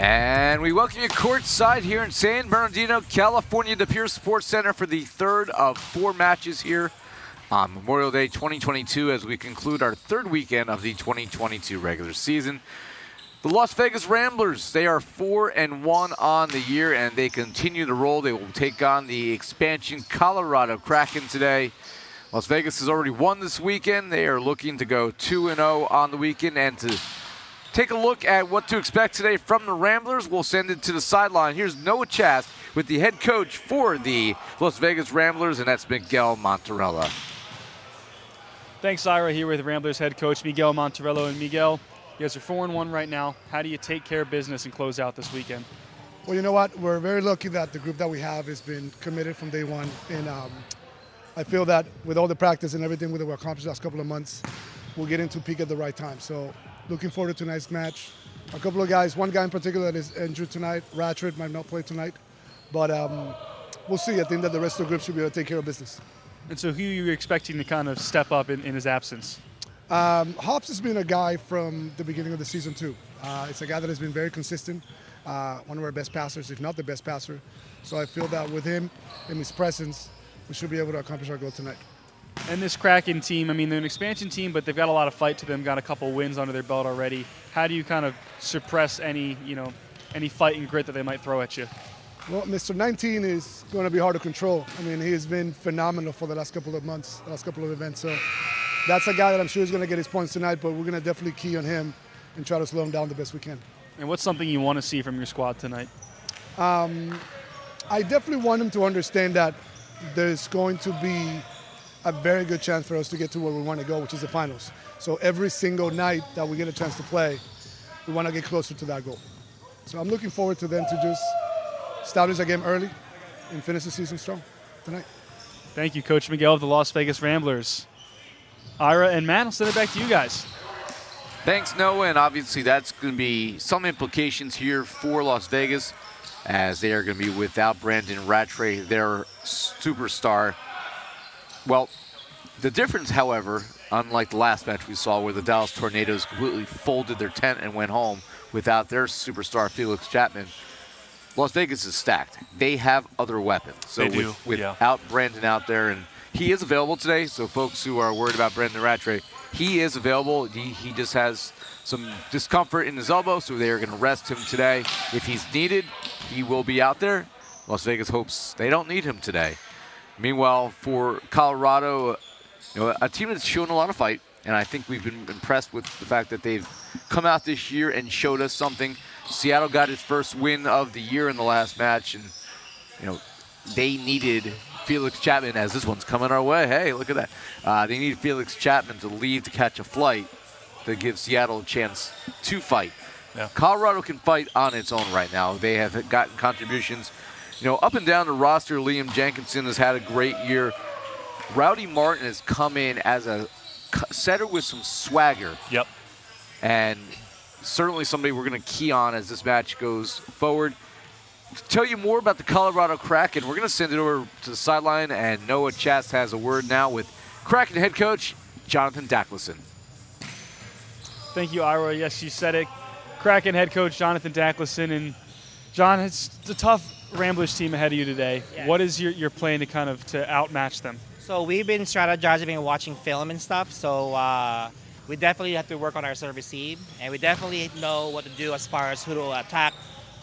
And we welcome you courtside here in San Bernardino, California, the Pure Sports Center for the third of 4 matches here on Memorial Day 2022 as we conclude our third weekend of the 2022 regular season. The Las Vegas Ramblers, they are 4-1 on the year, and they continue to roll. They will take on the expansion Colorado Kraken today. Las Vegas has already won this weekend. They are looking to go 2-0 on the weekend, and to take a look at what to expect today from the Ramblers, we'll send it to the sideline. Here's Noah Chast with the head coach for the Las Vegas Ramblers, and that's Miguel Monterello. Thanks, Ira, here with Ramblers head coach Miguel Monterello. And Miguel, you guys are 4-1 right now. How do you take care of business and close out this weekend? Well, you know what? We're very lucky that the group that we have has been committed from day one. And I feel that with all the practice and everything that we accomplished the last couple of months, we'll get into peak at the right time. So looking forward to tonight's match. A couple of guys, one guy in particular that is injured tonight, Ratchet, might not play tonight. But we'll see. I think that the rest of the group should be able to take care of business. And so who are you expecting to kind of step up in his absence? Hobbs has been a guy from the beginning of the season too. It's a guy that has been very consistent, one of our best passers, if not the best passer. So I feel that with him and his presence, we should be able to accomplish our goal tonight. And this Kraken team, I mean, they're an expansion team, but they've got a lot of fight to them, got a couple wins under their belt already. How do you kind of suppress any fight and grit that they might throw at you? Well, Mr. 19 is going to be hard to control. I mean, he has been phenomenal for the last couple of months, the last couple of events. So that's a guy that I'm sure is going to get his points tonight, but we're going to definitely key on him and try to slow him down the best we can. And what's something you want to see from your squad tonight? I definitely want him to understand that there's going to be a very good chance for us to get to where we want to go, which is the finals. So every single night that we get a chance to play, we want to get closer to that goal. So I'm looking forward to them to just establish a game early and finish the season strong tonight. Thank you, Coach Miguel of the Las Vegas Ramblers. Ira and Matt, I'll send it back to you guys. Thanks, Noah, and obviously that's going to be some implications here for Las Vegas as they are going to be without Brandon Rattray, their superstar. Well, the difference, however, unlike the last match we saw where the Dallas Tornadoes completely folded their tent and went home without their superstar Felix Chapman, Las Vegas is stacked. They have other weapons. So without Brandon out there, and he is available today, so folks who are worried about Brandon Rattray, he is available. He just has some discomfort in his elbow, so they are going to rest him today. If he's needed, he will be out there. Las Vegas hopes they don't need him today. Meanwhile, for Colorado, a team that's shown a lot of fight, and I think we've been impressed with the fact that they've come out this year and showed us something. Seattle got its first win of the year in the last match, and they needed Felix Chapman, as this one's coming our way. Hey, look at that. They need Felix Chapman to leave to catch a flight to give Seattle a chance to fight. Yeah. Colorado can fight on its own right now. They have gotten contributions. Up and down the roster, Liam Jenkinson has had a great year. Rowdy Martin has come in as a setter with some swagger. Yep. And certainly somebody we're going to key on as this match goes forward. To tell you more about the Colorado Kraken, we're going to send it over to the sideline, and Noah Chast has a word now with Kraken head coach Jonathan Dacklison. Thank you, Ira. Yes, you said it. Kraken head coach Jonathan Dacklison. And John, it's a tough Ramblers team ahead of you today. Yeah. What is your plan to outmatch them? So we've been strategizing and watching film and stuff. So we definitely have to work on our serve receive, and we definitely know what to do as far as who to attack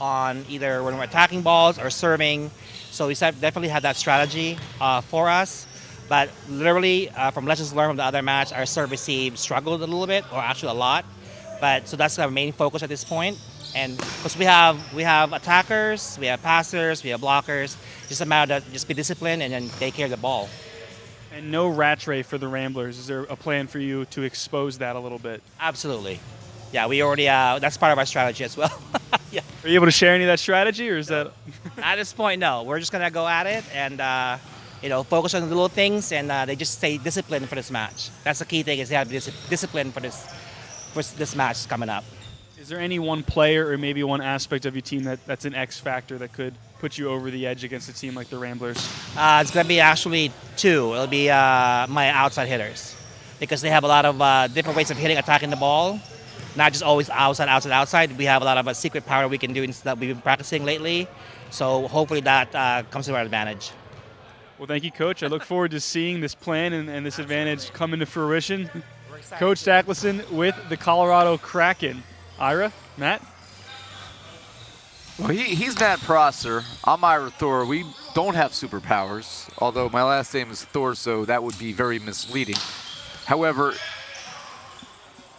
on, either when we're attacking balls or serving. So we definitely have that strategy for us. But literally, from lessons learned from the other match, our serve receive struggled a little bit, or actually a lot. But so that's our main focus at this point. And because we have attackers, we have passers, we have blockers. Just a matter of just be disciplined and then take care of the ball. And no Rattray for the Ramblers. Is there a plan for you to expose that a little bit? Absolutely. Yeah, we already, that's part of our strategy as well. Yeah. Are you able to share any of that strategy, or is that? At this point, no. We're just going to go at it and, focus on the little things, and they just stay disciplined for this match. That's the key thing, is they have to be disciplined for this match coming up. Is there any one player or maybe one aspect of your team that's an X factor that could put you over the edge against a team like the Ramblers? It's going to be actually two. It'll be my outside hitters, because they have a lot of different ways of attacking the ball, not just always outside. We have a lot of secret power we can do that we've been practicing lately. So hopefully that comes to our advantage. Well, thank you, Coach. I look forward to seeing this plan and this advantage come into fruition. Coach Dacklison with the Colorado Kraken. Ira, Matt? Well, he's Matt Prosser. I'm Ira Thor. We don't have superpowers, although my last name is Thor, so that would be very misleading. However,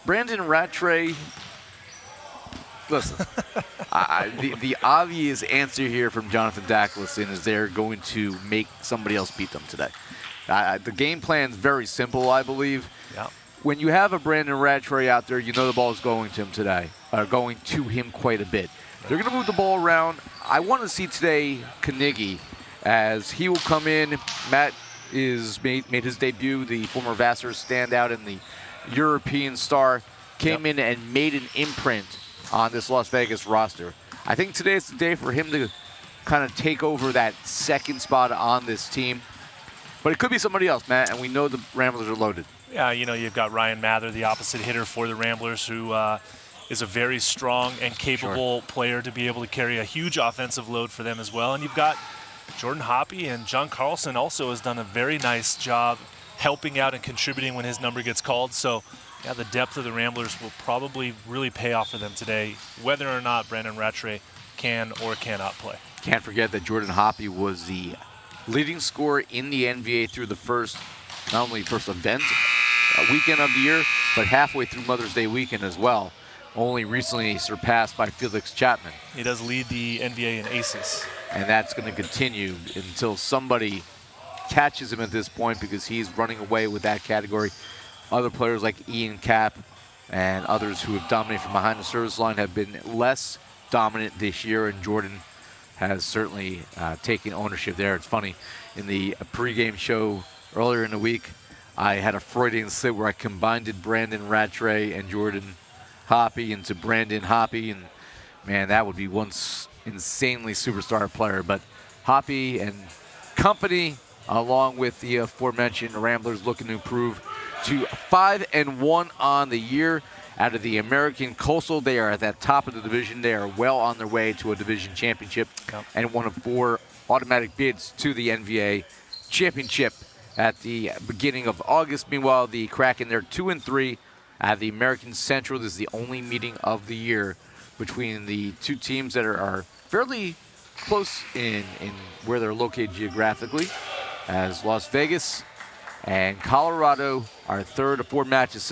Brandon Rattray, listen, the obvious answer here from Jonathan Dacklison is they're going to make somebody else beat them today. The game plan is very simple, I believe. Yeah. When you have a Brandon Rattray out there, you know the ball is going to him today, going to him quite a bit. They're going to move the ball around. I want to see today Carnegie, as he will come in. Matt made his debut, the former Vassar standout and the European star, came in and made an imprint on this Las Vegas roster. I think today is the day for him to kind of take over that second spot on this team. But it could be somebody else, Matt, and we know the Ramblers are loaded. Yeah, you've got Ryan Mather, the opposite hitter for the Ramblers, who is a very strong and capable player to be able to carry a huge offensive load for them as well. And you've got Jordan Hoppe, and John Carlson also has done a very nice job helping out and contributing when his number gets called. So, yeah, the depth of the Ramblers will probably really pay off for them today, whether or not Brandon Rattray can or cannot play. Can't forget that Jordan Hoppe was the leading scorer in the NVA through the not only first event weekend of the year, but halfway through Mother's Day weekend as well. Only recently surpassed by Felix Chapman. He does lead the NVA in aces. And that's going to continue until somebody catches him at this point, because he's running away with that category. Other players like Ian Kapp and others who have dominated from behind the service line have been less dominant this year, and Jordan has certainly taken ownership there. It's funny, in the pregame show earlier in the week, I had a Freudian slip where I combined Brandon Rattray and Jordan Hoppe into Brandon Hoppe, and man, that would be one insanely superstar player. But Hoppe and company, along with the aforementioned Ramblers, looking to improve to 5-1 on the year. Out of the American Coastal, they are at that top of the division. They are well on their way to a division championship, and one of 4 automatic bids to the NVA championship at the beginning of August. Meanwhile, the Kraken, they're 2-3 at the American Central. This is the only meeting of the year between the two teams that are fairly close in where they're located geographically, as Las Vegas and Colorado are third of 4 matches.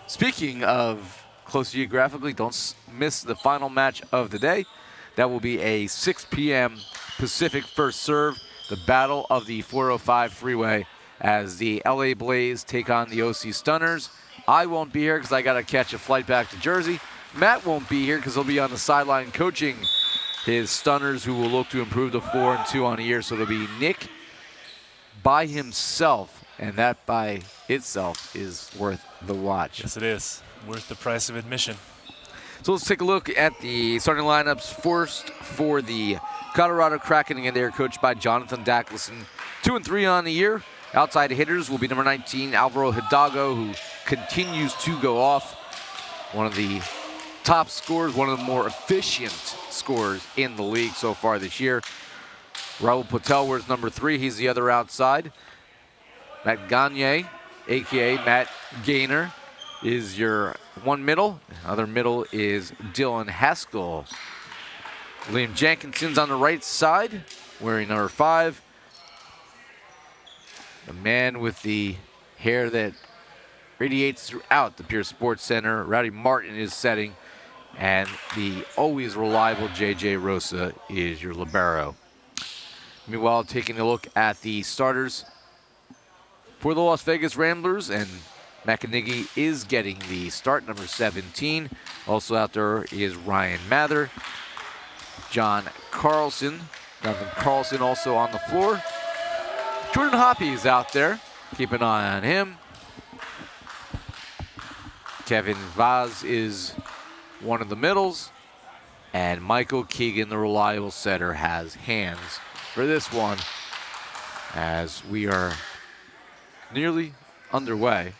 Speaking of close geographically, don't miss the final match of the day. That will be a 6 p.m. Pacific first serve, the battle of the 405 freeway, as the LA Blaze take on the OC Stunners. I won't be here because I got to catch a flight back to Jersey. Matt won't be here because he'll be on the sideline coaching his Stunners, who will look to improve to 4-2 on the year. So it'll be Nick by himself, and that by itself is worth the watch. Yes, it is. Worth the price of admission. So let's take a look at the starting lineups first for the Colorado Kraken. Again, they are coached by Jonathan Dacklison. 2-3 on the year. Outside hitters will be number 19, Alvaro Hidalgo, who continues to go off. One of the top scorers, one of the more efficient scorers in the league so far this year. Raul Patel wears number 3. He's the other outside. Matt Gagne, a.k.a. Matt Gaynor, is your one middle. Other middle is Dylan Haskell. Liam Jenkinson's on the right side, wearing number 5. The man with the hair that radiates throughout the Pierce Sports Center, Rowdy Martin, is setting. And the always reliable J.J. Rosa is your libero. Meanwhile, taking a look at the starters for the Las Vegas Ramblers, and Matt Carnegie is getting the start, number 17. Also out there is Ryan Mather, John Carlson, Jonathan Carlson also on the floor. Jordan Hoppe is out there. Keep an eye on him. Kevin Vaz is one of the middles. And Michael Keegan, the reliable setter, has hands for this one as we are nearly underway.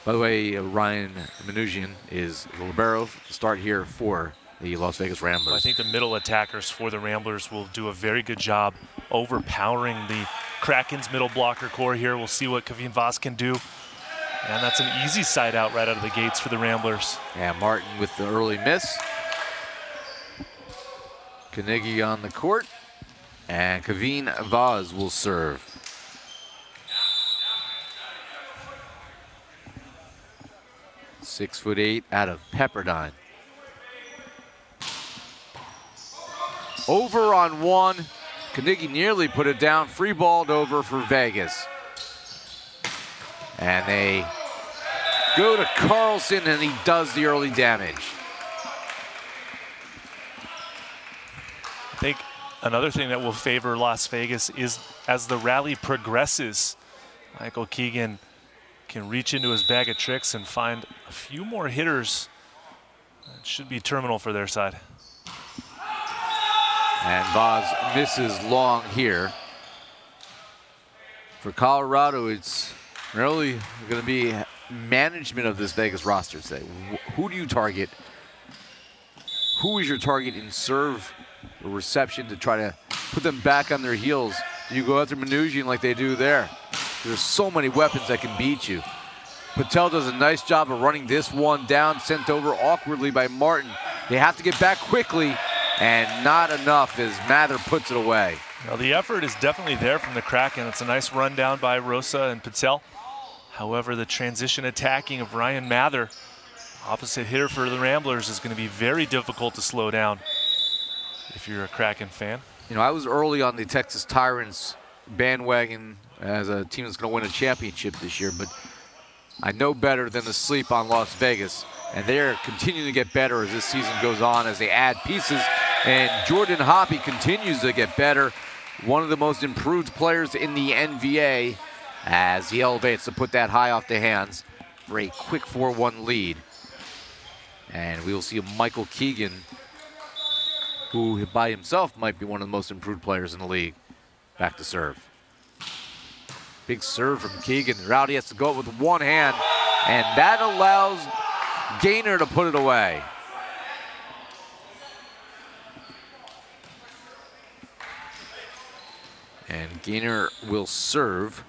By the way, Ryan Manoujian is the libero to start here for the Las Vegas Ramblers. Well, I think the middle attackers for the Ramblers will do a very good job overpowering the Kraken's middle blocker core here. We'll see what Kevin Vaz can do. And that's an easy side out right out of the gates for the Ramblers. Yeah, Martin with the early miss. Carnegie on the court. And Kevin Vaz will serve. .6'8" out of Pepperdine. Over on one. Carnegie nearly put it down. Free balled over for Vegas. And they go to Carlson, and he does the early damage. I think another thing that will favor Las Vegas is as the rally progresses, Michael Keegan can reach into his bag of tricks and find a few more hitters. It should be terminal for their side. And Vaz misses long here. For Colorado, it's really going to be management of this Vegas roster today. Who do you target? Who is your target in serve or reception to try to put them back on their heels? Do you go after Manoujian like they do there? There's so many weapons that can beat you. Patel does a nice job of running this one down, sent over awkwardly by Martin. They have to get back quickly, and not enough as Mather puts it away. Well, the effort is definitely there from the Kraken. It's a nice run down by Rosa and Patel. However, the transition attacking of Ryan Mather, opposite hitter for the Ramblers, is going to be very difficult to slow down if you're a Kraken fan. You know, I was early on the Texas Tyrants bandwagon as a team that's going to win a championship this year, but I know better than to sleep on Las Vegas, and they're continuing to get better as this season goes on as they add pieces, and Jordan Hoppe continues to get better, one of the most improved players in the NVA as he elevates to put that high off the hands for a quick 4-1 lead. And we will see a Michael Keegan, who by himself might be one of the most improved players in the league, back to serve. Big serve from Keegan. Rowdy has to go up with one hand, and that allows Gaynor to put it away. And Gaynor will serve.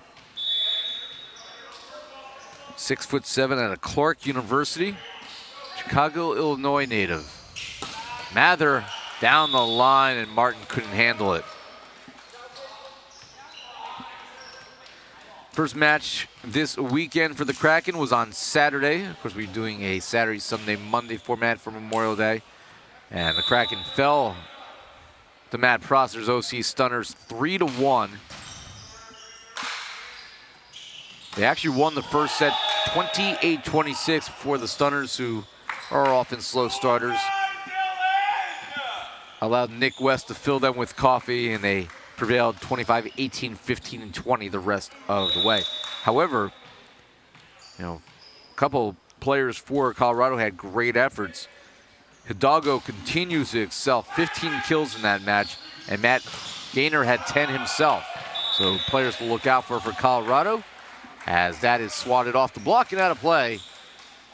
6'7" out of Clark University, Chicago, Illinois native. Mather down the line, and Martin couldn't handle it. First match this weekend for the Kraken was on Saturday. Of course, we're doing a Saturday, Sunday, Monday format for Memorial Day. And the Kraken fell to Matt Prosser's OC Stunners 3-1. They actually won the first set 28-26 for the Stunners, who are often slow starters. Allowed Nick West to fill them with coffee, and they prevailed 25, 18, 15, and 20 the rest of the way. However, you know, a couple players for Colorado had great efforts. Hidalgo continues to excel, 15 kills in that match, and Matt Gaynor had 10 himself. So players to look out for Colorado, as that is swatted off the block and out of play.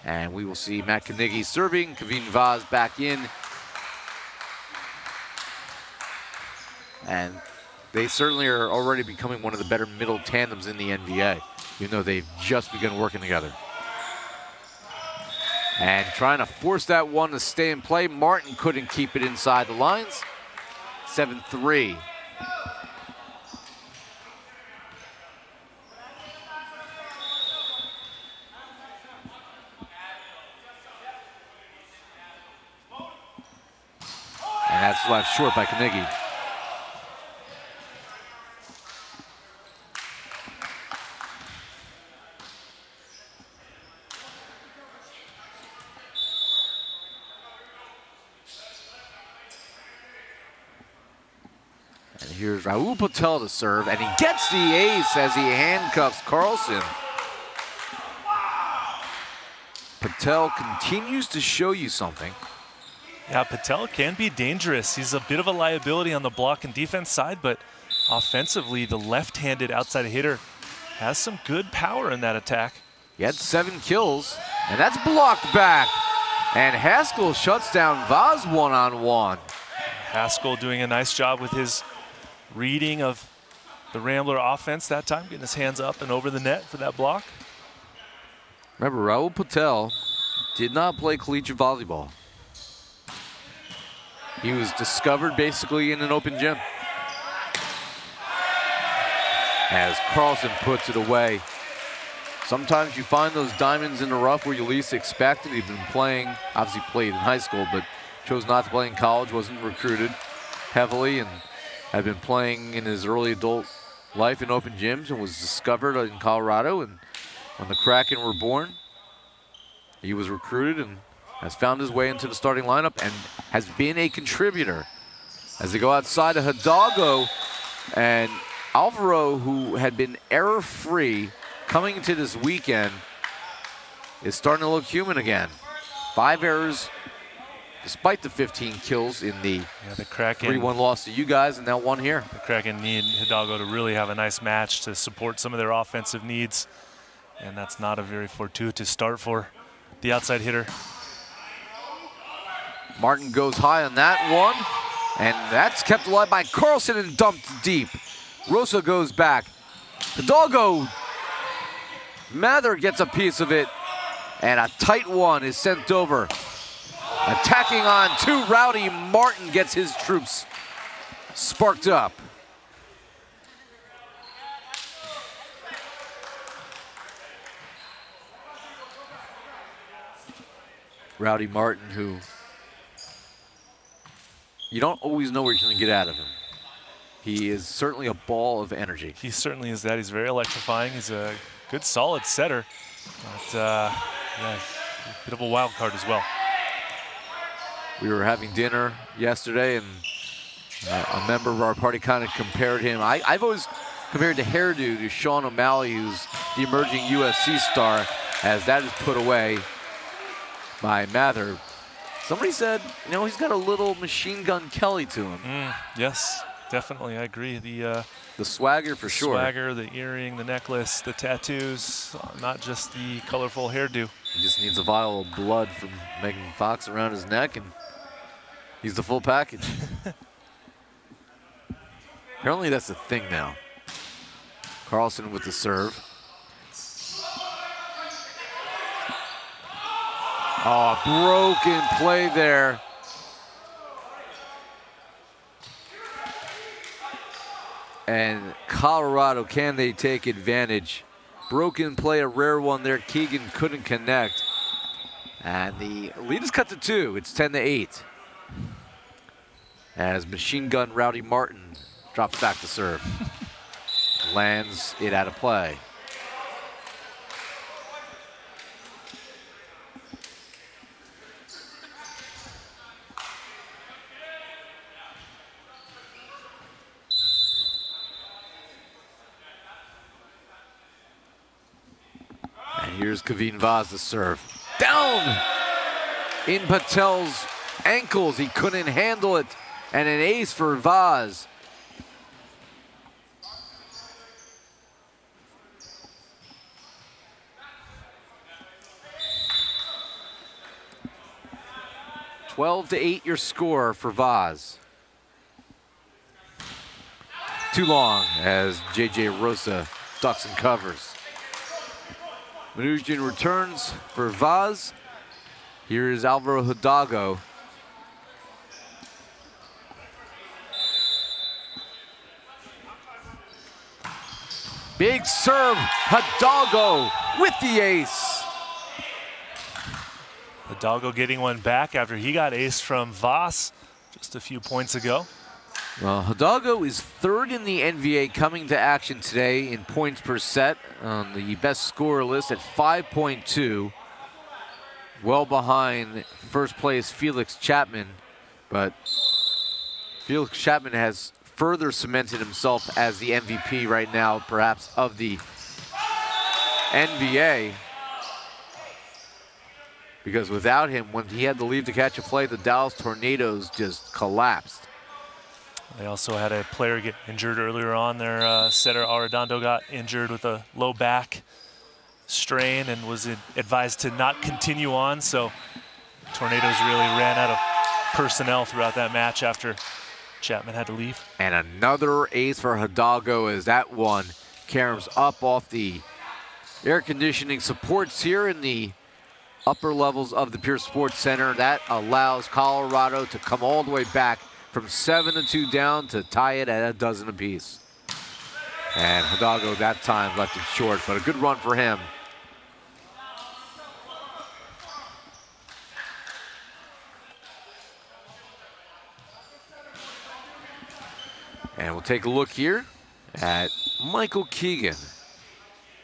And we will see Matt Carnegie serving, Kevin Vaz back in. And they certainly are already becoming one of the better middle tandems in the NVA, even though they've just begun working together. And trying to force that one to stay in play. Martin couldn't keep it inside the lines. 7-3. And that's left short by Carnegie. And here's Raul Patel to serve, and he gets the ace as he handcuffs Carlson. Patel continues to show you something. Yeah, Patel can be dangerous. He's a bit of a liability on the block and defense side, but offensively, the left-handed outside hitter has some good power in that attack. He had 7 kills, and that's blocked back. And Haskell shuts down Vaz one-on-one. Haskell doing a nice job with his reading of the Rambler offense that time, getting his hands up and over the net for that block. Remember, Raul Patel did not play collegiate volleyball. He was discovered basically in an open gym. As Carlson puts it away. Sometimes you find those diamonds in the rough where you least expect it. He'd been playing, obviously played in high school, but chose not to play in college, wasn't recruited heavily, and had been playing in his early adult life in open gyms and was discovered in Colorado. And when the Kraken were born, he was recruited and has found his way into the starting lineup and has been a contributor. As they go outside to Hidalgo, and Alvaro, who had been error-free coming into this weekend, is starting to look human again. 5 errors, despite the 15 kills in the Kraken 3-1 loss to you guys, and now 1 here. The Kraken need Hidalgo to really have a nice match to support some of their offensive needs, and that's not a very fortuitous start for the outside hitter. Martin goes high on that one, and that's kept alive by Carlson and dumped deep. Rosa goes back. Hidalgo, Mather gets a piece of it, and a tight one is sent over. Attacking on 2, Rowdy Martin gets his troops sparked up. Rowdy Martin, who you don't always know where you're going to get out of him. He is certainly a ball of energy. He certainly is that. He's very electrifying. He's a good, solid setter. But, yeah, a bit of a wild card as well. We were having dinner yesterday, and a member of our party kind of compared him. I've always compared the hairdo to Sean O'Malley, who's the emerging UFC star, as that is put away by Mather. Somebody said, you know, he's got a little Machine Gun Kelly to him. Yes, definitely, I agree. The swagger for sure. Swagger, the earring, the necklace, the tattoos, not just the colorful hairdo. He just needs a vial of blood from Megan Fox around his neck, and he's the full package. Apparently that's the thing now. Carlson with the serve. Oh, broken play there. And Colorado, can they take advantage? Broken play, a rare one there. Keegan couldn't connect. And the lead is cut to 2. It's 10-8. As Machine Gun Rowdy Martin drops back to serve. Lands it out of play. Here's Kavin Vaz to serve. Down in Patel's ankles. He couldn't handle it. And an ace for Vaz. (12-8) your score for Vaz. too long as J.J. Rosa ducks and covers. Manoukian returns for Vaz. Here is Alvaro Hidalgo. Big serve, Hidalgo with the ace. Hidalgo getting one back after he got ace from Voss just a few points ago. Well, Hidalgo is third in the NVA coming to action today in points per set on the best scorer list at 5.2. Well behind first place Felix Chapman, but Felix Chapman has further cemented himself as the MVP right now, perhaps, of the NVA. Because without him, when he had to leave to catch a flight, the Dallas Tornadoes just collapsed. They also had a player get injured earlier on. Their setter Arredondo got injured with a low back strain and was advised to not continue on. So Tornadoes really ran out of personnel throughout that match after Chapman had to leave. And another ace for Hidalgo as that one caroms up off the air conditioning supports here in the upper levels of the Pierce Sports Center. That allows Colorado to come all the way back from 7-2 down to tie it at a dozen apiece. And Hidalgo that time left it short, but a good run for him. And we'll take a look here at Michael Keegan,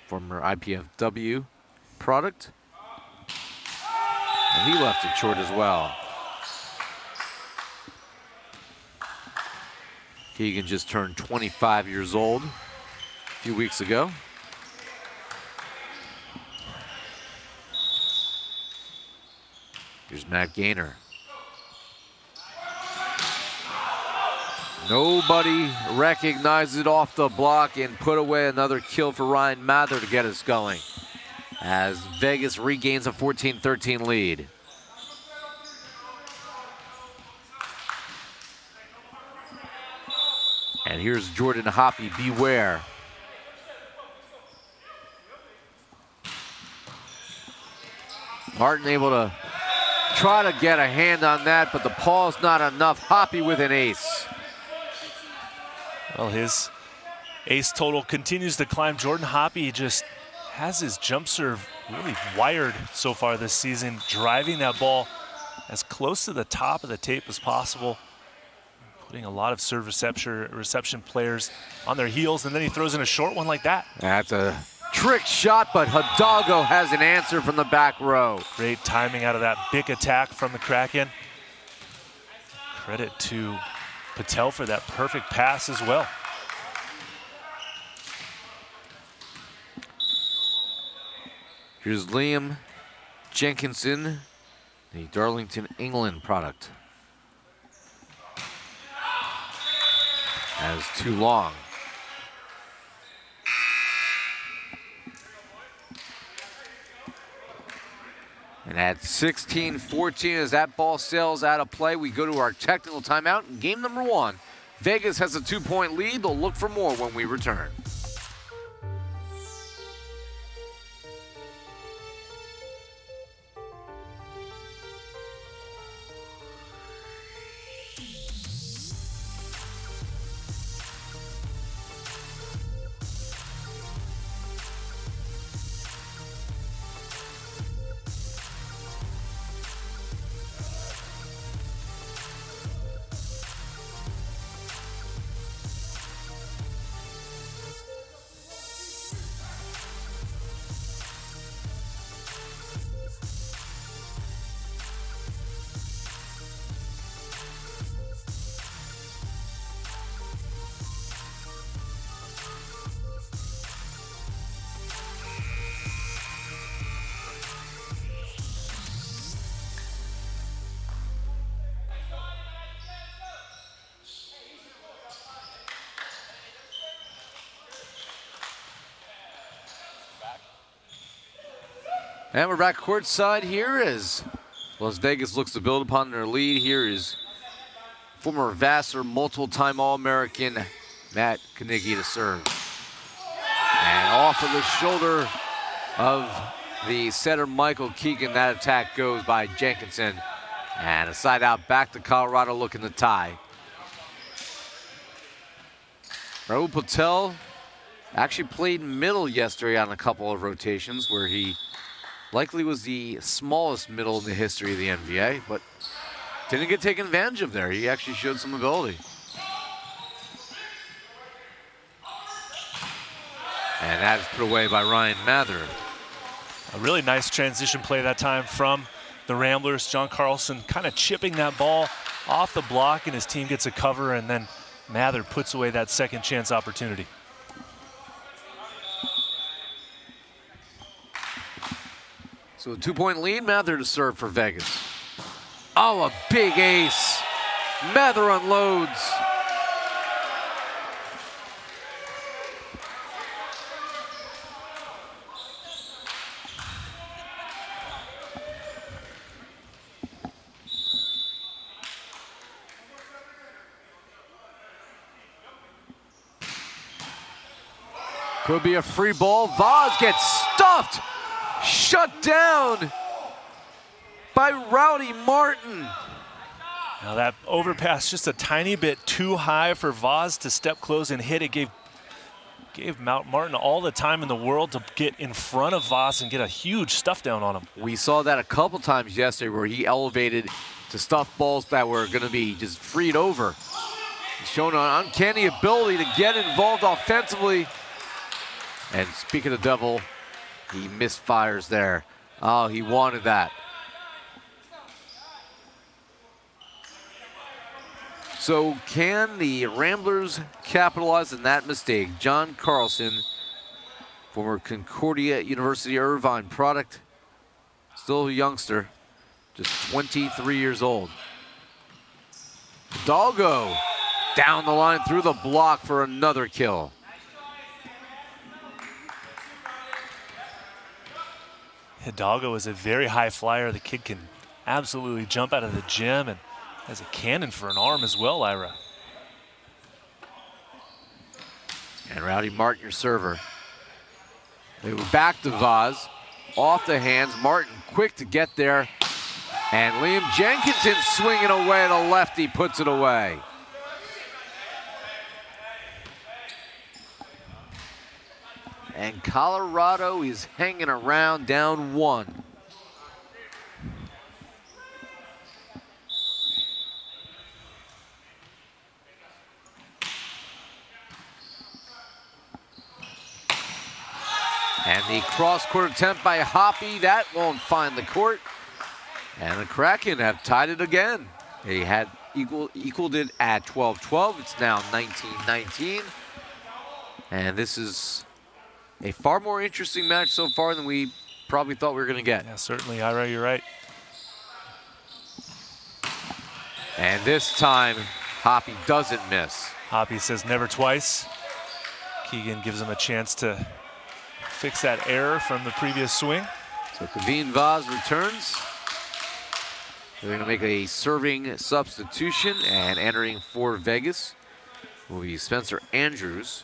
former IPFW product. And he left it short as well. Keegan just turned 25 years old a few weeks ago. Here's Matt Gaynor. Nobody recognized it off the block and put away another kill for Ryan Mather to get us going as Vegas regains a 14-13 lead. And here's Jordan Hoppy, beware. Martin able to try to get a hand on that, but the paw's not enough. Hoppy with an ace. Well, his ace total continues to climb. Jordan Hoppy just has his jump serve really wired so far this season, driving that ball as close to the top of the tape as possible, putting a lot of serve reception players on their heels, and then he throws in a short one like that. That's a trick shot, but Hidalgo has an answer from the back row. Great timing out of that big attack from the Kraken. Credit to Patel for that perfect pass as well. Here's Liam Jenkinson, the Darlington, England product. That is too long. And at 16-14, as that ball sails out of play, we go to our technical timeout. In game number one, Vegas has a 2-point lead. They'll look for more when we return. And we're back courtside here as Las Vegas looks to build upon their lead. Here is former Vassar, multiple-time All-American Matt Carnegie to serve. And off of the shoulder of the setter, Michael Keegan. That attack goes by Jenkinson. And a side out back to Colorado looking to tie. Rahul Patel actually played middle yesterday on a couple of rotations where he likely was the smallest middle in the history of the NVA, but didn't get taken advantage of there. He actually showed some ability. And that is put away by Ryan Mather. A really nice transition play that time from the Ramblers. John Carlson kind of chipping that ball off the block, and his team gets a cover, and then Mather puts away that second chance opportunity. So a 2-point lead, Mather to serve for Vegas. Oh, a big ace. Mather unloads. Could be a free ball. Vaz gets stuffed. Shut down by Rowdy Martin. Now that overpass just a tiny bit too high for Vaz to step close and hit. It gave Martin all the time in the world to get in front of Vaz and get a huge stuff down on him. We saw that a couple times yesterday where he elevated to stuff balls that were going to be just freed over. He's shown an uncanny ability to get involved offensively. And speaking of the devil, he misfires there. Oh, he wanted that. So can the Ramblers capitalize on that mistake? John Carlson, former Concordia University Irvine product, still a youngster, just 23 years old. Hidalgo down the line through the block for another kill. Hidalgo is a very high flyer. The kid can absolutely jump out of the gym and has a cannon for an arm as well, Ira. And Rowdy Martin, your server. They were back to Vaz. Off the hands. Martin quick to get there. And Liam Jenkinson swinging away. The lefty puts it away. And Colorado is hanging around down 1. And the cross-court attempt by Hoppy, that won't find the court. And the Kraken have tied it again. They had equaled it at 12-12. It's now 19-19. And this is a far more interesting match so far than we probably thought we were going to get. Yeah, certainly, Ira, you're right. And this time, Hoppy doesn't miss. Hoppy says never twice. Keegan gives him a chance to fix that error from the previous swing. So Kaveen Vaz returns. They're going to make a serving substitution, and entering for Vegas will be Spencer Andrews.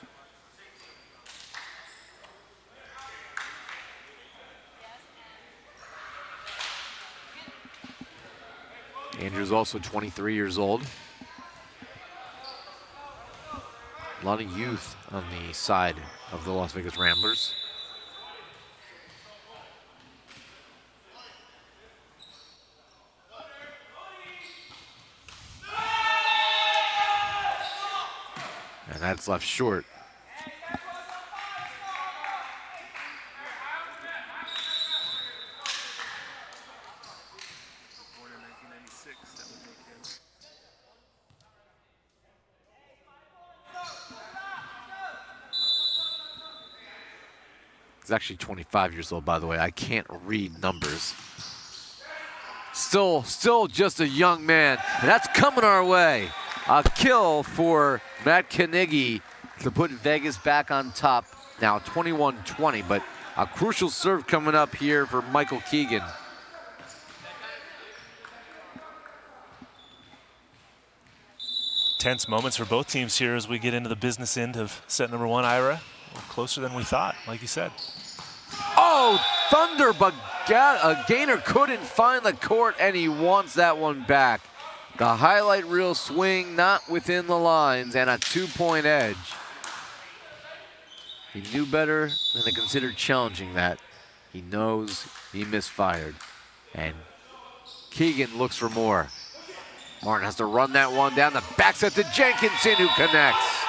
Andrews also 23 years old. A lot of youth on the side of the Las Vegas Ramblers. And that's left short. He's actually 25 years old, by the way. I can't read numbers. Still just a young man. And that's coming our way. A kill for Matt Carnegie to put Vegas back on top. Now 21-20, but a crucial serve coming up here for Michael Keegan. tense moments for both teams here as we get into the business end of set number 1, Ira. A little closer than we thought, like you said. Oh, thunder, but Gaynor couldn't find the court, and he wants that one back. The highlight reel swing not within the lines, and a 2-point edge. He knew better than to consider challenging that. He knows he misfired. And Keegan looks for more. Martin has to run that one down the backset to Jenkinson, who connects.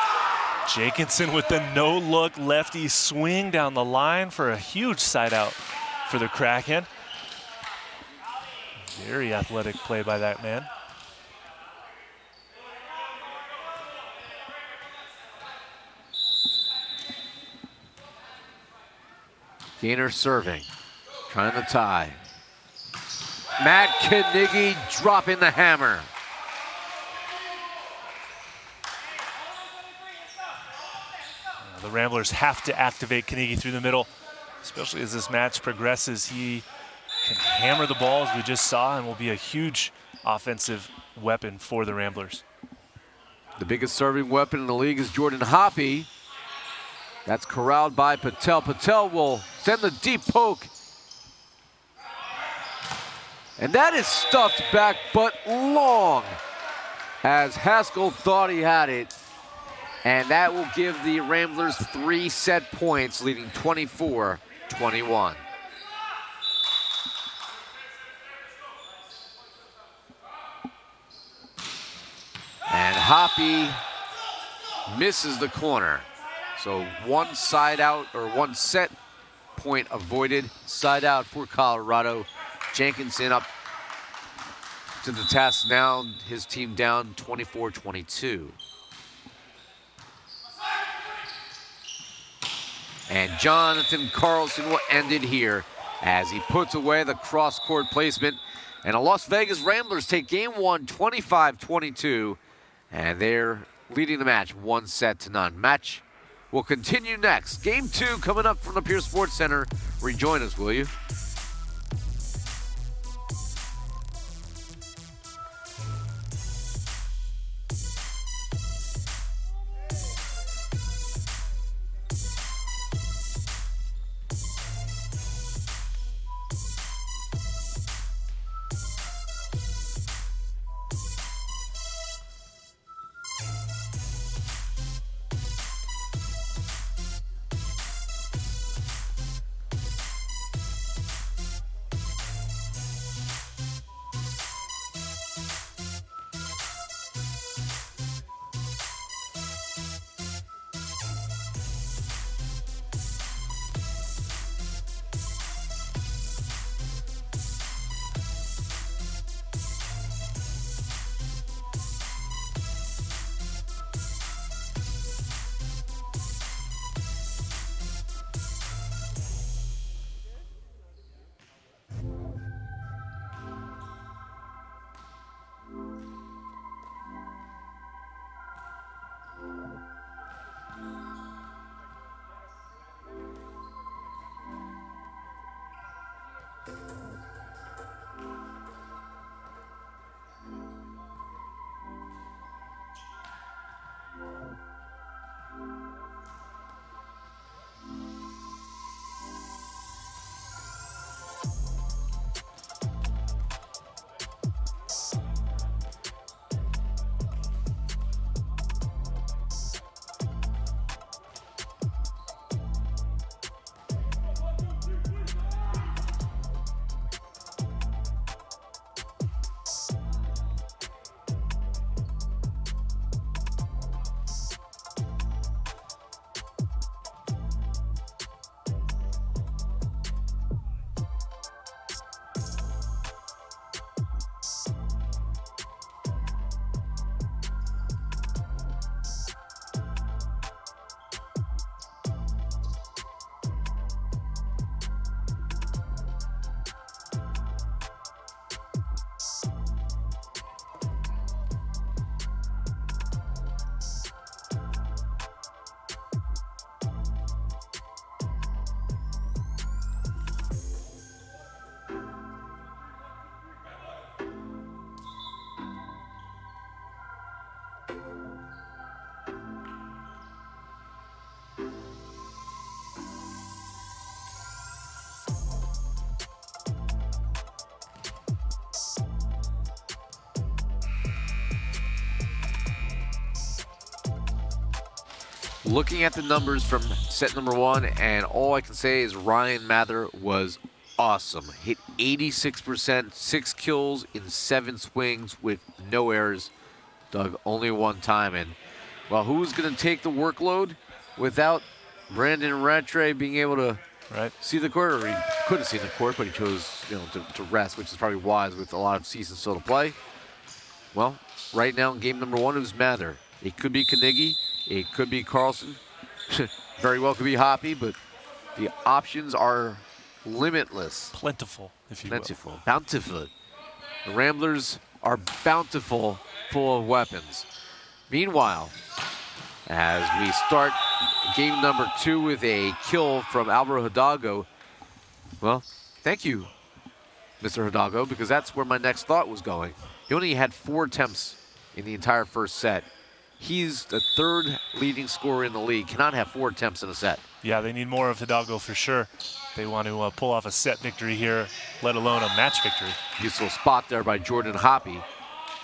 Jenkinson with the no-look lefty swing down the line for a huge side out for the Kraken. Very athletic play by that man. Gaynor serving, trying to tie. Matt Knigge dropping the hammer. The Ramblers have to activate Knigge through the middle, especially as this match progresses. He can hammer the ball, as we just saw, and will be a huge offensive weapon for the Ramblers. The biggest serving weapon in the league is Jordan Hoppe. That's corralled by Patel. Patel will send the deep poke. And that is stuffed back, but long, as Haskell thought he had it. And that will give the Ramblers 3 set points, leading 24-21. And Hoppe misses the corner. So one side out, or one set point avoided. Side out for Colorado. Jenkinson up to the task now. His team down 24-22. And Jonathan Carlson will end it here as he puts away the cross-court placement. And the Las Vegas Ramblers take game 1, 25-22. And they're leading the match 1-0. Match will continue next. Game 2 coming up from the Pierce Sports Center. Rejoin us, will you? looking at the numbers from set number 1, and all I can say is Ryan Mather was awesome. Hit 86%, 6 kills in 7 swings with no errors. Dug only 1 time. And, well, who's going to take the workload without Brandon Rattray being able to see the court? Or he could have seen the court, but he chose, to rest, which is probably wise with a lot of seasons still to play. Well, right now in game number 1, it was Mather. It could be Carnegie. It could be Carlson. Very well could be Hoppy, but the options are limitless. Plentiful, if you will. Bountiful. The Ramblers are bountiful, full of weapons. Meanwhile, as we start game number 2 with a kill from Alvaro Hidalgo, well, thank you, Mr. Hidalgo, because that's where my next thought was going. He only had 4 attempts in the entire first set. He's the 3rd leading scorer in the league. Cannot have 4 attempts in a set. Yeah, they need more of Hidalgo for sure. They want to pull off a set victory here, let alone a match victory. Useful spot there by Jordan Hoppy.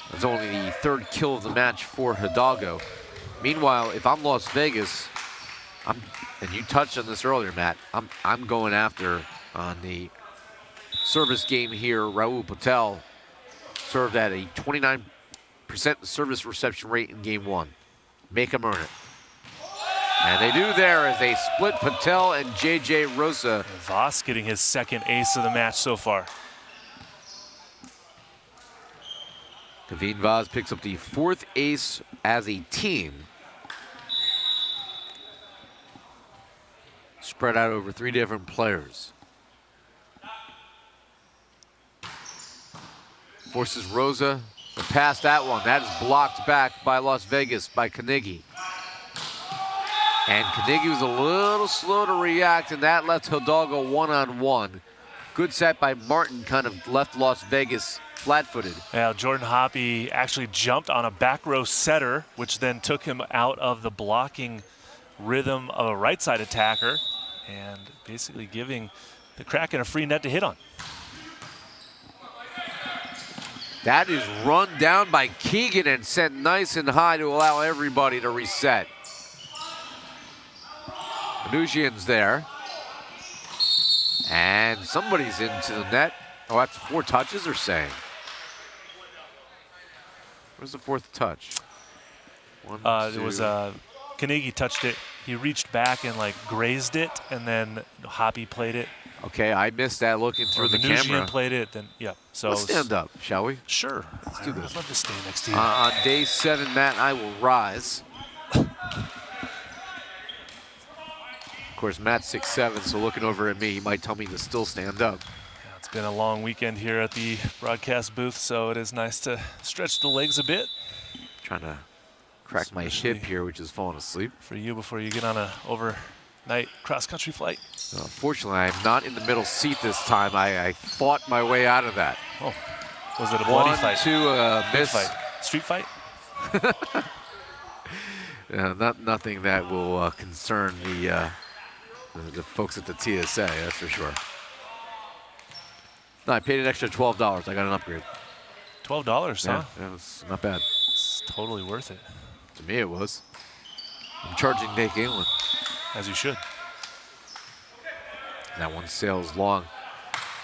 That's only the 3rd kill of the match for Hidalgo. Meanwhile, if I'm Las Vegas, and you touched on this earlier, Matt, I'm going after on the service game here. Raul Patel served at a 29% service reception rate in game 1. Make him earn it. And they do there as they split Patel and J.J. Rosa. Voss getting his 2nd ace of the match so far. Kaveen Vaz picks up the 4th ace as a team. Spread out over 3 different players. Forces Rosa to pass that one. That is blocked back by Las Vegas by Carnegie. And Carnegie was a little slow to react, and that left Hidalgo one-on-one. Good set by Martin, kind of left Las Vegas flat-footed. Yeah, Jordan Hoppy actually jumped on a back row setter, which then took him out of the blocking rhythm of a right side attacker, and basically giving the Kraken a free net to hit on. That is run down by Keegan and sent nice and high to allow everybody to reset. Venusian's there. And somebody's into the net. Oh, that's 4 touches, they're saying. Where's the 4th touch? It was Carnegie touched it. He reached back and grazed it, and then Hoppy played it. Okay, I missed that looking through the Venusian camera. Played it, then yeah. So let's stand up, shall we? Sure. Let's do this. I'd love to stay next to you. On day 7, Matt and I will rise. Of course, Matt's 6'7", so looking over at me, he might tell me to still stand up. Yeah, it's been a long weekend here at the broadcast booth, so it is nice to stretch the legs a bit. Trying to crack my hip here, which is falling asleep. For you before you get on a overnight cross-country flight. Fortunately, I'm not in the middle seat this time. I fought my way out of that. Oh, was it a bloody fight? 1-2 miss. Fight. Street fight? Nothing that will concern the folks at the TSA, that's for sure. No, I paid an extra $12. I got an upgrade. $12, huh? Yeah, it's not bad. It's totally worth it. To me, it was. I'm charging Nick England. As you should. That one sails long.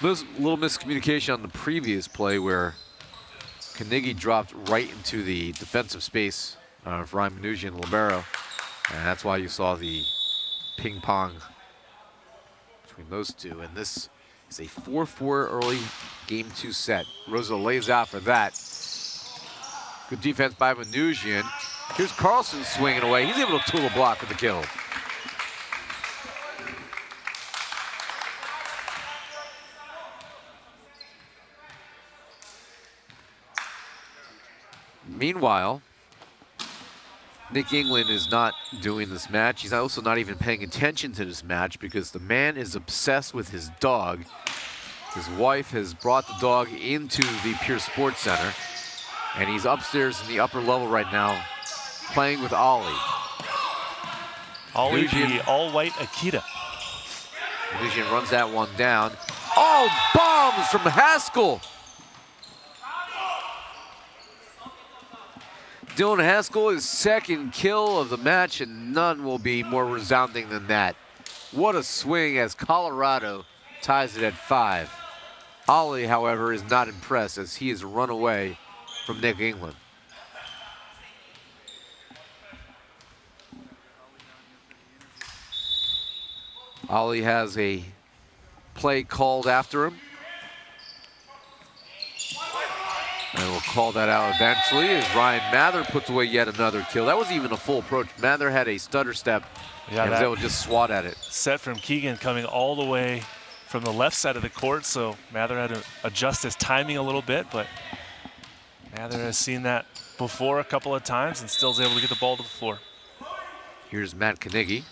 Little miscommunication on the previous play where Carnegie dropped right into the defensive space of Ryan Manouchian and libero. And that's why you saw the ping pong between those two. And this is a 4-4 early game 2 set. Rosa lays out for that. Good defense by Manouchian. Here's Carlson swinging away. He's able to tool a block for the kill. Meanwhile, Nick England is not doing this match. He's also not even paying attention to this match because the man is obsessed with his dog. His wife has brought the dog into the Pure Sports Center, and he's upstairs in the upper level right now playing with Ollie. Ollie, the all-white Akita. Venusian runs that one down. Oh, bombs from Haskell. Dylan Haskell, his second kill of the match, and none will be more resounding than that. What a swing as Colorado ties it at 5. Ollie, however, is not impressed as he has run away from Nick England. Ollie has a play called after him. And we'll call that out eventually as Ryan Mather puts away yet another kill. That wasn't even a full approach. Mather had a stutter step and was able to just swat at it. Set from Keegan coming all the way from the left side of the court, so Mather had to adjust his timing a little bit, but Mather has seen that before a couple of times and still is able to get the ball to the floor. Here's Matt Knigge.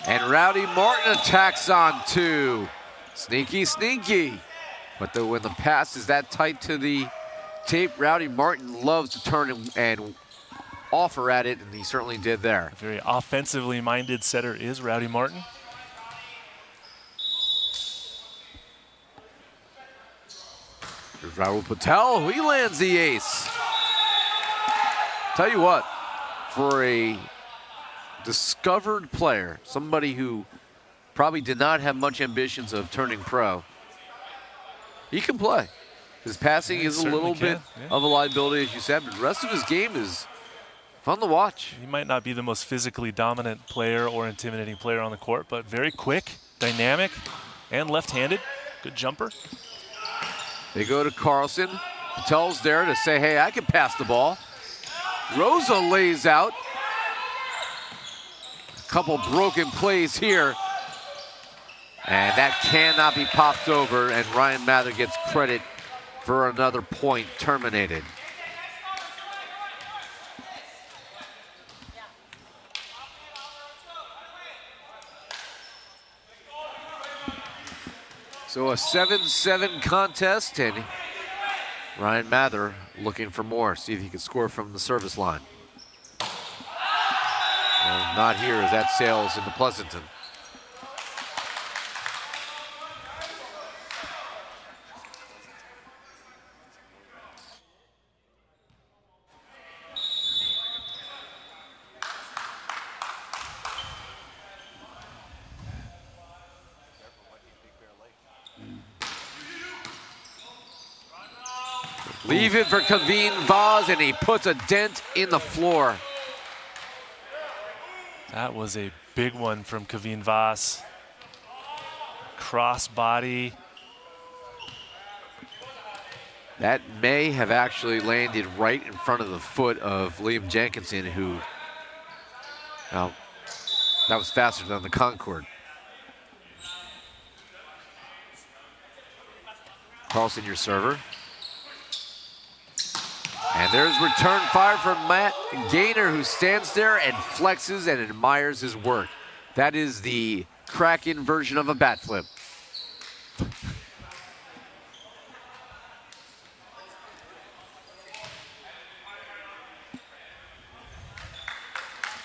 And Rowdy Martin attacks on 2. Sneaky, sneaky. But when the pass is that tight to the tape, Rowdy Martin loves to turn and offer at it, and he certainly did there. A very offensively minded setter is Rowdy Martin. Here's Rahul Patel. He lands the ace. Tell you what, for a discovered player, somebody who probably did not have much ambitions of turning pro, he can play. His passing is a little bit of a liability, as you said, but the rest of his game is fun to watch. He might not be the most physically dominant player or intimidating player on the court, but very quick, dynamic, and left-handed. Good jumper. They go to Carlson. Patel's there to say, hey, I can pass the ball. Rosa lays out. A couple broken plays here. And that cannot be popped over, and Ryan Mather gets credit for another point terminated. So a 7-7 contest, and Ryan Mather looking for more, see if he can score from the service line. Well, not here as that sails into Pleasanton. Leave it for Kaveen Vaz, and he puts a dent in the floor. That was a big one from Kaveen Vaz. Cross body. That may have actually landed right in front of the foot of Liam Jenkinson, who, well, that was faster than the Concorde. Carlson, your server. And there's return fire from Matt Gaynor, who stands there and flexes and admires his work. That is the Kraken version of a bat flip.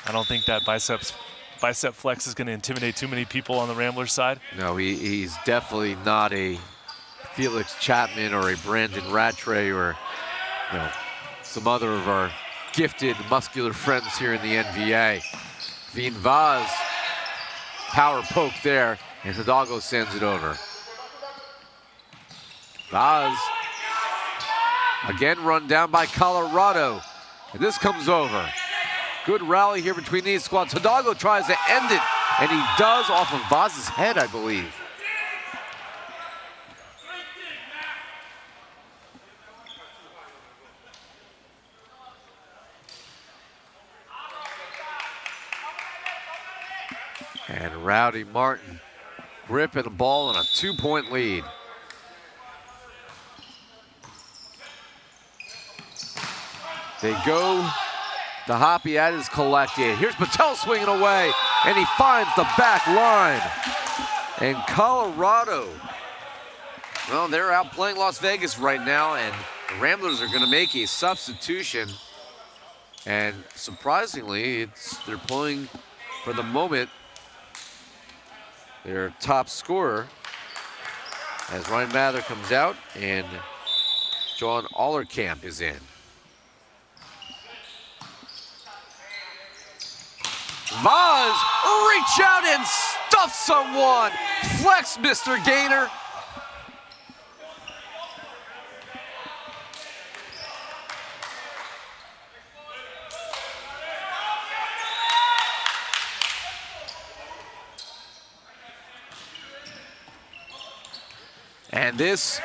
I don't think that bicep flex is going to intimidate too many people on the Ramblers side. No, he's definitely not a Felix Chapman or a Brandon Rattray or, you know, some other of our gifted muscular friends here in the NVA. Veen Vaz, power poke there, and Hidalgo sends it over. Vaz, again run down by Colorado, and this comes over. Good rally here between these squads. Hidalgo tries to end it, and he does off of Vaz's head, I believe. And Rowdy Martin gripping the ball in a 2-point lead. They go. The Hoppy ad is collected. Here's Patel swinging away, and he finds the back line. And Colorado, well, they're out playing Las Vegas right now, and the Ramblers are going to make a substitution. And surprisingly, they're pulling, for the moment, their top scorer as Ryan Mather comes out and John Allerkamp is in. Vaz, reach out and stuff someone. Flex, Mr. Gainer. And this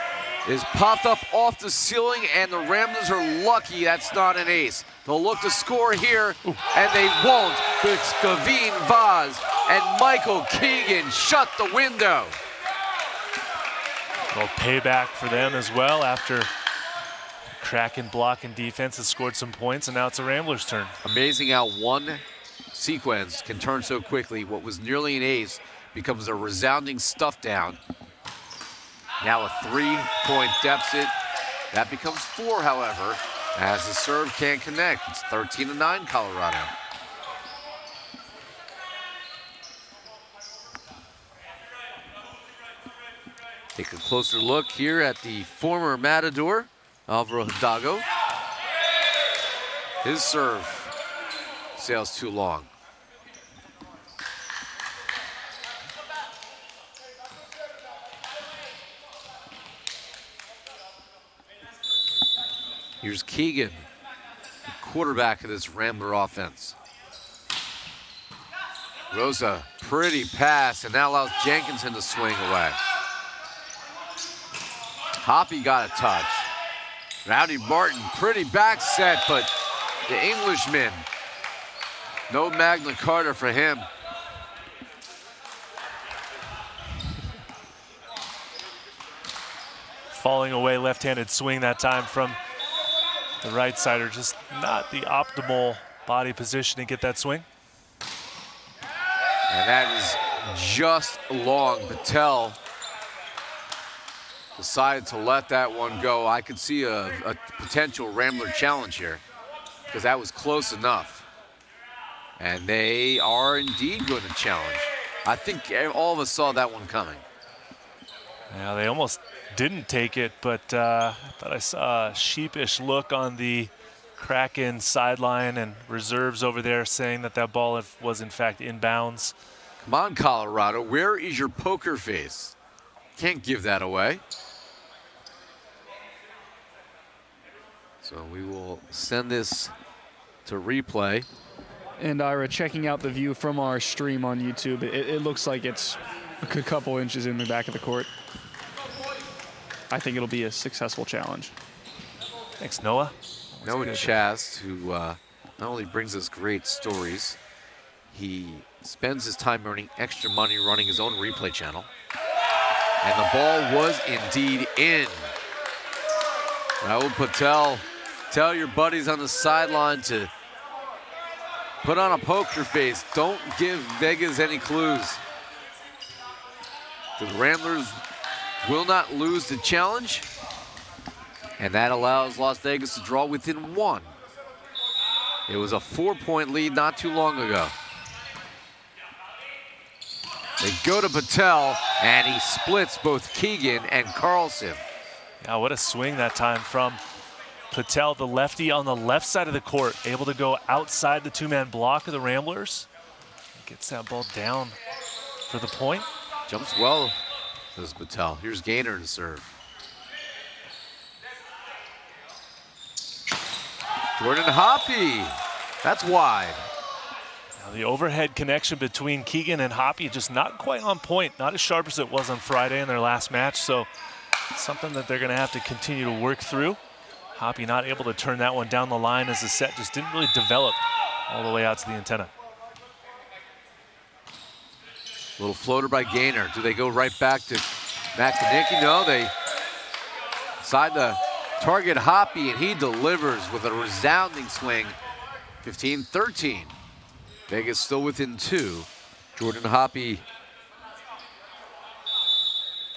is popped up off the ceiling, and the Ramblers are lucky that's not an ace. They'll look to score here, and they won't. It's Gavin Vaz and Michael Keegan shut the window. Well, payback for them as well after Kraken block and defense has scored some points, and now it's a Ramblers' turn. Amazing how one sequence can turn so quickly. What was nearly an ace becomes a resounding stuff down. Now a 3-point deficit. That becomes 4, however, as the serve can't connect. It's 13-9 Colorado. Take a closer look here at the former Matador, Alvaro Hidalgo. His serve sails too long. Here's Keegan, the quarterback of this Rambler offense. Rosa, pretty pass, and that allows Jenkinson to swing away. Hoppy got a touch. Rowdy Martin, pretty back set, but the Englishman, no Magna Carta for him. Falling away, left-handed swing that time from the right sider, just not the optimal body position to get that swing. And that is just long. Patel decided to let that one go. I could see a potential Rambler challenge here because that was close enough. And they are indeed going to challenge. I think all of us saw that one coming. Yeah, they almost didn't take it, but I thought I saw a sheepish look on the Kraken sideline and reserves over there saying that that ball was in fact inbounds. Come on, Colorado, where is your poker face? Can't give that away. So we will send this to replay. And Ira, checking out the view from our stream on YouTube, it looks like it's a good couple inches in the back of the court. I think it'll be a successful challenge. Thanks, Noah. Noah Chast, who not only brings us great stories, he spends his time earning extra money running his own replay channel. And the ball was indeed in. Raul Patel, tell your buddies on the sideline to put on a poker face. Don't give Vegas any clues. The Ramblers will not lose the challenge, and that allows Las Vegas to draw within 1. It was a 4-point lead not too long ago. They go to Patel, and he splits both Keegan and Carlson. Yeah, what a swing that time from Patel, the lefty on the left side of the court, able to go outside the two-man block of the Ramblers. Gets that ball down for the point. Jumps well, says Patel. Here's Gainer to serve. Jordan Hoppy, that's wide. Now the overhead connection between Keegan and Hoppy just not quite on point, not as sharp as it was on Friday in their last match, so something that they're gonna have to continue to work through. Hoppy not able to turn that one down the line as the set just didn't really develop all the way out to the antenna. Little floater by Gainer. Do they go right back to McInnicky? No, they decide to target Hoppy, and he delivers with a resounding swing. 15-13. Vegas still within 2. Jordan Hoppy,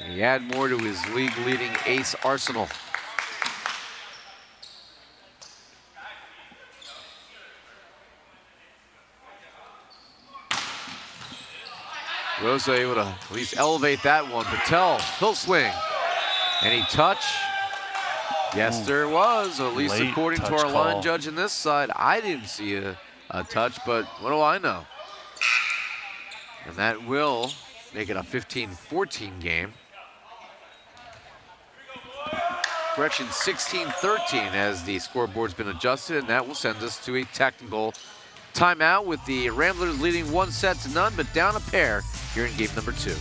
and he add more to his league-leading ace arsenal. Rosa able to at least elevate that one. Patel, he'll swing. Any touch? Yes, there was, or at least according to our line judge on this side. I didn't see a touch, but what do I know? And that will make it a 15-14 game. Correction, 16-13 as the scoreboard's been adjusted, and that will send us to a technical timeout with the Ramblers leading 1-0, but down a pair here in game number 2.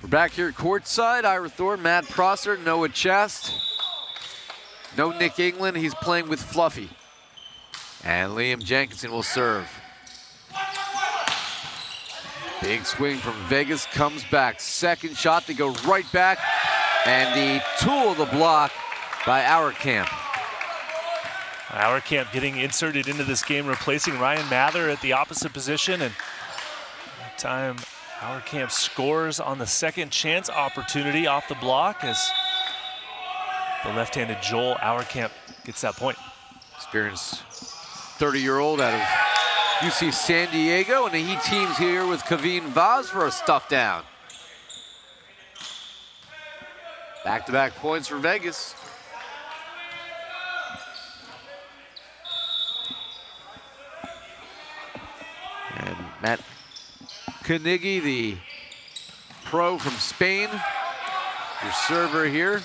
We're back here courtside. Ira Thorne, Matt Prosser, Noah Chest. No Nick England, he's playing with Fluffy. And Liam Jenkinson will serve. Big swing from Vegas, comes back. Second shot, they go right back. And the tool of the block by Auerkamp. Auerkamp getting inserted into this game, replacing Ryan Mather at the opposite position. And that time, Auerkamp scores on the second chance opportunity off the block as the left-handed Joel Auerkamp gets that point. Experienced 30-year-old out of UC San Diego, and he teams here with Kavin Vaz for a stuff down. Back-to-back points for Vegas. And Matt Kanigi, the pro from Spain, your server here.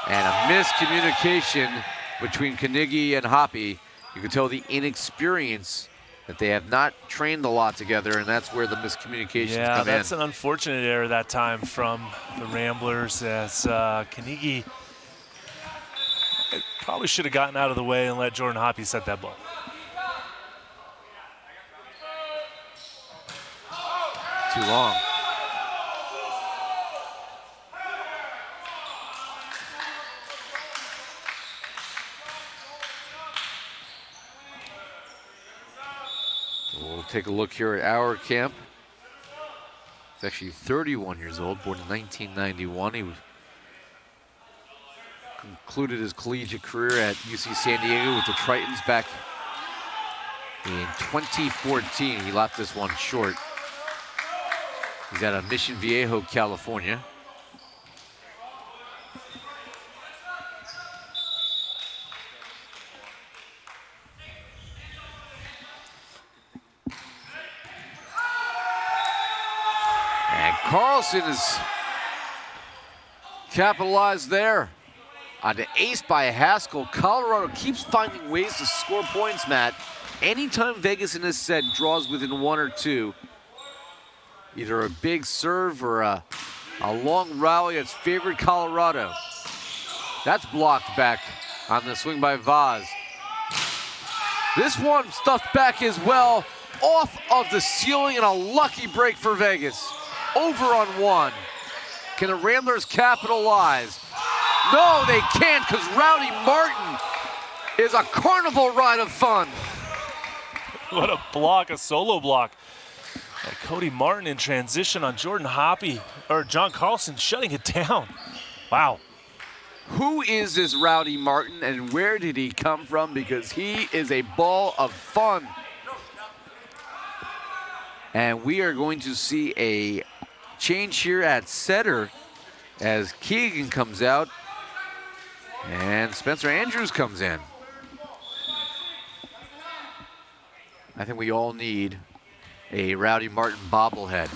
And a miscommunication between Kanigi and Hoppy. You can tell the inexperience that they have not trained a lot together, and that's where the miscommunications come in. Yeah, that's an unfortunate error that time from the Ramblers, as Kanigi probably should have gotten out of the way and let Jordan Hoppy set that ball. Too long. We'll take a look here at Auerkamp. He's actually 31 years old, born in 1991. He concluded his collegiate career at UC San Diego with the Tritons back in 2014. He left this one short. He's out of Mission Viejo, California. And Carlson is capitalized there on the ace by Haskell. Colorado keeps finding ways to score points, Matt. Anytime Vegas in this set draws within one or two, either a big serve or a long rally that's favored Colorado. That's blocked back on the swing by Vaz. This one stuffed back as well, off of the ceiling, and a lucky break for Vegas. Over on one. Can the Ramblers capitalize? No, they can't, because Rowdy Martin is a carnival ride of fun. What a block, a solo block. Cody Martin in transition on Jordan Hoppy, or John Carlson shutting it down. Wow. Who is this Rowdy Martin, and where did he come from? Because he is a ball of fun. And we are going to see a change here at setter. as Keegan comes out and Spencer Andrews comes in. I think we all need a Rowdy Martin bobblehead.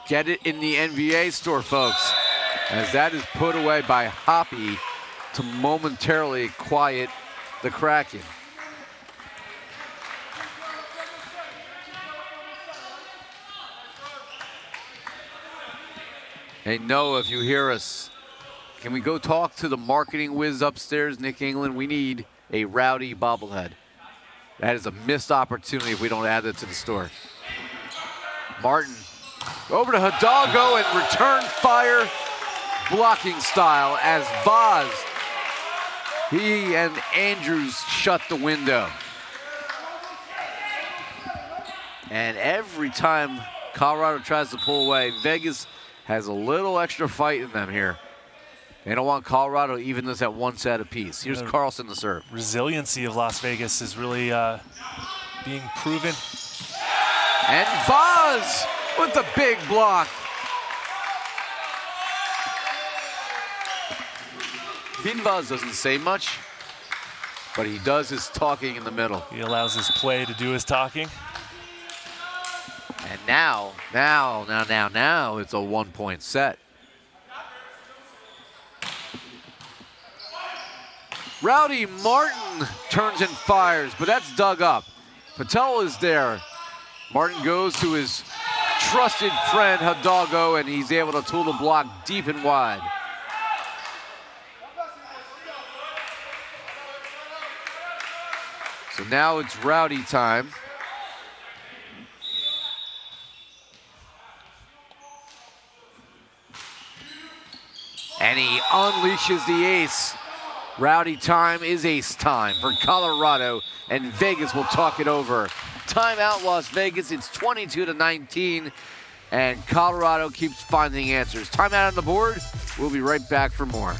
Get it in the NVA store, folks, as that is put away by Hoppy to momentarily quiet the Kraken. Hey, Noah, if you hear us, can we go talk to the marketing whiz upstairs, Nick England? We need a Rowdy bobblehead. That is a missed opportunity if we don't add it to the store. Martin over to Hidalgo and return fire blocking style as Vaz, he and Andrews shut the window. And every time Colorado tries to pull away, Vegas has a little extra fight in them here. They don't want Colorado to even this at one set apiece. Here's Carlson to serve. Resiliency of Las Vegas is really being proven. And Vaz with the big block. Vaz doesn't say much, but he does his talking in the middle. He allows his play to do his talking. And now, it's a 1-point set. Rowdy Martin turns and fires, but that's dug up. Patel is there. Martin goes to his trusted friend Hidalgo, and he's able to tool the block deep and wide. So now it's Rowdy time. And he unleashes the ace. Rowdy time is ace time for Colorado, and Vegas will talk it over. Timeout Las Vegas, it's 22-19, and Colorado keeps finding answers. Timeout on the board, we'll be right back for more.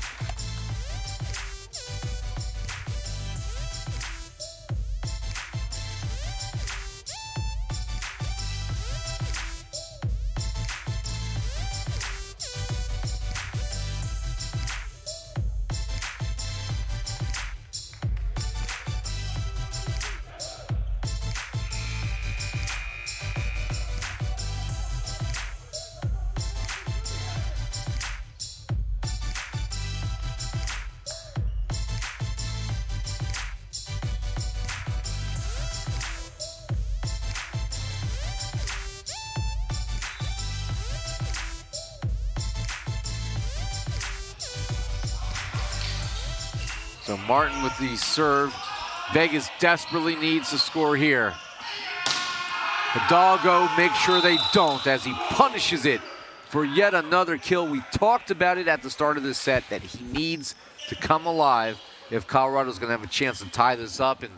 So Martin with the serve. Vegas desperately needs to score here. Hidalgo makes sure they don't as he punishes it for yet another kill. We talked about it at the start of this set that he needs to come alive if Colorado's going to have a chance to tie this up. And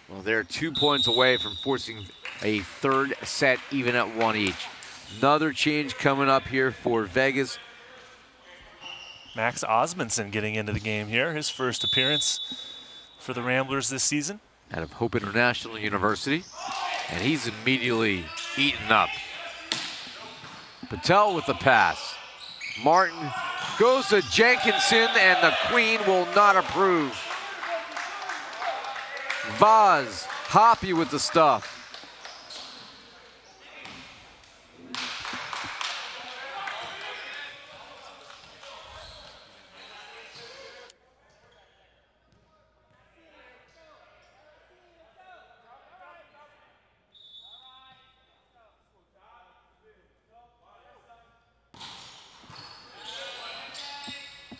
well, they're 2 points away from forcing a third set even at one each. Another change coming up here for Vegas. Max Osmundson getting into the game here, his first appearance for the Ramblers this season. Out of Hope International University, and he's immediately eaten up. Patel with the pass. Martin goes to Jenkinson, and the Queen will not approve. Vaz, Hoppy with the stuff.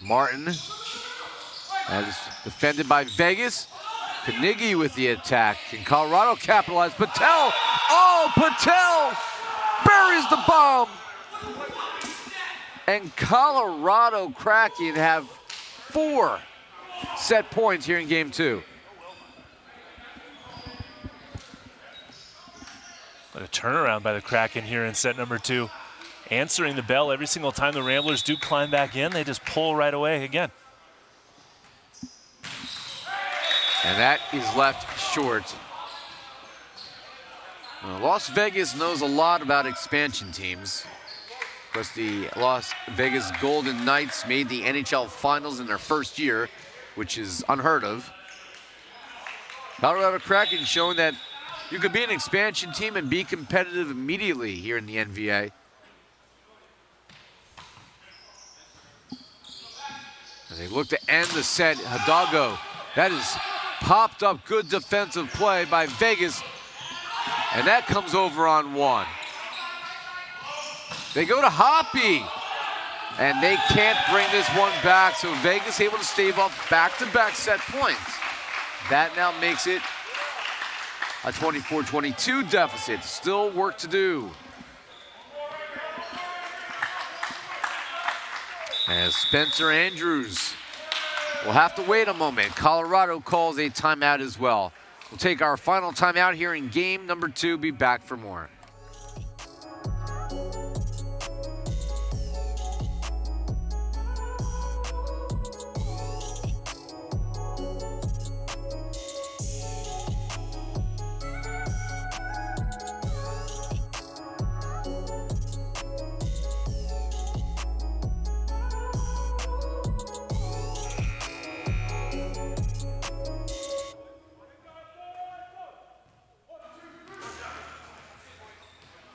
Martin, that is defended by Vegas. Knigge with the attack. Can Colorado capitalize? Patel, oh, Patel buries the bomb. And Colorado Kraken have 4 set points here in game 2. But a turnaround by the Kraken here in set number 2. Answering the bell every single time the Ramblers do climb back in, they just pull right away again. And that is left short. Well, Las Vegas knows a lot about expansion teams. Of course, the Las Vegas Golden Knights made the NHL Finals in their first year, which is unheard of. Colorado Kraken showing that you could be an expansion team and be competitive immediately here in the NVA. As they look to end the set, Hidalgo, that is popped up, good defensive play by Vegas, and that comes over on one. They go to Hoppy, and they can't bring this one back, so Vegas able to stave off back-to-back set points. That now makes it a 24-22 deficit. Still work to do. As Spencer Andrews will have to wait a moment. Colorado calls a timeout as well. We'll take our final timeout here in game number 2. Be back for more.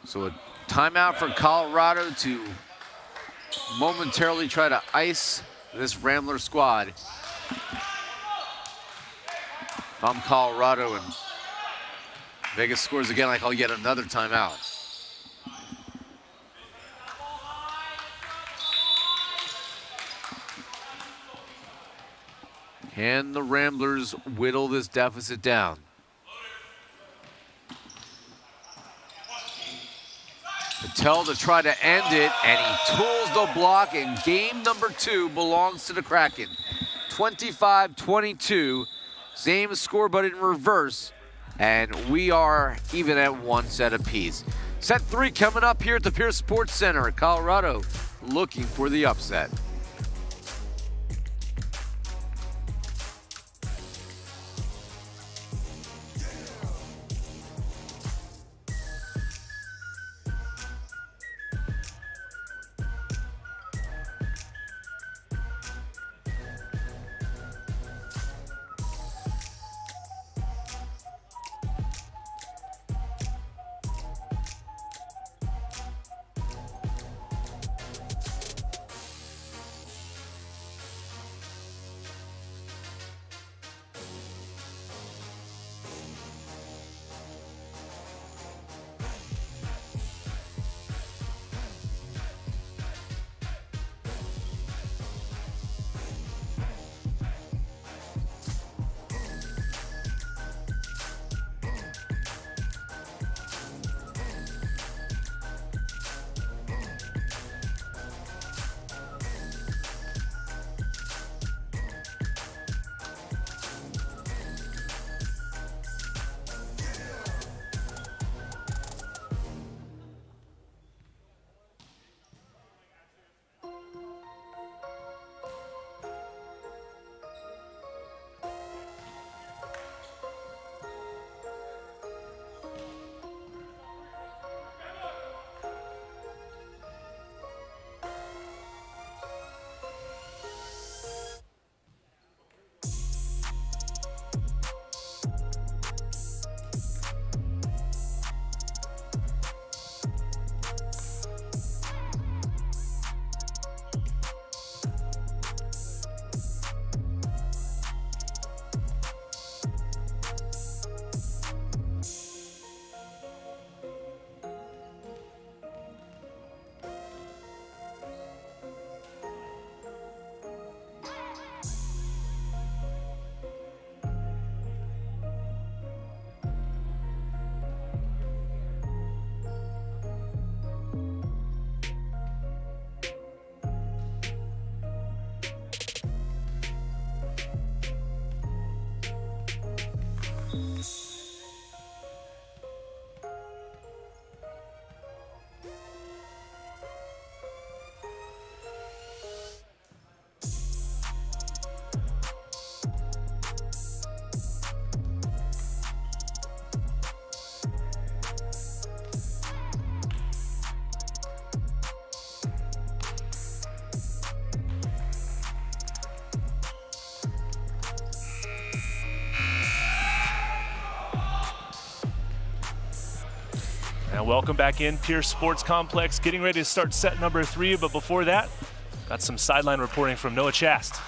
So a timeout for Colorado to momentarily try to ice this Rambler squad. If I'm Colorado and Vegas scores again, I call yet another timeout. Can the Ramblers whittle this deficit down? Patel to try to end it, and he tools the block, and game number 2 belongs to the Kraken. 25-22, same score but in reverse, and we are even at 1 set apiece. Set 3 coming up here at the Pierce Sports Center. Colorado looking for the upset. welcome back in Pierce Sports Complex, getting ready to start set number 3, but before that, got some sideline reporting from Noah Chast.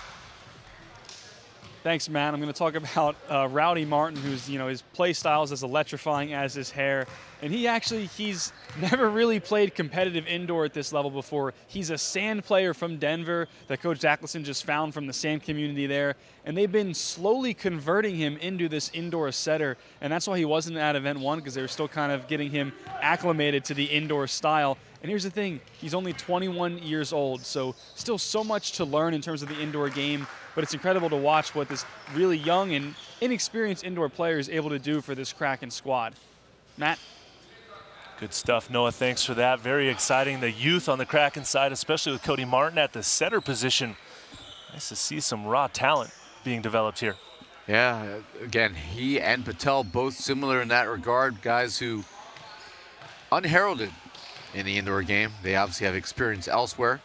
Thanks, Matt. I'm going to talk about Rowdy Martin, who's, his play style is as electrifying as his hair. And he's never really played competitive indoor at this level before. He's a sand player from Denver that Coach Zacklison just found from the sand community there. And they've been slowly converting him into this indoor setter. And that's why he wasn't at event 1, because they were still kind of getting him acclimated to the indoor style. And here's the thing, he's only 21 years old, so still so much to learn in terms of the indoor game, but it's incredible to watch what this really young and inexperienced indoor player is able to do for this Kraken squad. Matt? Good stuff, Noah. Thanks for that. Very exciting. The youth on the Kraken side, especially with Cody Martin at the center position. Nice to see some raw talent being developed here. Yeah, again, he and Patel both similar in that regard, guys who unheralded in the indoor game. They obviously have experience elsewhere,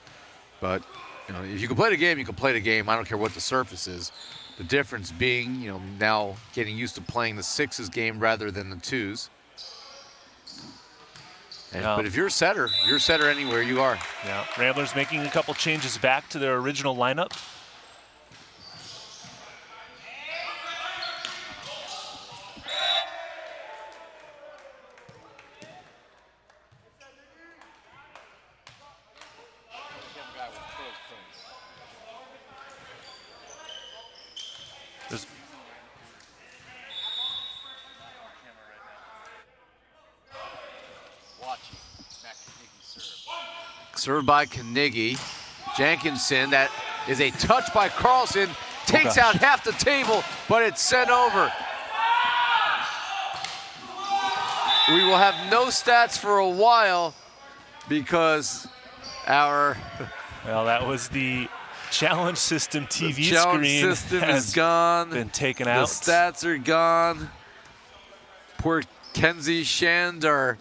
but if you can play the game, you can play the game. I don't care what the surface is. The difference being, now getting used to playing the 6s game rather than the 2s. But if you're a setter anywhere you are. Yeah, Ramblers making a couple changes back to their original lineup. Served by Carnegie. Jenkinson, that is a touch by Carlson, takes out half the table, but it's sent over. We will have no stats for a while because our... Well, that was the challenge system TV the challenge screen system has is gone. Been taken out. The stats are gone. Poor Kenzie Shand, our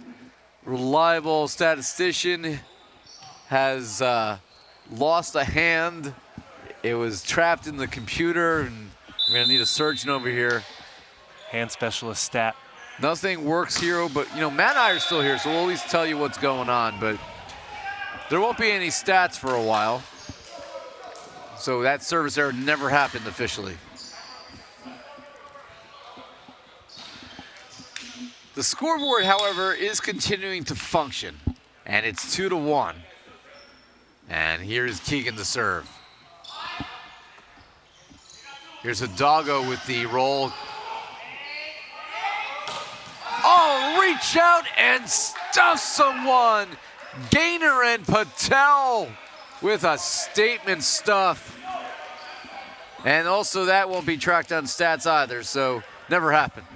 reliable statistician, has lost a hand. It was trapped in the computer, and we're gonna need a surgeon over here. Hand specialist stat. Nothing works here, but Matt and I are still here, so we'll always tell you what's going on, but there won't be any stats for a while. So that service error never happened officially. The scoreboard, however, is continuing to function, and it's 2-1. And here's Keegan to serve. Here's Hidalgo with the roll. Oh, reach out and stuff someone. Gaynor and Patel with a statement stuff. And also that won't be tracked on stats either, so never happened.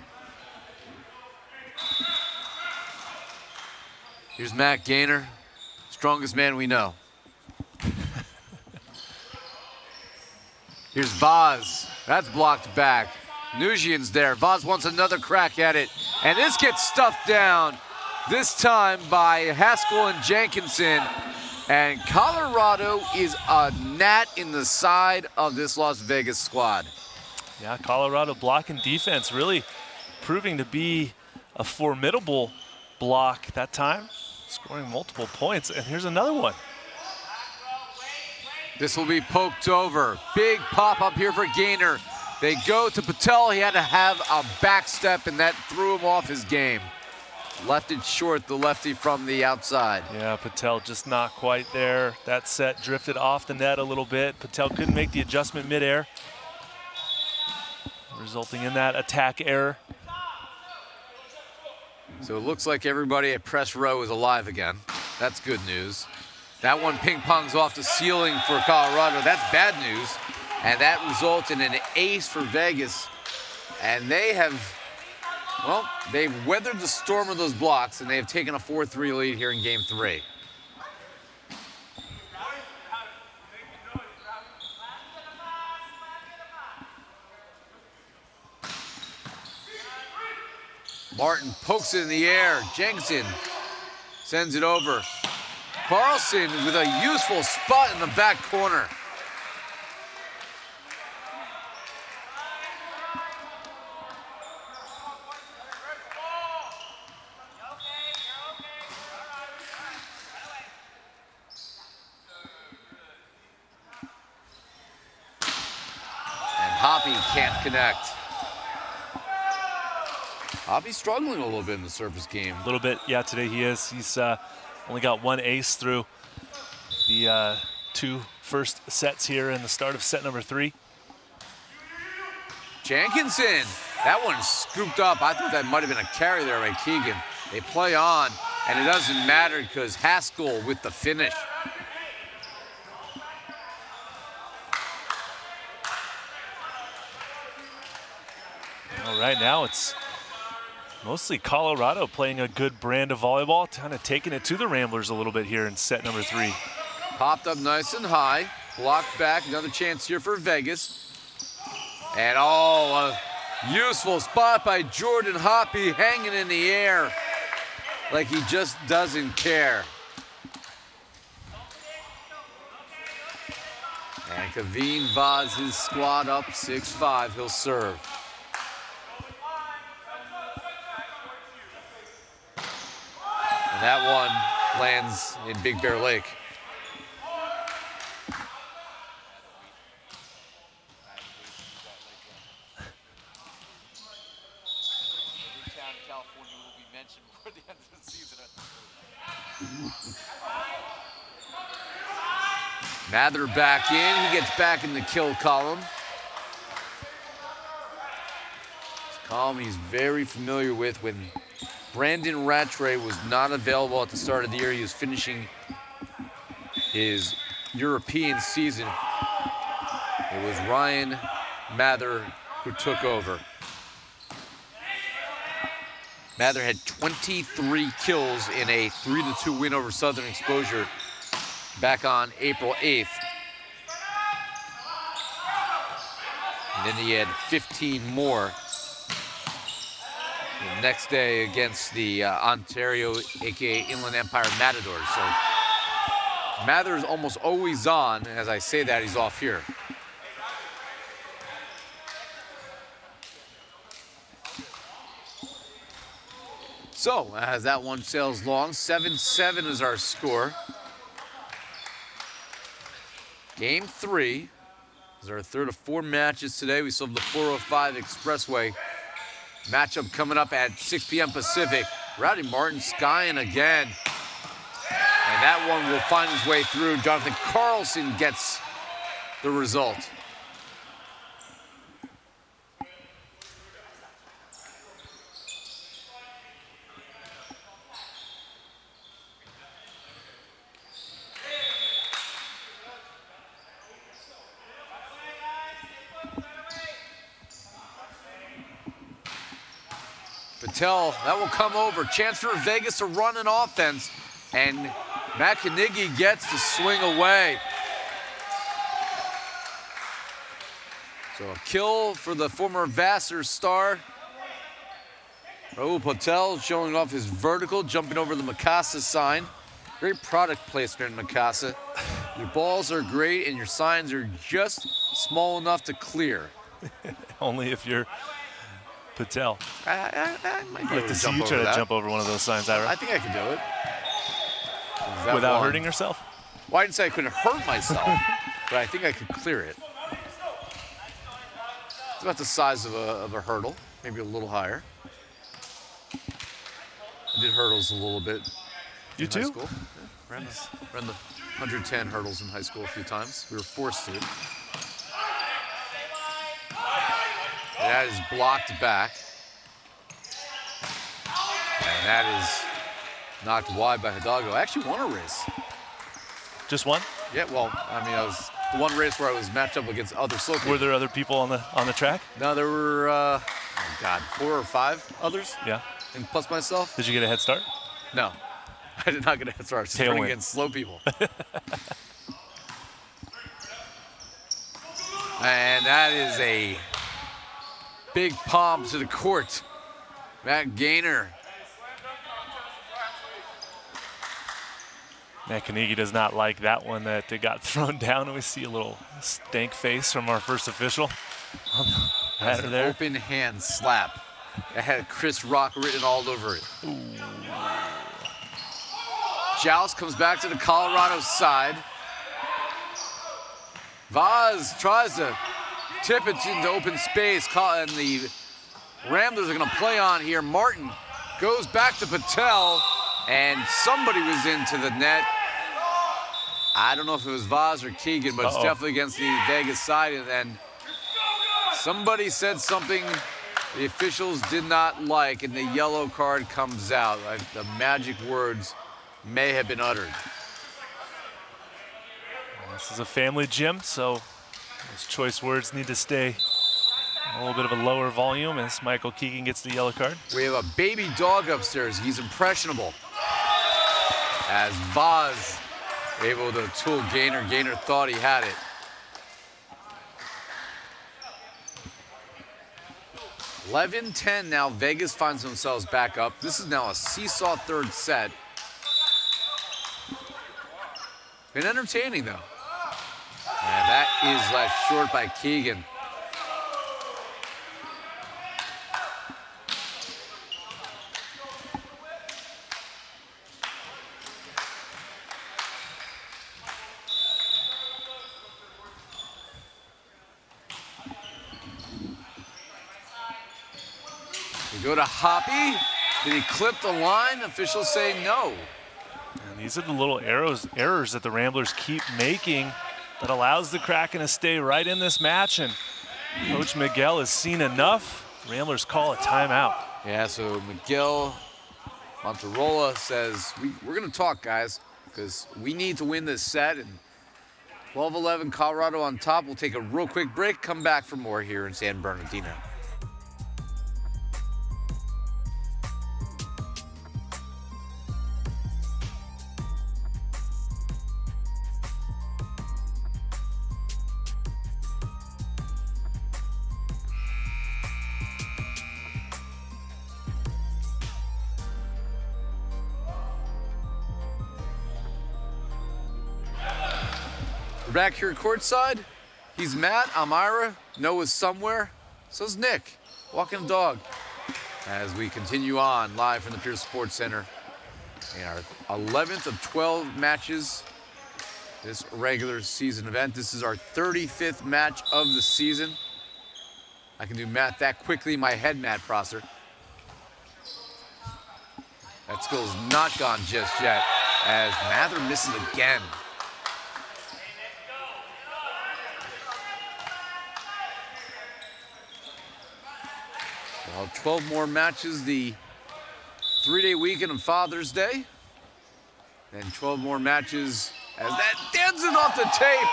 Here's Matt Gaynor, strongest man we know. Here's Vaz. That's blocked back. Nujian's there. Vaz wants another crack at it. And this gets stuffed down, this time by Haskell and Jenkinson. And Colorado is a gnat in the side of this Las Vegas squad. Yeah, Colorado blocking defense really proving to be a formidable block that time, scoring multiple points. And here's another one. This will be poked over. Big pop up here for Gaynor. They go to Patel. He had to have a back step, and that threw him off his game. Left it short, the lefty from the outside. Yeah, Patel just not quite there. That set drifted off the net a little bit. Patel couldn't make the adjustment midair, resulting in that attack error. So it looks like everybody at press row is alive again. That's good news. That one ping-pongs off the ceiling for Colorado. That's bad news. And that results in an ace for Vegas. And they have, well, they've weathered the storm of those blocks, and they have taken a 4-3 lead here in Game 3. Martin pokes it in the air. Jenkinson sends it over. Carlson with a useful spot in the back corner. Hoppy can't connect. Hoppy's struggling a little bit in the service game. A little bit, yeah, today he is. He's only got one ace through the 2 first sets here in the start of set number 3. Jenkinson, that one scooped up. I thought that might have been a carry there by Keegan. They play on, and it doesn't matter because Haskell with the finish. All right, now it's mostly Colorado playing a good brand of volleyball, kind of taking it to the Ramblers a little bit here in set number 3. Popped up nice and high, blocked back, another chance here for Vegas. And a useful spot by Jordan Hoppy, hanging in the air like he just doesn't care. And Kaveen Vaz, his squad up 6-5, he'll serve. And that one lands in Big Bear Lake. Mather back in, he gets back in the kill column. It's a column he's very familiar with. When Brandon Rattray was not available at the start of the year, he was finishing his European season. It was Ryan Mather who took over. Mather had 23 kills in a 3-2 win over Southern Exposure back on April 8th. And then he had 15 more the next day against the Ontario, aka Inland Empire Matadors. So Mather is almost always on, and as I say that, he's off here. So, as that one sails long, 7-7 is our score. Game 3 is our third of 4 matches today. We still have the 405 Expressway matchup coming up at 6 p.m. Pacific. Rowdy Martin skying again. And that one will find his way through. Jonathan Carlson gets the result. Patel, that will come over. Chance for Vegas to run an offense, and Matt Carnegie gets to swing away. So a kill for the former Vassar star. Rahul Patel showing off his vertical, jumping over the Mikasa sign. Great product placement in Mikasa. Your balls are great, and your signs are just small enough to clear. Only if you're Patel. I might be I'd like able to to see jump you over try to that. jump over one of those signs, Ira. I think I can do it. That Without one? hurting yourself? Well, I didn't say I couldn't hurt myself, but I think I could clear it. It's about the size of a hurdle, maybe a little higher. I did hurdles a little bit You in too? high school. Yeah, ran the 110 hurdles in high school a few times. We were forced to. That is blocked back. And that is knocked wide by Hidalgo. I actually won a race. Just one? Yeah, well, I mean, I was the one race where I was matched up against other slow people. Were there other people on the track? No, there were, oh God, 4 or 5 others, Yeah. and plus myself. Did you get a head start? No, I did not get a head start. I was just running Tailwind. against slow people. And that is a big palm to the court. Matt Gaynor. Matt Carnegie does not like that one that got thrown down. We see a little stank face from our first official. That's Right an there. open hand slap. It had Chris Rock written all over it. Joust comes back to the Colorado side. Vaz tries to tip it into open space, and the Ramblers are going to play on here. Martin goes back to Patel, and somebody was into the net. I don't know if it was Vaz or Keegan, but it's definitely against the Vegas side. And then somebody said something the officials did not like, and the yellow card comes out. The magic words may have been uttered. This is a family gym, so those choice words need to stay a little bit of a lower volume as Michael Keegan gets the yellow card. We have a baby dog upstairs. He's impressionable. As Vaz able to tool Gaynor. Gaynor thought he had it. (11-10) now. Vegas finds themselves back up. This is now a seesaw third set. Been entertaining, though. And that is left short by Keegan. We go to Hoppy. Did he clip the line? Officials say no. And these are the little errors that the Ramblers keep making that allows the Kraken to stay right in this match. And Coach Miguel has seen enough. Ramblers call a timeout. Yeah, so Miguel Monterola says, we're going to talk, guys, because we need to win this set. And 12-11, Colorado on top. We'll take a real quick break, come back for more here in San Bernardino. Back here courtside, he's Matt, I'm Ira, Noah's somewhere, so's Nick, walking the dog. As we continue on live from the Pierce Sports Center in our 11th of 12 matches this regular season event. This is our 35th match of the season. I can do math that quickly in my head, Matt Prosser. That skill's not gone just yet as Mather misses again. Well, 12 more matches the 3-day weekend of Father's Day. And 12 more matches as that dances off the tape.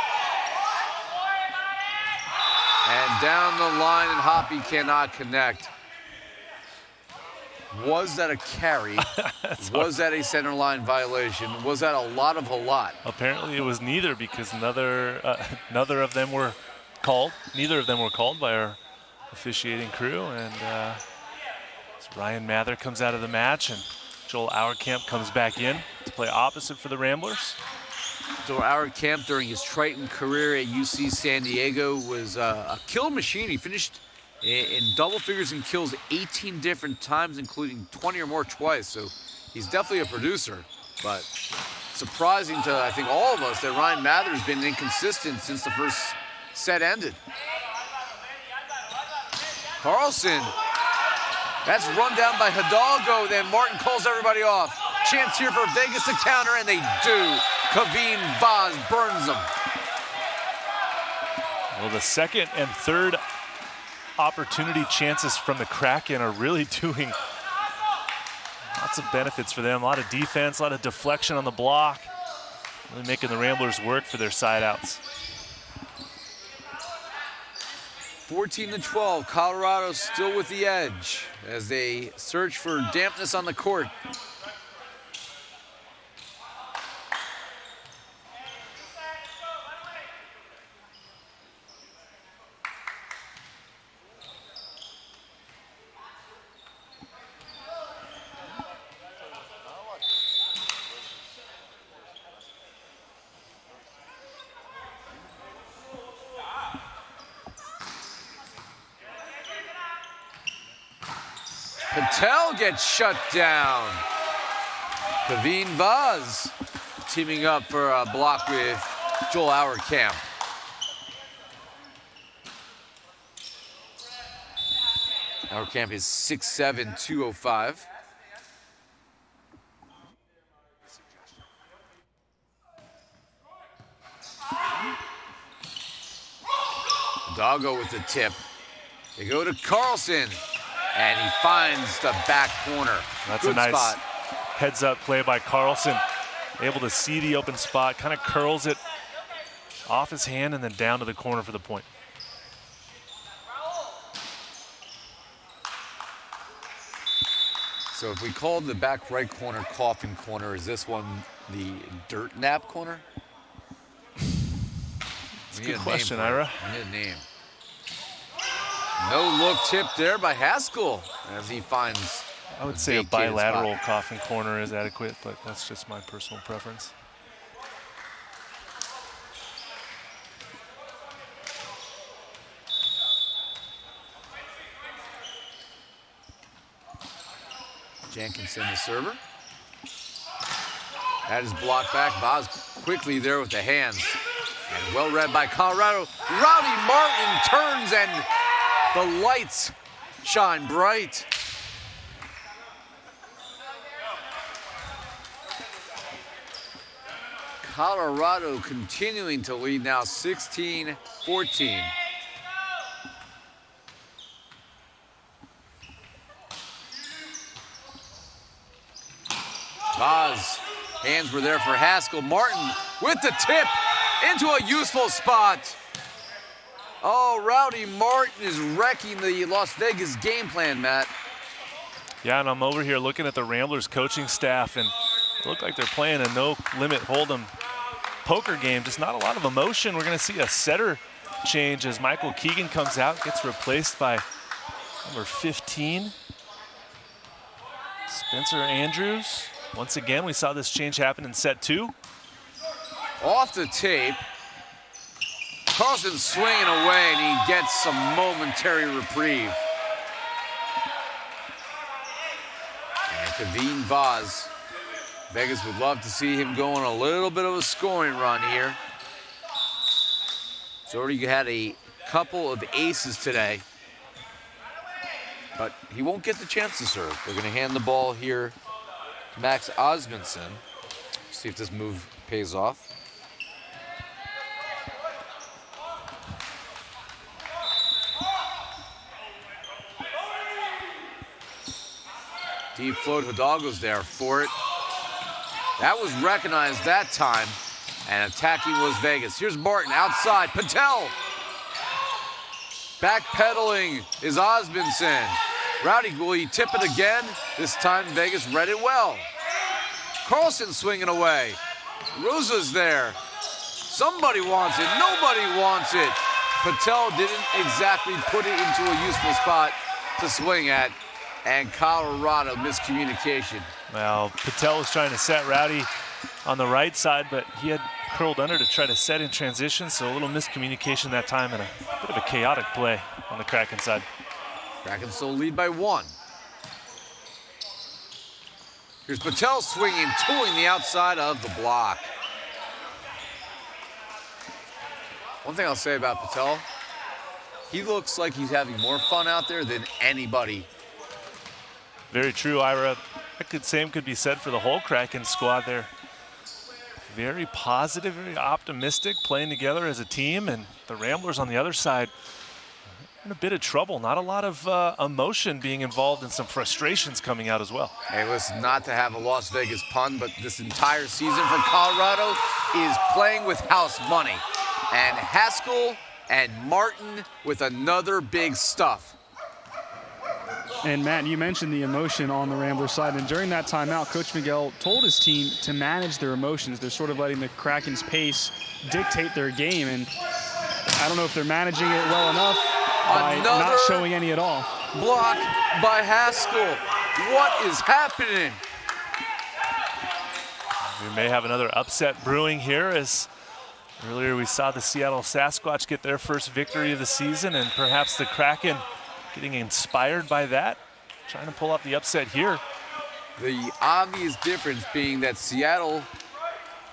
And down the line, and Hoppy cannot connect. Was that a carry? Was that a center line violation? Was that a lot of a lot? Apparently it was neither, because neither of them were called. Neither of them were called by our officiating crew, and Ryan Mather comes out of the match, and Joel Auerkamp comes back in to play opposite for the Ramblers. Joel Auerkamp, during his Triton career at UC San Diego, was a kill machine. He finished in double figures in kills 18 different times, including 20 or more twice. So he's definitely a producer, but surprising to, I think, all of us that Ryan Mather has been inconsistent since the first set ended. Carlson, that's run down by Hidalgo. Then Martin calls everybody off. Chance here for Vegas to counter, and they do. Kaveen Vaz burns them. Well, the second and third opportunity chances from the Kraken are really doing lots of benefits for them. A lot of defense, a lot of deflection on the block. Really making the Ramblers work for their side outs. 14-12, Colorado still with the edge as they search for dampness on the court. Patel gets shut down. Kaveen Vaz teaming up for a block with Joel Auerkamp. Our camp is 6'7", 205. Doggo with the tip. They go to Carlson, and he finds the back corner. That's Good a nice spot. heads-up play by Carlson. Able to see the open spot, kind of curls it off his hand and then down to the corner for the point. So if we call the back right corner coffin corner, is this one the dirt nap corner? That's a good question, Ira. We need a name. No look tip there by Haskell as he finds. I would say a bilateral coffin corner is adequate, but that's just my personal preference. Jenkinson, the server. That is blocked back. Boz quickly there with the hands. And well read by Colorado. Rowdy Martin turns and the lights shine bright. Colorado continuing to lead now 16-14. Boz, hands were there for Haskell. Martin with the tip into a useful spot. Oh, Rowdy Martin is wrecking the Las Vegas game plan, Matt. Yeah, and I'm over here looking at the Ramblers coaching staff, and it looked like they're playing a no-limit hold'em poker game. Just not a lot of emotion. We're going to see a setter change as Michael Keegan comes out, gets replaced by number 15, Spencer Andrews. Once again, we saw this change happen in set 2. Off the tape, Carlson swinging away, and he gets some momentary reprieve. And Kaveen Vaz, Vegas would love to see him go on a little bit of a scoring run here. He's already had a couple of aces today, but he won't get the chance to serve. They're going to hand the ball here to Max Osmundson. See if this move pays off. Deep float, Hidalgo's there for it. That was recognized that time, and attacking was Vegas. Here's Martin outside, Patel. Backpedaling is Osmundson. Rowdy, will he tip it again? This time Vegas read it well. Carlson swinging away. Rosa's there. Somebody wants it, nobody wants it. Patel didn't exactly put it into a useful spot to swing at, and Colorado miscommunication. Well, Patel was trying to set Rowdy on the right side, but he had curled under to try to set in transition, so a little miscommunication that time and a bit of a chaotic play on the Kraken side. Kraken still lead by 1. Here's Patel swinging, tooling the outside of the block. One thing I'll say about Patel, he looks like he's having more fun out there than anybody. Very true, Ira. Same could be said for the whole Kraken squad there. Very positive, very optimistic, playing together as a team, and the Ramblers on the other side in a bit of trouble. Not a lot of emotion being involved and some frustrations coming out as well. Hey, listen, not to have a Las Vegas pun, but this entire season for Colorado is playing with house money. And Haskell and Martin with another big stuff. And Matt, you mentioned the emotion on the Ramblers side, and during that timeout, Coach Miguel told his team to manage their emotions. They're sort of letting the Kraken's pace dictate their game, and I don't know if they're managing it well enough by not showing any at all. Block by Haskell. What is happening? We may have another upset brewing here, as earlier we saw the Seattle Sasquatch get their first victory of the season, and perhaps the Kraken getting inspired by that, trying to pull off the upset here. The obvious difference being that Seattle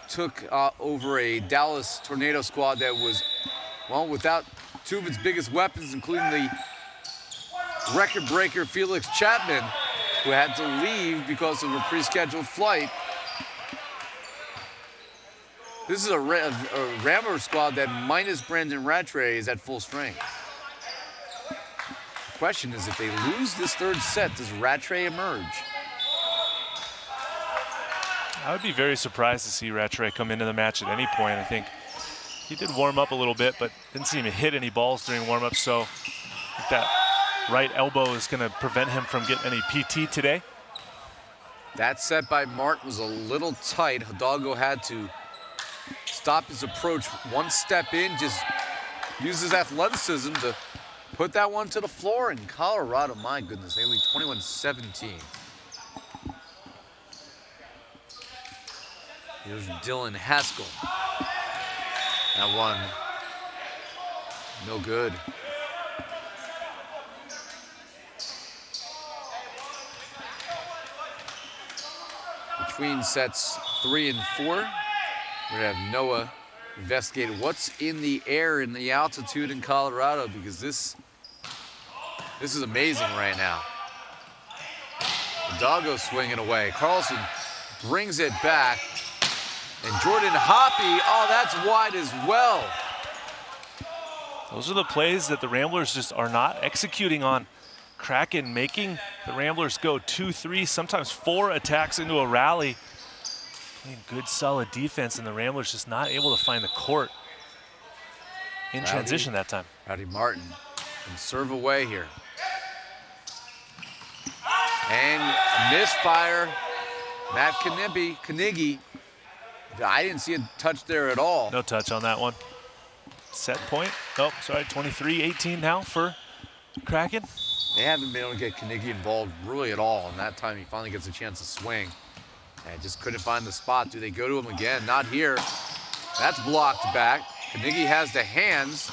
took over a Dallas Tornado squad that was, well, without two of its biggest weapons, including the record breaker Felix Chapman, who had to leave because of a pre-scheduled flight. This is a Ramblers squad that minus Brandon Rattray is at full strength. The question is, if they lose this third set, does Rattray emerge? I would be very surprised to see Rattray come into the match at any point. I think he did warm up a little bit, but didn't seem to hit any balls during warm-up, so I think that right elbow is going to prevent him from getting any PT today. That set by Martin was a little tight. Hidalgo had to stop his approach one step in, just use his athleticism to put that one to the floor. And Colorado, my goodness, they lead 21-17. Here's Dylan Haskell. That one, no good. Between sets 3 and 4, we're gonna have Noah investigate what's in the air in the altitude in Colorado, because this is amazing right now. Hidalgo swinging away. Carlson brings it back. And Jordan Hoppe, oh, that's wide as well. Those are the plays that the Ramblers just are not executing on. Kraken making the Ramblers go 2-3, sometimes 4 attacks into a rally. Playing good, solid defense, and the Ramblers just not able to find the court in transition that time. Rowdy Martin can serve away here. And a misfire. Matt Knigge. I didn't see a touch there at all. No touch on that one. Set point. Oh, sorry, 23-18 now for Kraken. They haven't been able to get Knigge involved really at all, and that time he finally gets a chance to swing. And just couldn't find the spot. Do they go to him again? Not here. That's blocked back. Knigge has the hands.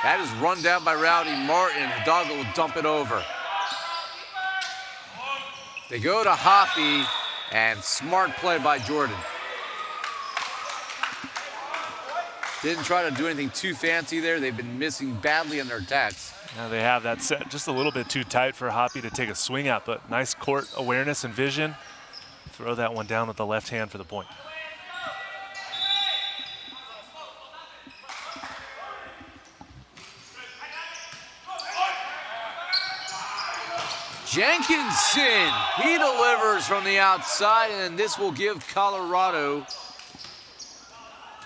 That is run down by Rowdy Martin. Hidalgo will dump it over. They go to Hoppe, and smart play by Jordan. Didn't try to do anything too fancy there. They've been missing badly on their attacks. Now they have that set just a little bit too tight for Hoppe to take a swing at, but nice court awareness and vision. Throw that one down with the left hand for the point. Jenkinson, he delivers from the outside, and this will give Colorado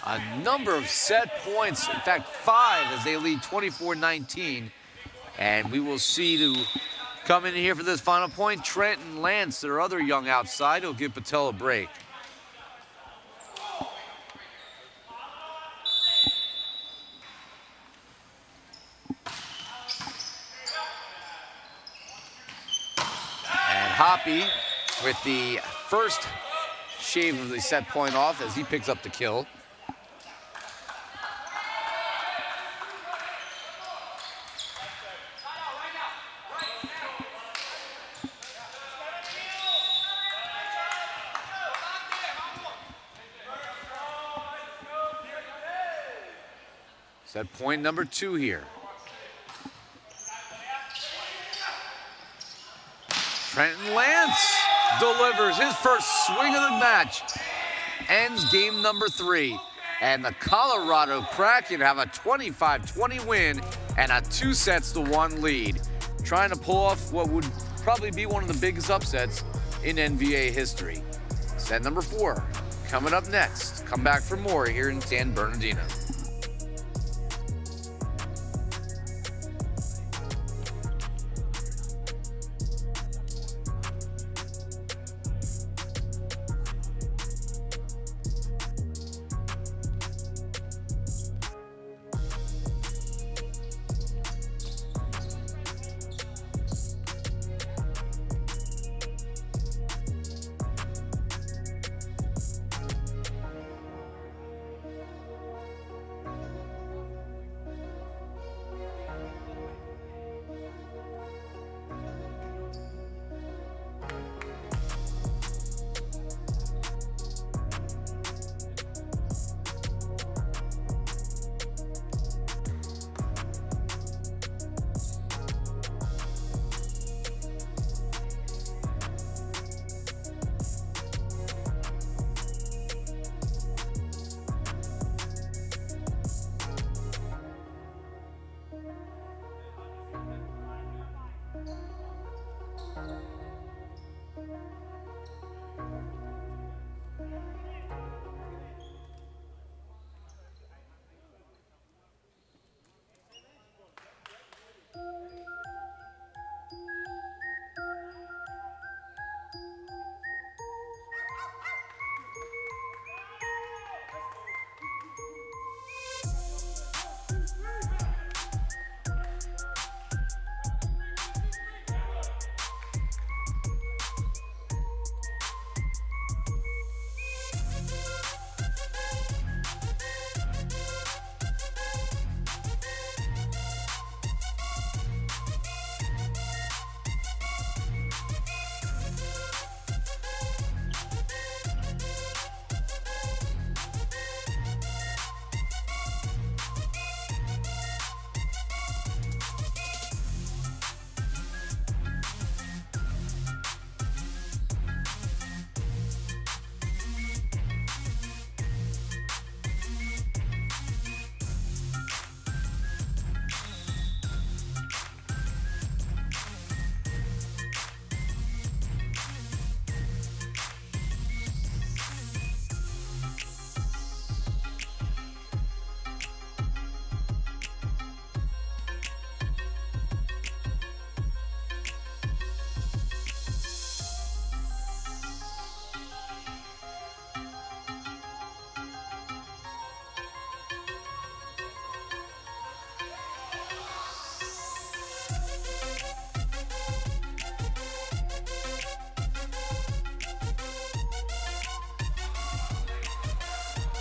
a number of set points. In fact, 5 as they lead 24-19. And we will see to come in here for this final point, Trenton Lance, their other young outside, will give Patel a break. Hoppe with the first shave of the set point off as he picks up the kill. Set point number 2 here. Trenton Lance delivers his first swing of the match. Ends game number 3. And the Colorado Kraken have a 25-20 win and a 2-1 lead. Trying to pull off what would probably be one of the biggest upsets in NVA history. Set number 4 coming up next. Come back for more here in San Bernardino.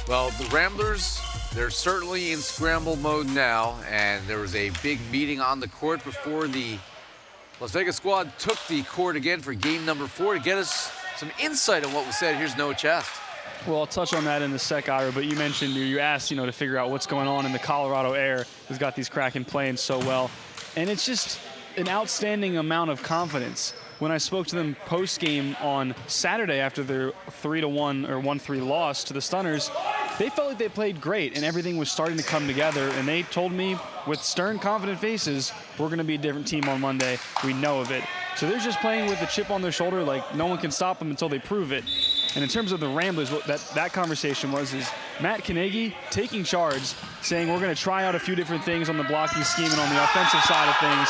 Well, the Ramblers, they're certainly in scramble mode now, and there was a big meeting on the court before the Las Vegas squad took the court again for game number 4 to get us some insight on what was said. Here's Noah Chest. Well, I'll touch on that in a sec, Ira, but you mentioned, you asked, to figure out what's going on in the Colorado air, who's got these Kraken playing so well. And it's just an outstanding amount of confidence. When I spoke to them post-game on Saturday after their 3-1 or 1-3 loss to the Stunners, they felt like they played great and everything was starting to come together. And they told me with stern, confident faces, we're going to be a different team on Monday. We know of it. So they're just playing with a chip on their shoulder, like no one can stop them until they prove it. And in terms of the Ramblers, what that conversation is Matt Carnegie taking charge, saying we're going to try out a few different things on the blocking scheme and on the offensive side of things.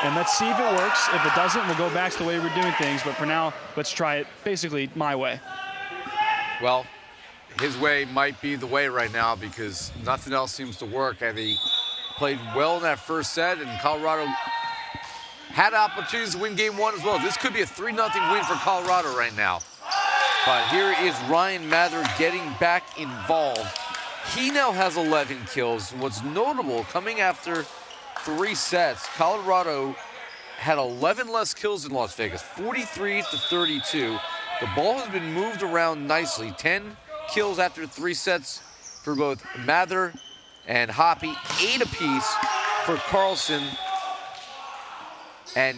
And let's see if it works. If it doesn't, we'll go back to the way we're doing things. But for now, let's try it basically my way. Well, his way might be the way right now because nothing else seems to work. And he played well in that first set, and Colorado had opportunities to win game 1 as well. This could be a 3-0 win for Colorado right now. But here is Ryan Mather getting back involved. He now has 11 kills. And what's notable, coming after 3 sets, Colorado had 11 less kills in Las Vegas, 43-32. The ball has been moved around nicely. 10 kills after 3 sets for both Mather and Hoppy, 8 apiece for Carlson and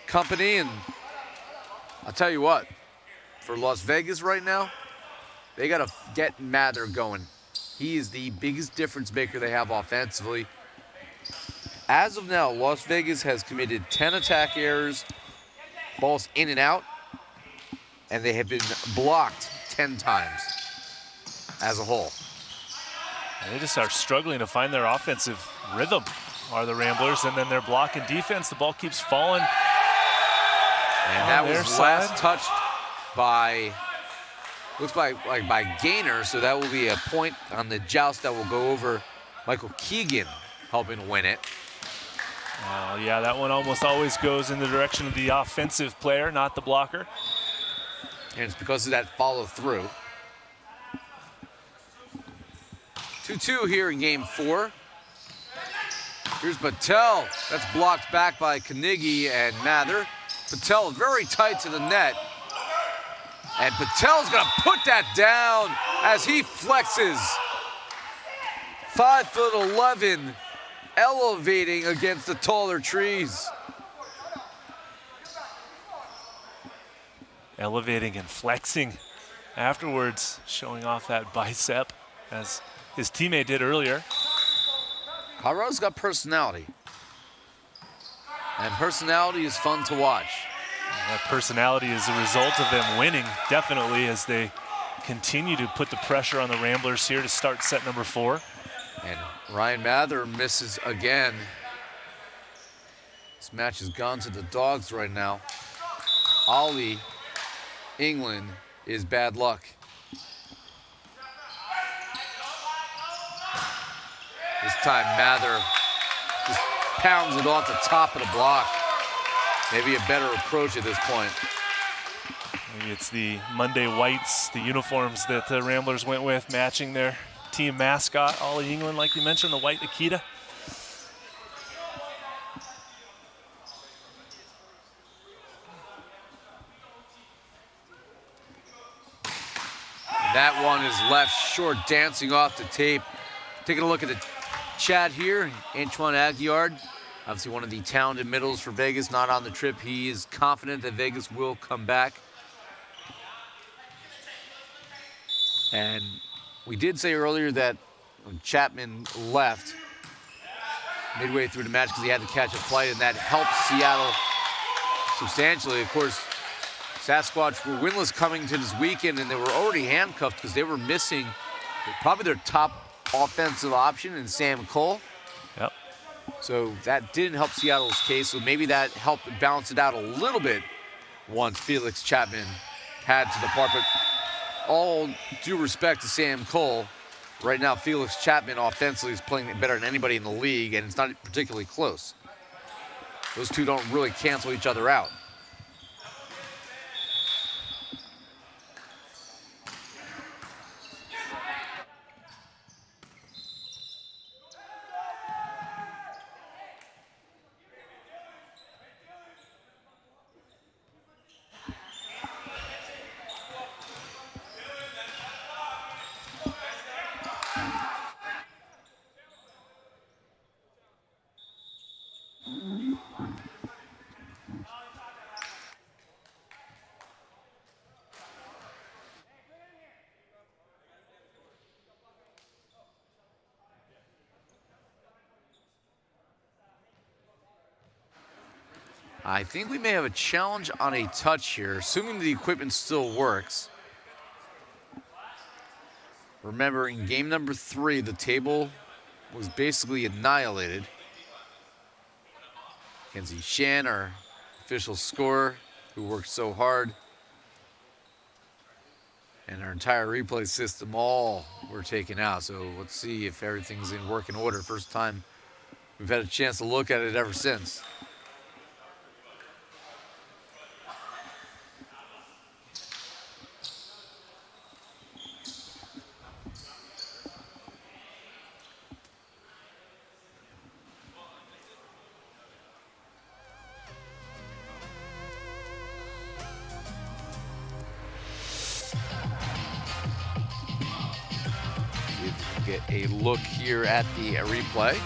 company. And I'll tell you what, for Las Vegas right now, they got to get Mather going. He is the biggest difference maker they have offensively. As of now, Las Vegas has committed 10 attack errors, balls in and out, and they have been blocked 10 times as a whole. And they just are struggling to find their offensive rhythm, are the Ramblers, and then their block and defense, the ball keeps falling. And that was last touched by, looks like by Gaynor, so that will be a point on the joust that will go over Michael Keegan, helping win it. Yeah, that one almost always goes in the direction of the offensive player, not the blocker. And it's because of that follow through. 2-2 here in game 4. Here's Patel. That's blocked back by Carnegie and Mather. Patel very tight to the net. And Patel's gonna put that down as he flexes. 5'11", elevating against the taller trees. Elevating and flexing afterwards, showing off that bicep as his teammate did earlier. Colorado's got personality. And personality is fun to watch. And that personality is a result of them winning, definitely, as they continue to put the pressure on the Ramblers here to start set number 4. And Ryan Mather misses again. This match has gone to the dogs right now. Ollie England is bad luck. This time Mather just pounds it off the top of the block. Maybe a better approach at this point. Maybe it's the Monday whites, the uniforms that the Ramblers went with, matching their team mascot, Ollie England, like you mentioned, the white Akita. That one is left short, dancing off the tape. Taking a look at the chat here, Antoine Aguillard, obviously one of the talented middles for Vegas, not on the trip. He is confident that Vegas will come back. And we did say earlier that when Chapman left midway through the match because he had to catch a flight, and that helped Seattle substantially. Of course, Sasquatch were winless coming to this weekend, and they were already handcuffed because they were missing probably their top offensive option in Sam Cole. Yep. So that didn't help Seattle's case, so maybe that helped balance it out a little bit once Felix Chapman had to depart. But all due respect to Sam Cole, right now Felix Chapman offensively is playing better than anybody in the league, and it's not particularly close. Those two don't really cancel each other out. I think we may have a challenge on a touch here, assuming the equipment still works. Remember, in game number 3, the table was basically annihilated. Kenzie Shan, our official scorer, who worked so hard. And our entire replay system, all were taken out. So let's see if everything's in working order. First time we've had a chance to look at it ever since. Get a look here at the replay.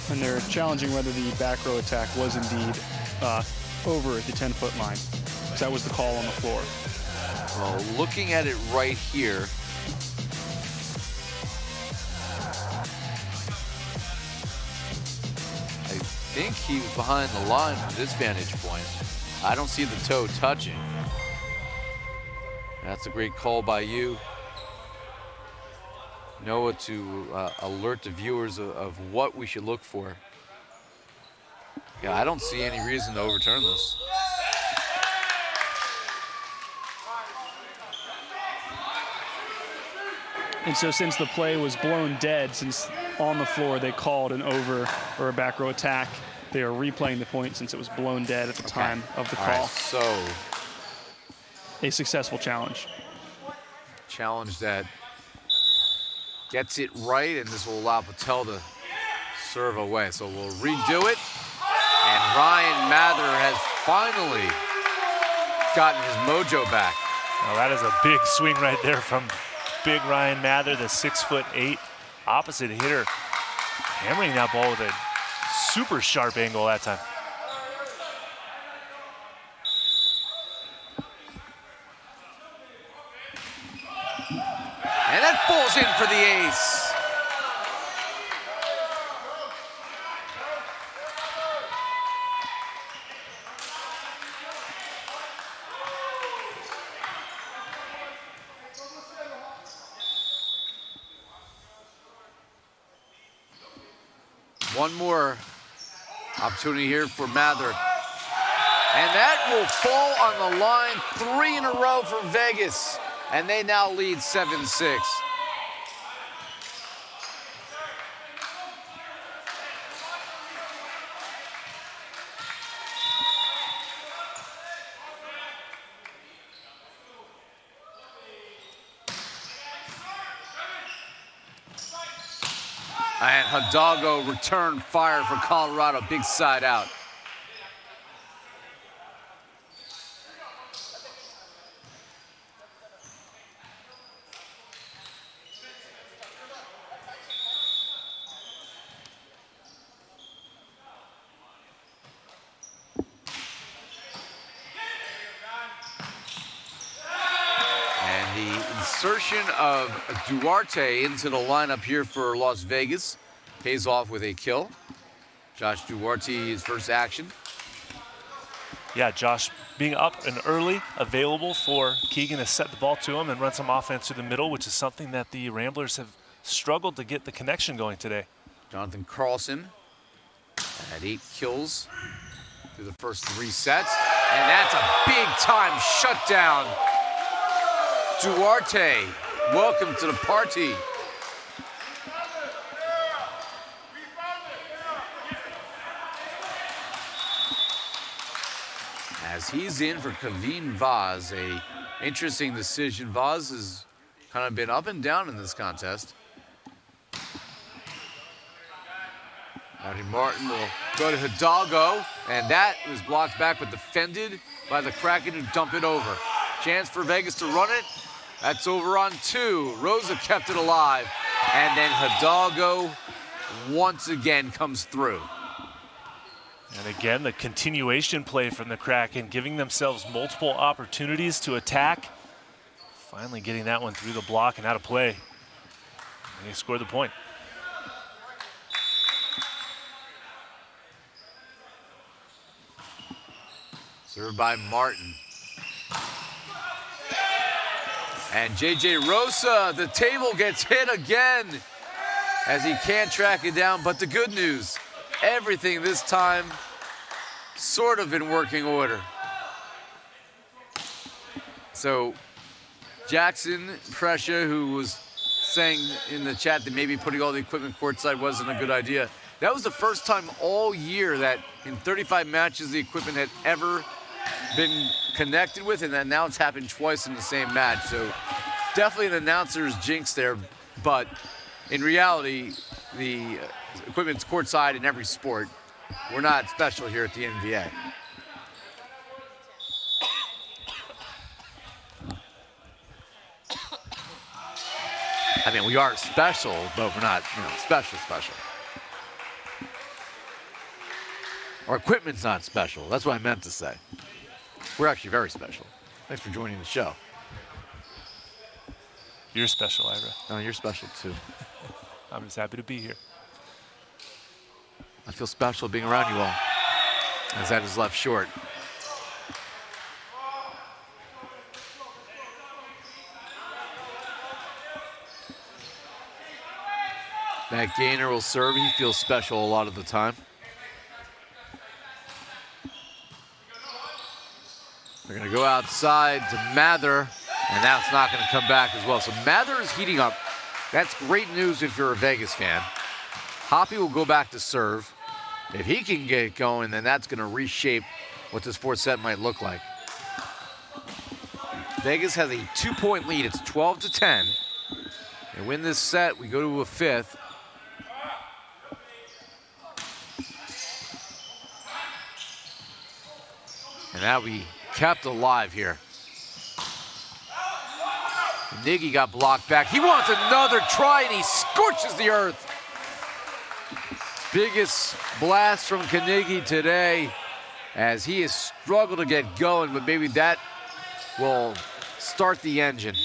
And they're challenging whether the back row attack was indeed over the 10-foot line. So that was the call on the floor. Well, looking at it right here, I think he was behind the line from this vantage point. I don't see the toe touching. That's a great call by you, Noah, to alert the viewers of what we should look for. Yeah, I don't see any reason to overturn this. And so since the play was blown dead, since on the floor they called an over or a back row attack, they are replaying the point since it was blown dead at the time of the call. All right, so a successful challenge. Challenge that gets it right, and this will allow Patel to serve away. So we'll redo it, and Ryan Mather has finally gotten his mojo back. Now that is a big swing right there from big Ryan Mather, the 6'8" opposite hitter, hammering that ball with a super sharp angle that time. And that falls in for the ace. One more opportunity here for Mather. And that will fall on the line, 3 in a row for Vegas. And they now lead 7-6. And Hidalgo returned fire for Colorado, big side out. Insertion of Duarte into the lineup here for Las Vegas pays off with a kill. Josh Duarte, his first action. Yeah, Josh being up and early, available for Keegan to set the ball to him and run some offense through the middle, which is something that the Ramblers have struggled to get the connection going today. Jonathan Carlson had 8 kills through the first 3 sets. And that's a big-time shutdown. Duarte, welcome to the party. As he's in for Kevin Vaz, a interesting decision. Vaz has kind of been up and down in this contest. Marty Martin will go to Hidalgo, and that was blocked back but defended by the Kraken, who dump it over. Chance for Vegas to run it. That's over on 2. Rosa kept it alive. And then Hidalgo once again comes through. And again, the continuation play from the Kraken, giving themselves multiple opportunities to attack. Finally getting that one through the block and out of play. And they scored the point. Served by Martin. And J.J. Rosa, the table gets hit again as he can't track it down. But the good news, everything this time sort of in working order. So Jackson Prescia, who was saying in the chat that maybe putting all the equipment courtside wasn't a good idea. That was the first time all year that in 35 matches the equipment had ever been connected with, and then now it's happened twice in the same match. So definitely an announcer's jinx there, but in reality, the equipment's courtside in every sport. We're not special here at the NVA. I mean, we are special, but we're not, special. Our equipment's not special. That's what I meant to say. We're actually very special. Thanks for joining the show. You're special, Ira. Oh, you're special too. I'm just happy to be here. I feel special being around you all. As that is left short. Matt Gaynor will serve. He feels special a lot of the time. They're going to go outside to Mather, and that's not going to come back as well. So Mather is heating up. That's great news if you're a Vegas fan. Hoppy will go back to serve. If he can get it going, then that's going to reshape what this fourth set might look like. Vegas has a 2-point lead. It's 12-10. They win this set, we go to a fifth. And that we kept alive here. Niggy got blocked back. He wants another try, and he scorches the earth. Biggest blast from Carnegie today as he has struggled to get going, but maybe that will start the engine.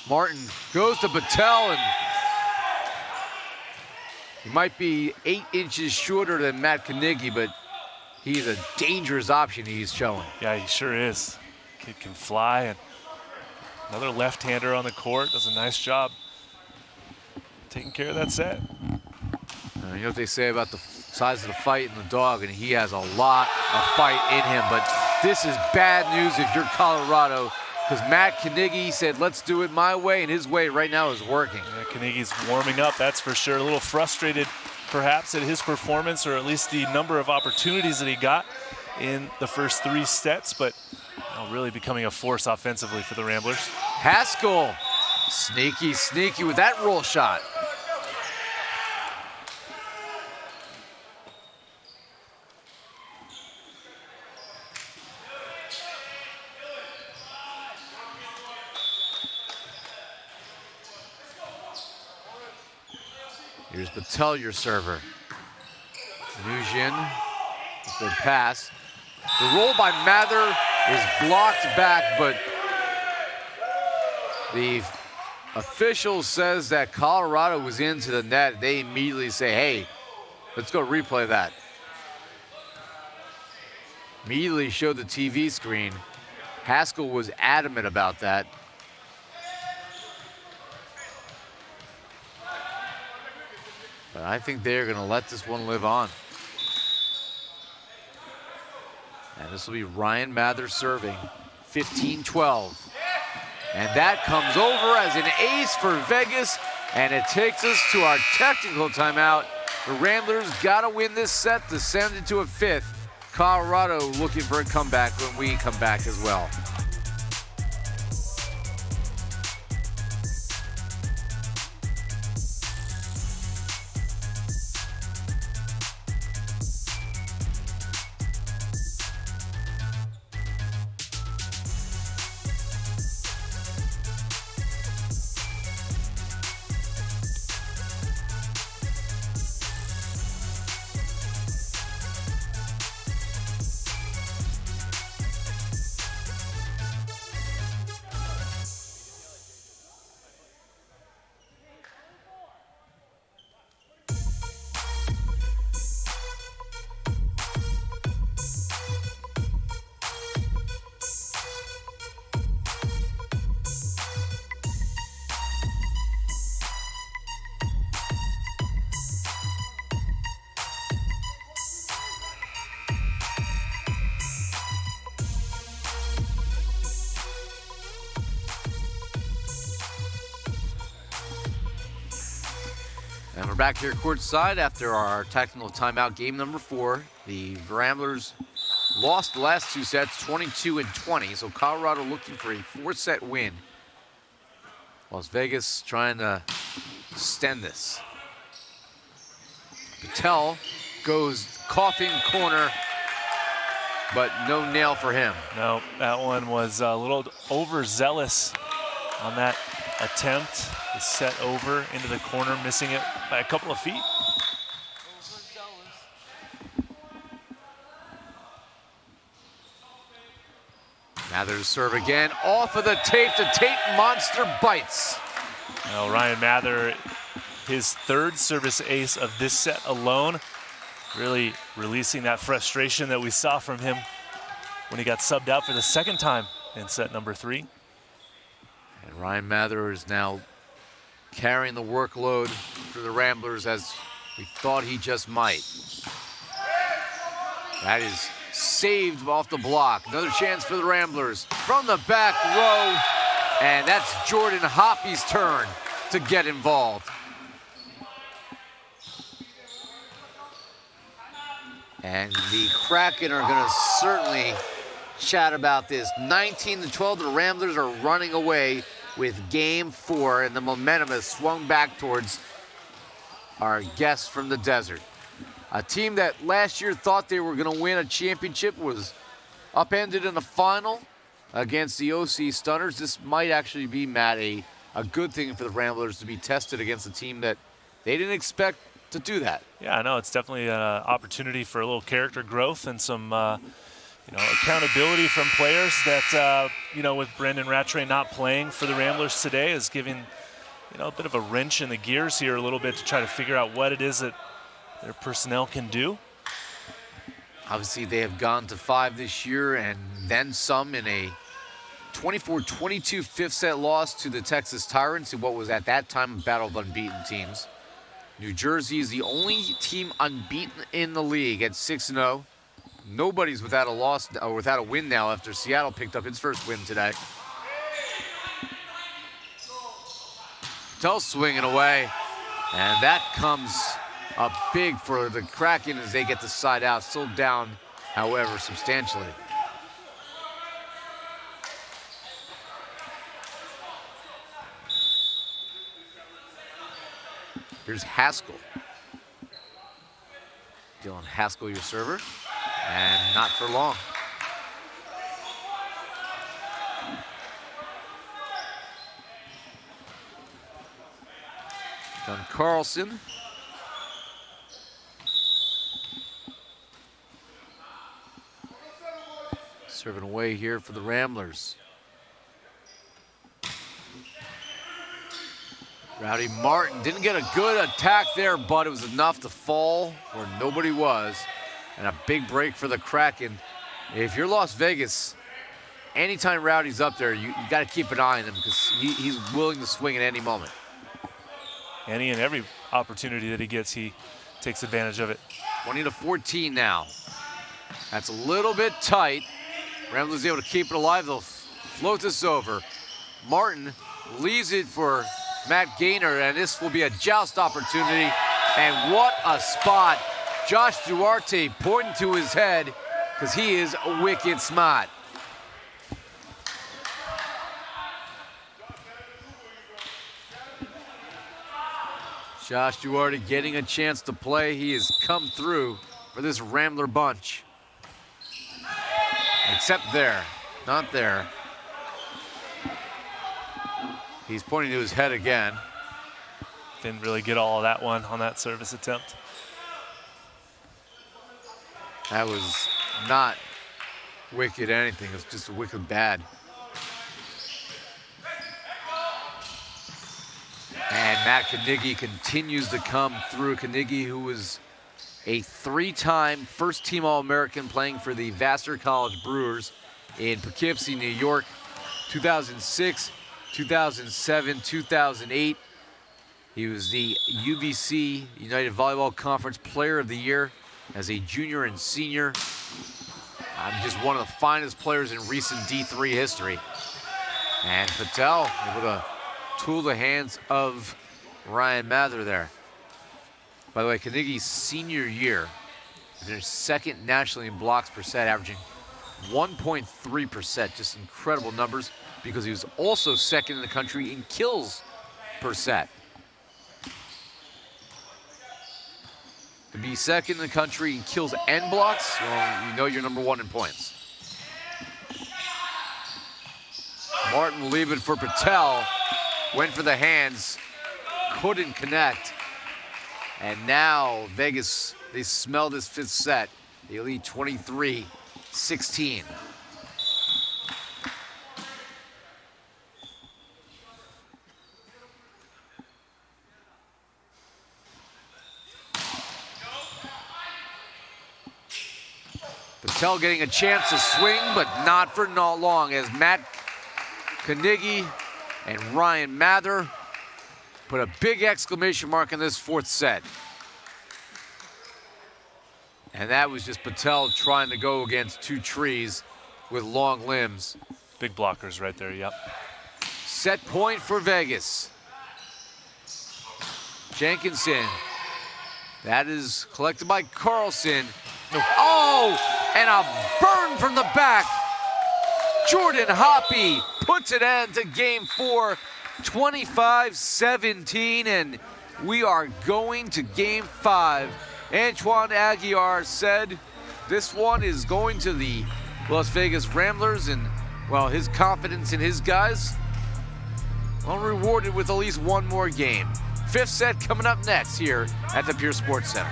Martin goes to Patel, and he might be 8 inches shorter than Matt Carnegie, but he's a dangerous option he's showing. Yeah, he sure is. Kid can fly, and another left-hander on the court. Does a nice job taking care of that set. You know what they say about the size of the fight in the dog, and he has a lot of fight in him, but this is bad news if you're Colorado, because Matt Carnegie said, let's do it my way, and his way right now is working. Yeah, Carnegie's warming up, that's for sure. A little frustrated, perhaps, at his performance, or at least the number of opportunities that he got in the first 3 sets, but really becoming a force offensively for the Ramblers. Haskell, sneaky with that roll shot. Here's Patel, your server. Nugent, good pass. The roll by Mather is blocked back, but the official says that Colorado was into the net. They immediately say, hey, let's go replay that. Immediately showed the TV screen. Haskell was adamant about that. But I think they're going to let this one live on. And this will be Ryan Mather serving, 15-12. And that comes over as an ace for Vegas, and it takes us to our technical timeout. The Ramblers got to win this set to send it to a fifth. Colorado looking for a comeback when we come back as well. And we're back here courtside after our technical timeout, game number 4. The Ramblers lost the last 2 sets, 22-20. So Colorado looking for a 4-set win. Las Vegas trying to extend this. Patel goes coughing corner, but no nail for him. No, that one was a little overzealous on that attempt. The set over into the corner, missing it by a couple of feet. Mather's serve again, off of the tape. The tape monster bites. Now Ryan Mather, his 3rd service ace of this set alone, really releasing that frustration that we saw from him when he got subbed out for the 2nd time in set number 3. And Ryan Mather is now carrying the workload for the Ramblers as we thought he just might. That is saved off the block. Another chance for the Ramblers from the back row. And that's Jordan Hoppy's turn to get involved. And the Kraken are going to certainly chat about this. 19-12, the Ramblers are running away with game 4, and the momentum has swung back towards our guests from the desert. A team that last year thought they were going to win a championship was upended in the final against the OC Stunners. This might actually be, Matt, a good thing for the Ramblers to be tested against a team that they didn't expect to do that. Yeah, I know it's definitely an opportunity for a little character growth and some accountability from players that, with Brendan Rattray not playing for the Ramblers today is giving, a bit of a wrench in the gears here a little bit to try to figure out what it is that their personnel can do. Obviously, they have gone to 5 this year and then some in a 24-22 5th set loss to the Texas Tyrants in what was at that time a battle of unbeaten teams. New Jersey is the only team unbeaten in the league at 6-0. Nobody's without a loss or without a win now after Seattle picked up its first win today. Patel swinging away, and that comes up big for the Kraken as they get the side out. Still down, however, substantially. Here's Haskell. Dylan Haskell, your server, and not for long. John Carlson. Serving away here for the Ramblers. Rowdy Martin didn't get a good attack there, but it was enough to fall where nobody was. And a big break for the Kraken. If you're Las Vegas, anytime Rowdy's up there, you got to keep an eye on him because he's willing to swing at any moment. Any and every opportunity that he gets, he takes advantage of it. 20-14 now. That's a little bit tight. Ramblers able to keep it alive. They'll float this over. Martin leaves it for Matt Gaynor, and this will be a joust opportunity. And what a spot. Josh Duarte pointing to his head because he is wicked smart. Josh Duarte getting a chance to play. He has come through for this Rambler bunch. Except there, not there. He's pointing to his head again. Didn't really get all of that one on that service attempt. That was not wicked anything. It was just wicked bad. And Matt Carnegie continues to come through. Carnegie, who was a 3-time first-team All-American playing for the Vassar College Brewers in Poughkeepsie, New York, 2006, 2007, 2008. He was the UVC United Volleyball Conference Player of the Year as a junior and senior. Just one of the finest players in recent D3 history. And Patel able to tool the hands of Ryan Mather there. By the way, Carnegie's senior year, they're second nationally in blocks per set, averaging 1.3%. Just incredible numbers because he was also second in the country in kills per set. To be second in the country in kills and blocks, well, you know you're number 1 in points. Martin will leave it for Patel. Went for the hands, couldn't connect. And now Vegas, they smell this 5th set. They lead 23-16. Patel getting a chance to swing, but not for not long, as Matt Carnegie and Ryan Mather put a big exclamation mark on this 4th set. And that was just Patel trying to go against 2 trees with long limbs. Big blockers right there, yep. Set point for Vegas. Jenkinson. That is collected by Carlson. Oh, and a burn from the back. Jordan Hoppe puts it end to game 4, 25-17, and we are going to game 5. Antoine Aguiar said this one is going to the Las Vegas Ramblers, and, well, his confidence in his guys, well, rewarded with at least one more game. 5th set coming up next here at the Pure Sports Center.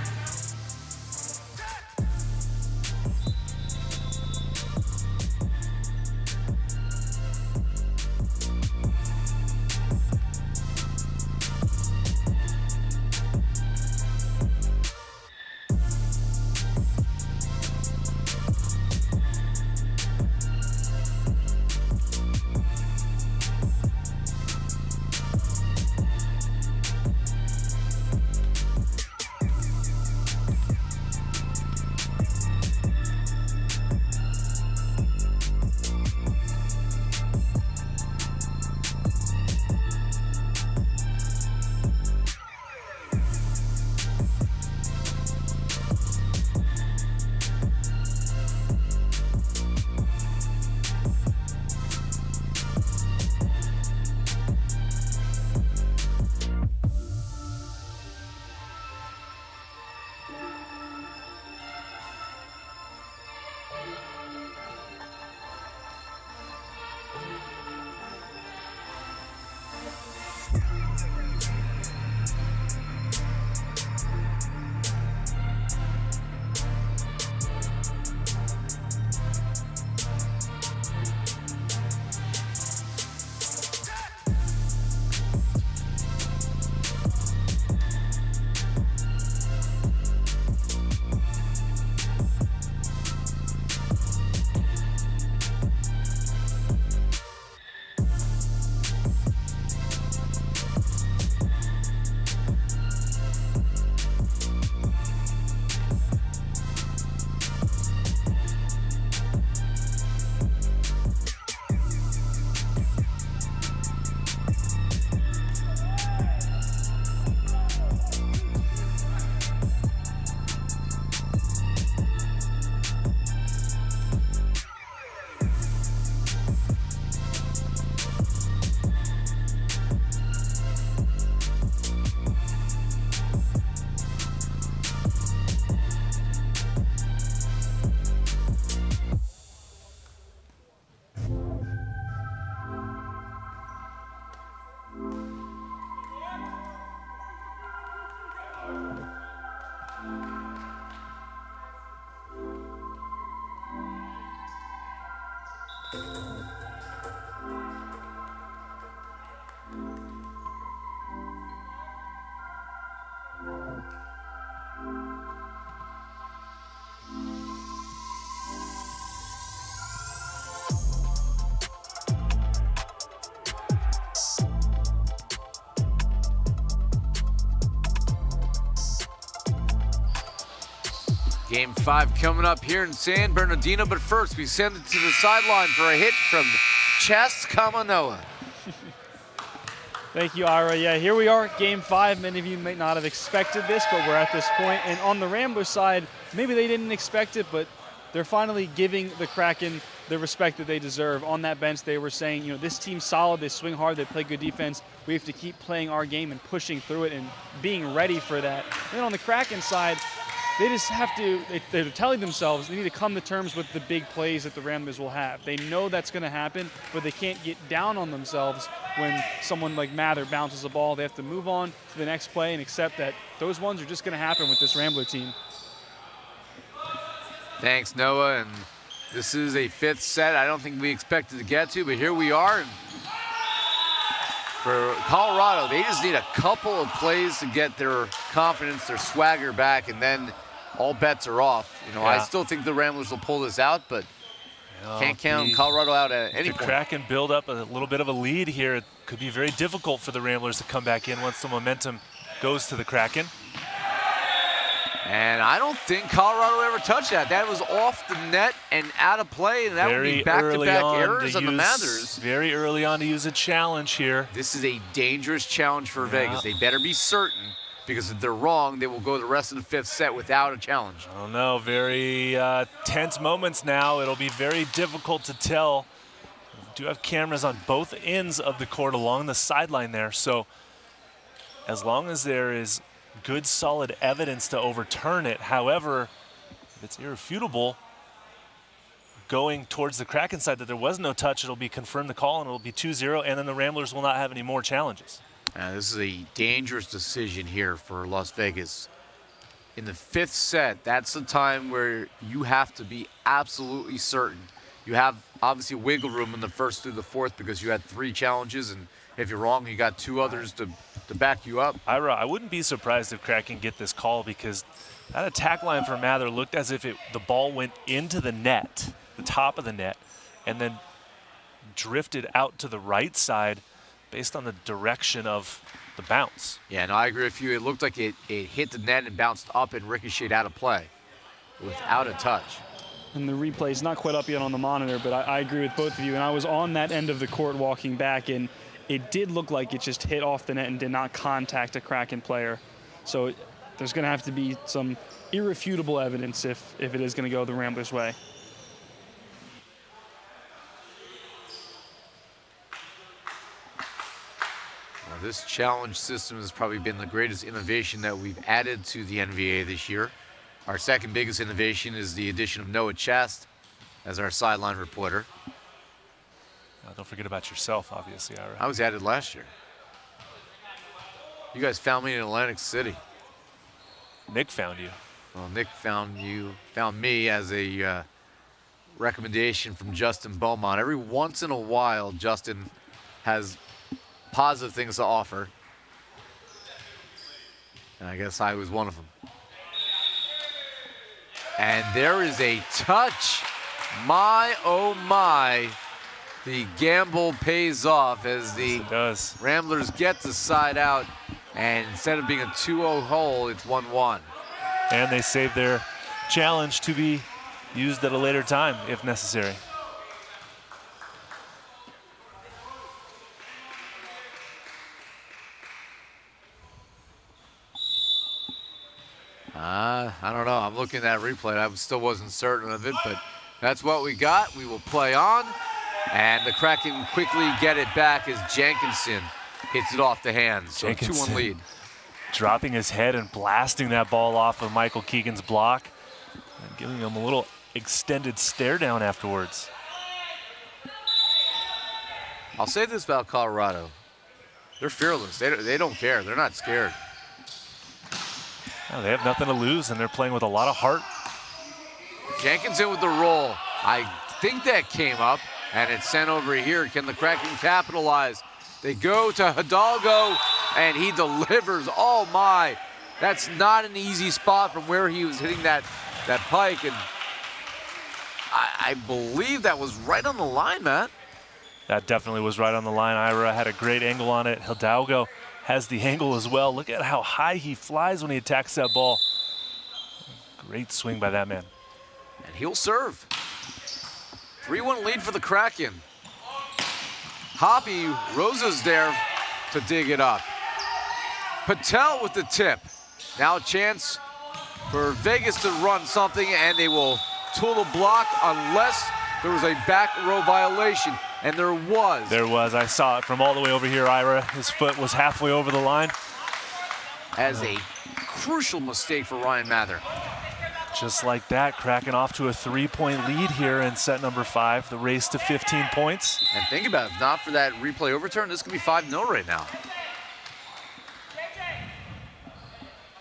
Game 5 coming up here in San Bernardino, but first we send it to the sideline for a hit from Chess Kamanoa. Thank you, Ira. Yeah, here we are, Game 5. Many of you may not have expected this, but we're at this point. And on the Ramblers side, maybe they didn't expect it, but they're finally giving the Kraken the respect that they deserve. On that bench, they were saying, you know, this team's solid, they swing hard, they play good defense. We have to keep playing our game and pushing through it and being ready for that. And then on the Kraken side, they just have to, they're telling themselves they need to come to terms with the big plays that the Ramblers will have. They know that's going to happen, but they can't get down on themselves when someone like Mather bounces the ball. They have to move on to the next play and accept that those ones are just going to happen with this Rambler team. Thanks, Noah. And this is a 5th set I don't think we expected to get to, but here we are. And for Colorado, they just need a couple of plays to get their confidence, their swagger back, and then all bets are off. You know, I still think the Ramblers will pull this out, but can't count Colorado out at any point. The Kraken build up a little bit of a lead here. It could be very difficult for the Ramblers to come back in once the momentum goes to the Kraken. And I don't think Colorado ever touched that. That was off the net and out of play, and that would be back-to-back errors on the Mathers. Very early on to use a challenge here. This is a dangerous challenge for Vegas. They better be certain, because if they're wrong, they will go the rest of the 5th set without a challenge. I don't know. Very tense moments now. It'll be very difficult to tell. We do have cameras on both ends of the court along the sideline there, so as long as there is good, solid evidence to overturn it. However, if it's irrefutable going towards the Kraken side that there was no touch, it'll be confirmed the call, and it'll be 2-0, and then the Ramblers will not have any more challenges. This is a dangerous decision here for Las Vegas. In the 5th set, that's the time where you have to be absolutely certain. You have, obviously, wiggle room in the 1st through the 4th because you had 3 challenges, and if you're wrong, you got 2 others to back you up. Ira, I wouldn't be surprised if Kraken get this call, because that attack line for Mather looked as if the ball went into the net, the top of the net, and then drifted out to the right side based on the direction of the bounce. Yeah, no, I agree with you. It looked like it hit the net and bounced up and ricocheted out of play without a touch. And the replay is not quite up yet on the monitor, but I agree with both of you. And I was on that end of the court walking back, and it did look like it just hit off the net and did not contact a Kraken player. So there's going to have to be some irrefutable evidence if it is going to go the Ramblers' way. Well, this challenge system has probably been the greatest innovation that we've added to the NVA this year. Our second biggest innovation is the addition of Noah Chast as our sideline reporter. Don't forget about yourself, obviously, Ira. I was added last year. You guys found me in Atlantic City. Nick found you. Well, Nick found me as a recommendation from Justin Beaumont. Every once in a while, Justin has positive things to offer. And I guess I was one of them. And there is a touch. My, oh my. The gamble pays off as the Ramblers get the side out, and instead of being a 2-0 hole, it's 1-1. And they save their challenge to be used at a later time if necessary. I don't know. I'm looking at that replay. I still wasn't certain of it, but that's what we got. We will play on. And the Kraken quickly get it back as Jenkinson hits it off the hands. So 2-1 lead. Dropping his head and blasting that ball off of Michael Keegan's block and giving him a little extended stare down afterwards. I'll say this about Colorado. They're fearless. They don't care. They're not scared. No, they have nothing to lose, and they're playing with a lot of heart. Jenkinson with the roll. I think that came up. And it's sent over here. Can the Kraken capitalize? They go to Hidalgo, and he delivers. Oh, my. That's not an easy spot from where he was hitting that pike. And I believe that was right on the line, Matt. That definitely was right on the line. Ira had a great angle on it. Hidalgo has the angle as well. Look at how high he flies when he attacks that ball. Great swing by that man. And he'll serve. 3-1 lead for the Kraken. Hoppy, Rosa's there to dig it up. Patel with the tip. Now a chance for Vegas to run something, and they will tool the block unless there was a back row violation, and there was. There was. I saw it from all the way over here, Ira. His foot was halfway over the line. As a crucial mistake for Ryan Mather. Just like that, Kraken off to a 3-point lead here in set number 5, the race to 15 points. And think about it, if not for that replay overturn, this could be 5-0 right now.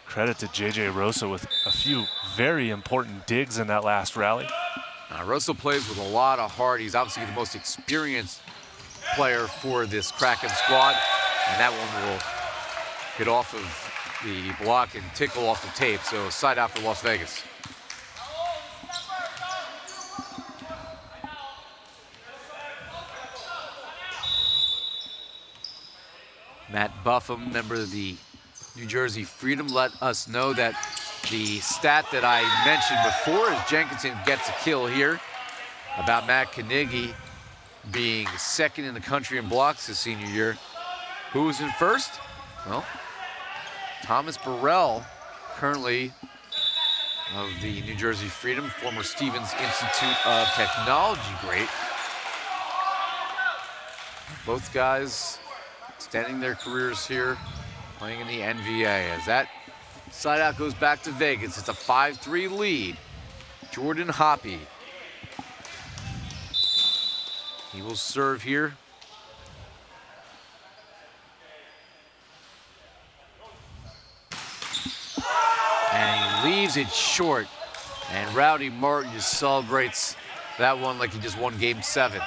Credit to J.J. Rosa with a few very important digs in that last rally. Rosa plays with a lot of heart. He's obviously the most experienced player for this Kraken squad. And that one will get off of the block and tickle off the tape. So side out for Las Vegas. Matt Buffum, member of the New Jersey Freedom, let us know that the stat that I mentioned before is Jenkinson gets a kill here about Matt Carnegie being second in the country in blocks his senior year. Who was in first? Well, Thomas Burrell, currently of the New Jersey Freedom, former Stevens Institute of Technology great. Both guys extending their careers here, playing in the NVA. As that side out goes back to Vegas, it's a 5-3 lead. Jordan Hoppe. He will serve here. And he leaves it short. And Rowdy Martin just celebrates that one like he just won game 7.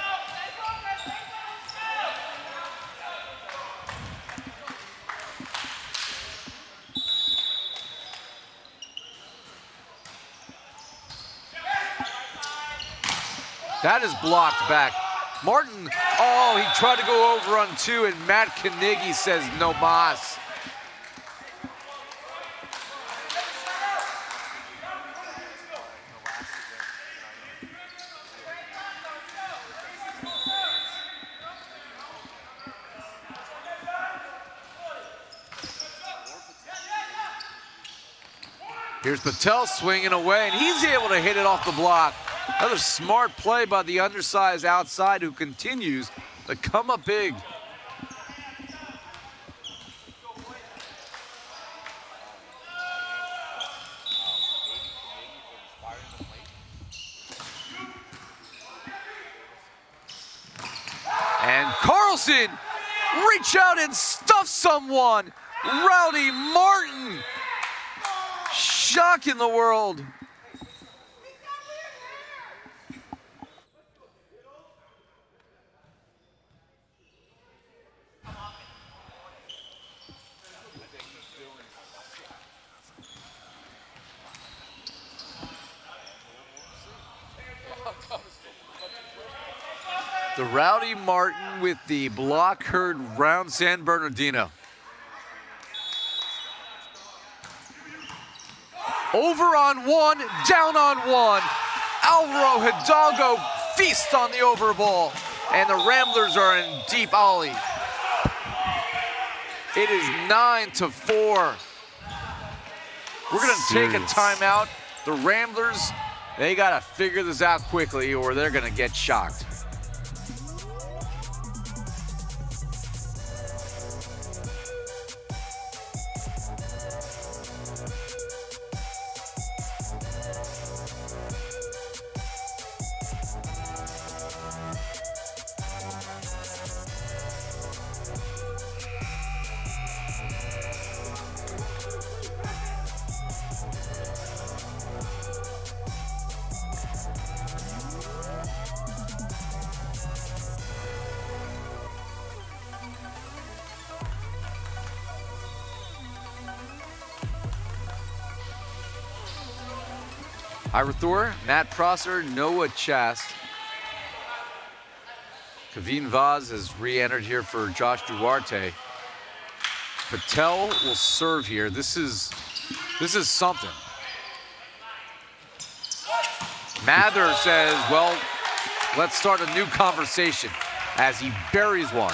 That is blocked back. Martin, oh, he tried to go over on 2, and Matt Carnegie says no mas. Here's Patel swinging away, and he's able to hit it off the block. Another smart play by the undersized outside who continues to come up big. And Carlson, reach out and stuff someone. Rowdy Martin, shock in the world. The Rowdy Martin with the block heard round San Bernardino. Over on 1, down on 1. Alvaro Hidalgo feasts on the over ball, and the Ramblers are in deep ollie. It is 9-4. We're gonna take a timeout. The Ramblers, they gotta figure this out quickly or they're gonna get shocked. Ira Thor, Matt Prosser, Noah Chast. Kavin Vaz has re-entered here for Josh Duarte. Patel will serve here. This is something. Mather says, well, let's start a new conversation as he buries one.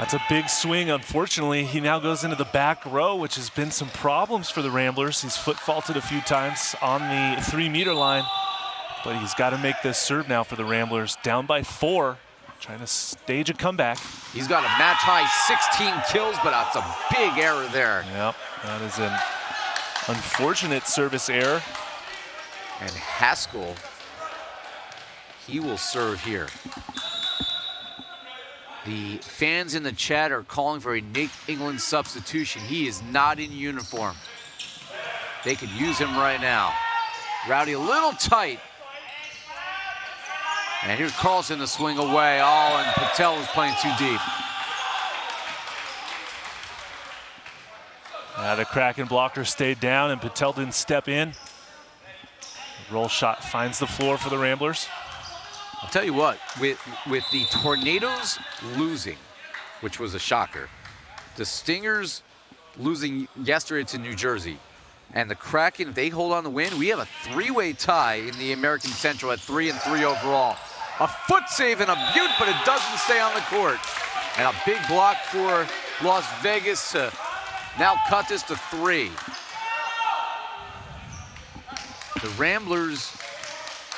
That's a big swing. Unfortunately, he now goes into the back row, which has been some problems for the Ramblers. He's foot faulted a few times on the 3-meter line, but he's got to make this serve now for the Ramblers. Down by 4, trying to stage a comeback. He's got a match-high 16 kills, but that's a big error there. Yep, that is an unfortunate service error. And Haskell, he will serve here. The fans in the chat are calling for a Nick England substitution. He is not in uniform. They could use him right now. Rowdy a little tight. And here's Carlson to swing away. Oh, and Patel is playing too deep. The Kraken blocker stayed down and Patel didn't step in. The roll shot finds the floor for the Ramblers. I'll tell you what, with the Tornadoes losing, which was a shocker, the Stingers losing yesterday to New Jersey, and the Kraken, if they hold on to win, we have a 3-way tie in the American Central at 3-3 overall. A foot save and a beaut, but it doesn't stay on the court. And a big block for Las Vegas to now cut this to 3. The Ramblers,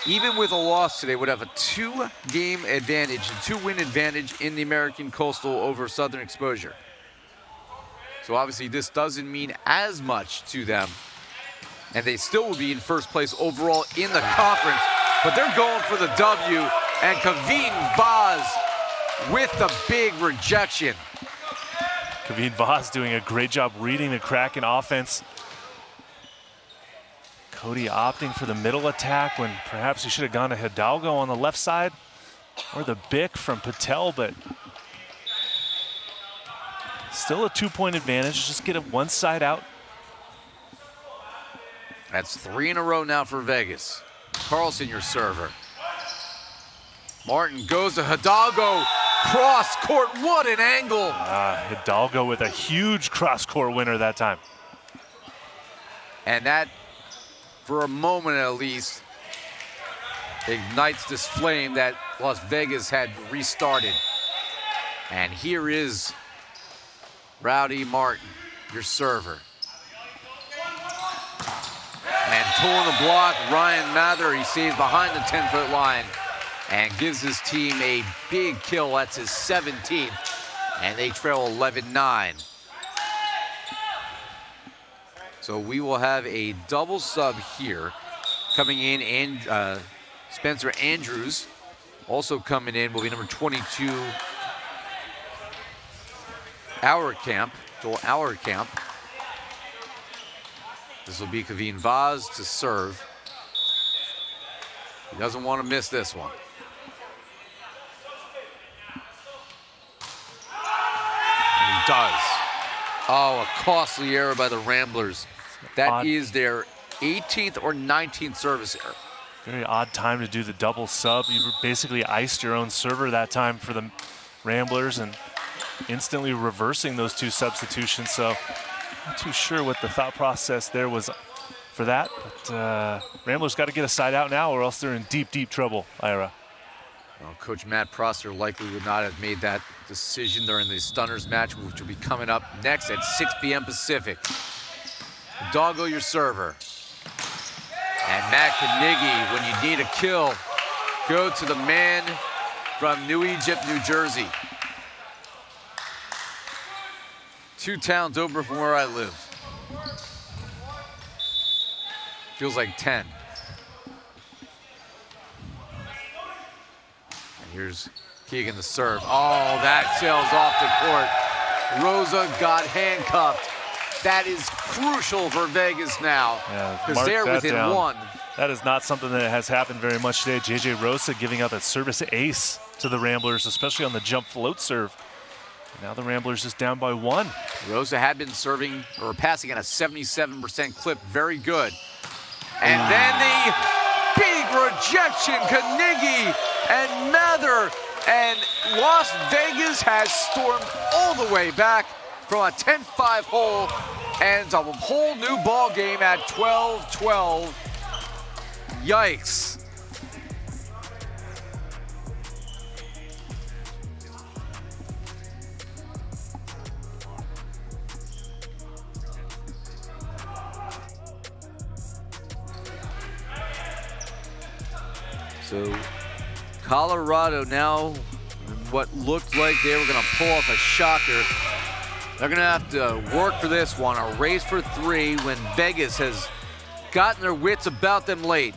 even with a loss today, would have a 2-game advantage, a 2-win advantage in the American Coastal over Southern Exposure. So obviously this doesn't mean as much to them. And they still will be in first place overall in the conference. But they're going for the W. And Kaveen Vaz with the big rejection. Kaveen Vaz doing a great job reading the Kraken offense. Cody opting for the middle attack when perhaps he should have gone to Hidalgo on the left side, or the Bick from Patel, but still a 2-point advantage. Just get it one side out. That's 3 in a row now for Vegas. Carlson, your server. Martin goes to Hidalgo. Cross court, what an angle. Hidalgo with a huge cross court winner that time. And that, for a moment at least, ignites this flame that Las Vegas had restarted. And here is Rowdy Martin, your server. And pulling the block, Ryan Mather, he saves behind the 10-foot line and gives his team a big kill. That's his 17th, and they trail 11-9. So we will have a double sub here. Coming in, and Spencer Andrews also coming in will be number 22, Joel Auerkamp. This will be Kaveen Vaz to serve. He doesn't want to miss this one. And he does. Oh, a costly error by the Ramblers. That is their 18th or 19th service error. Very odd time to do the double sub. You basically iced your own server that time for the Ramblers and instantly reversing those 2 substitutions. So not too sure what the thought process there was for that. But Ramblers got to get a side out now or else they're in deep, deep trouble, Ira. Well, Coach Matt Prosser likely would not have made that decision during the Stunners match, which will be coming up next at 6 p.m. Pacific. Doggo, your server. And Matt Carnegie, when you need a kill, go to the man from New Egypt, New Jersey. 2 towns over from where I live. Feels like 10. And here's Keegan the serve. Oh, that sails off the court. Rosa got handcuffed. That is crucial for Vegas now, because they're within 1. That is not something that has happened very much today. JJ Rosa giving up a service ace to the Ramblers, especially on the jump float serve. Now the Ramblers just down by 1. Rosa had been serving or passing at a 77% clip. Very good. And then the big rejection. Carnegie and Mather. And Las Vegas has stormed all the way back from a 10-5 hole. And it's a whole new ball game at 12-12. Yikes. So Colorado now, what looked like they were going to pull off a shocker. They're going to have to work for this one, a race for 3 when Vegas has gotten their wits about them late.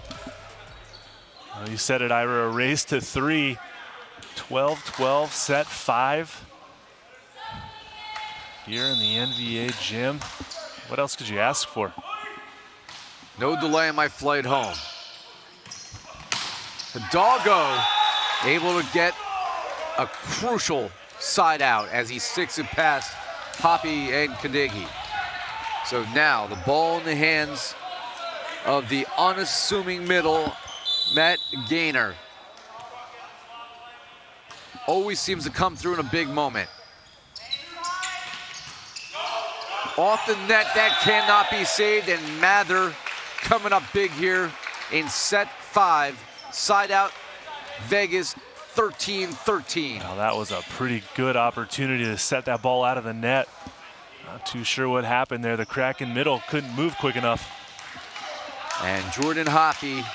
Well, you said it, Ira, a race to 3. 12-12, set 5. Here in the NVA gym. What else could you ask for? No delay in my flight home. Hidalgo able to get a crucial side out as he sticks it past Hoppy and Kadigi. So now the ball in the hands of the unassuming middle, Matt Gaynor. Always seems to come through in a big moment. Off the net, that cannot be saved, and Mather coming up big here in set 5. Side out, Vegas 13-13. Well, that was a pretty good opportunity to set that ball out of the net. Not too sure what happened there. The Kraken middle couldn't move quick enough. And Jordan Hoppy,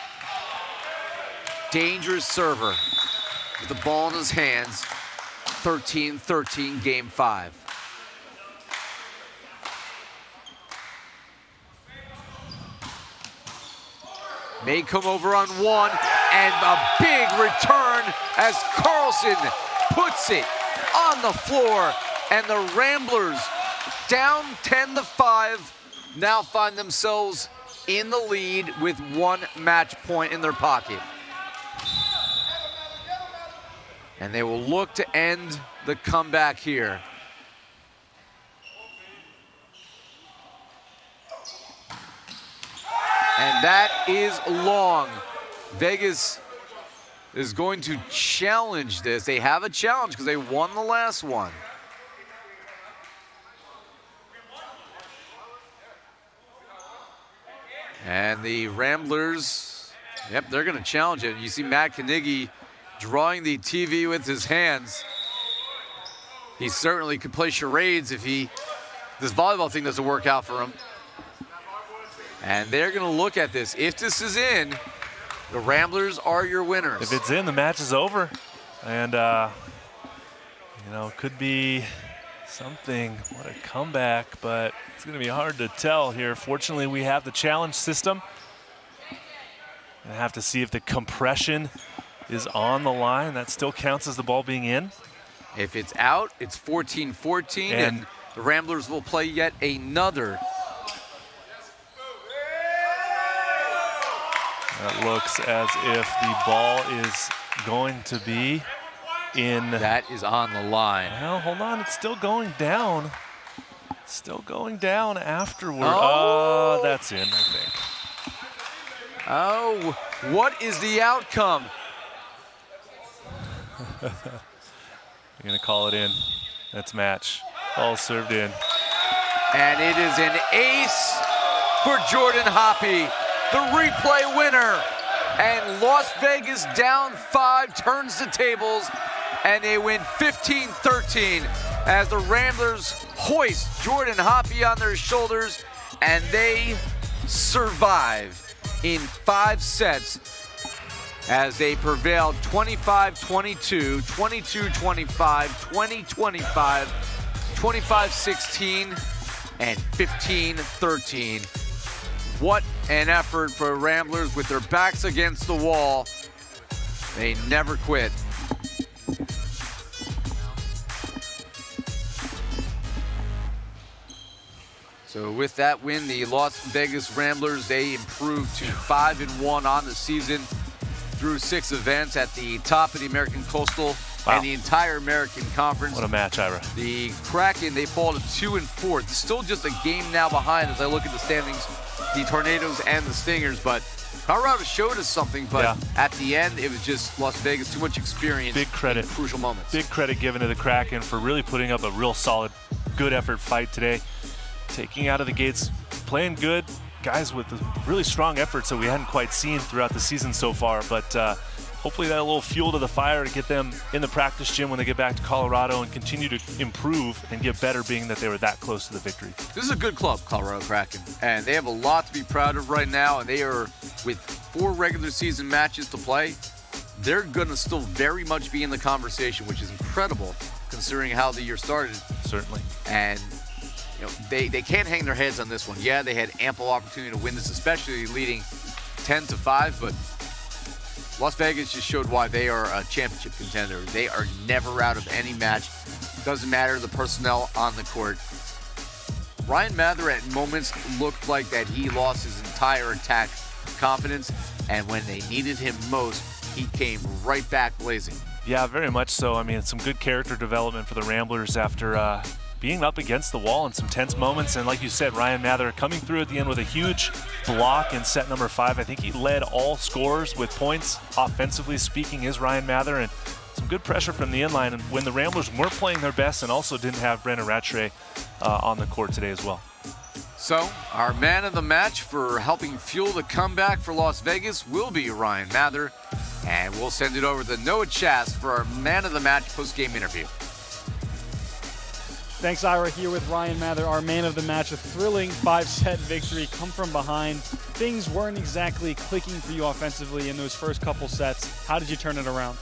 dangerous server with the ball in his hands. 13-13, game 5. May come over on 1, and a big return as Carlson puts it on the floor, and the Ramblers down 10-5 now find themselves in the lead with 1 match point in their pocket. And they will look to end the comeback here. And that is long. Vegas is going to challenge this. They have a challenge because they won the last one. And the Ramblers, yep, they're going to challenge it. You see Matt Knigge drawing the TV with his hands. He certainly could play charades if this volleyball thing doesn't work out for him. And they're going to look at this. If this is in, the Ramblers are your winners. If it's in, the match is over. And, you know, could be something. What a comeback, but it's going to be hard to tell here. Fortunately, we have the challenge system. I have to see if the compression is on the line. That still counts as the ball being in. If it's out, it's 14-14, and the Ramblers will play yet another. That looks as if the ball is going to be in. That is on the line. Well, hold on, it's still going down. Still going down afterward. Oh, that's in, I think. Oh, what is the outcome? You're gonna call it in. That's match. Ball served in. And it is an ace for Jordan Hoppy, the replay winner. And Las Vegas down 5 turns the tables, and they win 15-13 as the Ramblers hoist Jordan Hoppy on their shoulders, and they survive in 5 sets as they prevailed 25-22, 22-25, 20-25, 25-16, and 15-13. What an effort for Ramblers with their backs against the wall. They never quit. So with that win, the Las Vegas Ramblers, they improved to 5-1 on the season through 6 events at the top of the American Coastal and the entire American Conference. What a match, Ira. The Kraken, they fall to 2-4. It's still just a game now behind as I look at the standings, the Tornadoes and the Stingers, but Colorado showed us something, but at the end, it was just Las Vegas, too much experience. Big credit. In crucial moments. Big credit given to the Kraken for really putting up a real solid, good effort fight today. Taking out of the gates, playing good, guys with really strong efforts that we hadn't quite seen throughout the season so far, but hopefully that a little fuel to the fire to get them in the practice gym when they get back to Colorado and continue to improve and get better, being that they were that close to the victory. This is a good club, Colorado Kraken, and they have a lot to be proud of right now, and they are with 4 regular season matches to play. they're going to still very much be in the conversation, which is incredible considering how the year started. Certainly. And they can't hang their heads on this one. Yeah, they had ample opportunity to win this, especially leading 10-5, but Las Vegas just showed why they are a championship contender. They are never out of any match. Doesn't matter the personnel on the court. Ryan Mather at moments looked like that he lost his entire attack confidence, and when they needed him most, he came right back blazing. Yeah, very much so. I mean, it's some good character development for the Ramblers after being up against the wall in some tense moments. And like you said, Ryan Mather coming through at the end with a huge block in set number 5. I think he led all scorers with points, offensively speaking, is Ryan Mather. And some good pressure from the inline. And when the Ramblers weren't playing their best and also didn't have Brendan Rattray on the court today as well. So, our man of the match for helping fuel the comeback for Las Vegas will be Ryan Mather. And we'll send it over to Noah Chast for our man of the match post-game interview. Thanks, Ira. Here with Ryan Mather, our man of the match. A thrilling 5-set victory, come from behind. Things weren't exactly clicking for you offensively in those first couple sets. How did you turn it around?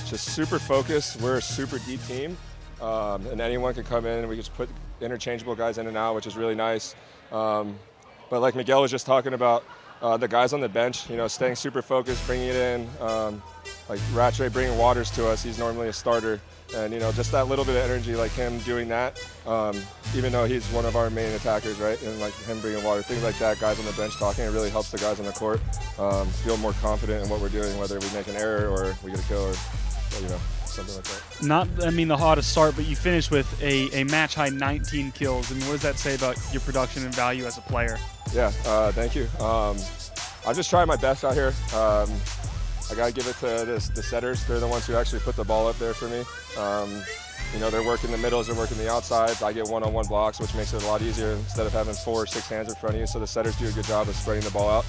Just super focused. We're a super deep team, and anyone can come in. We just put interchangeable guys in and out, which is really nice. But like Miguel was just talking about, the guys on the bench, staying super focused, bringing it in. Like Rattray bringing Waters to us. He's normally a starter. And, just that little bit of energy, like him doing that, even though he's one of our main attackers, right? And like him bringing water, things like that, guys on the bench talking, it really helps the guys on the court feel more confident in what we're doing, whether we make an error or we get a kill or something like that. Not, the hottest start, but you finished with a match-high 19 kills. What does that say about your production and value as a player? Yeah, thank you. I'm just trying my best out here. I got to give it to the setters. They're the ones who actually put the ball up there for me. They're working the middles, they're working the outsides. I get one-on-one blocks, which makes it a lot easier instead of having 4 or 6 hands in front of you. So the setters do a good job of spreading the ball out,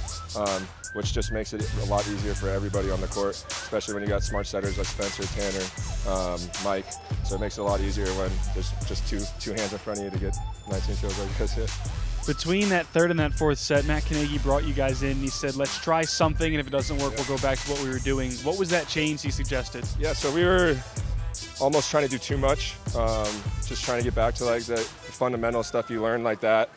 which just makes it a lot easier for everybody on the court, especially when you got smart setters like Spencer, Tanner, Mike. So it makes it a lot easier when there's just two hands in front of you to get 19 kills like this. Yeah. Between that third and that fourth set, Matt Carnegie brought you guys in and he said, let's try something, and if it doesn't work, we'll go back to what we were doing. What was that change he suggested? Yeah, so we were almost trying to do too much, just trying to get back to like the fundamental stuff you learn like that.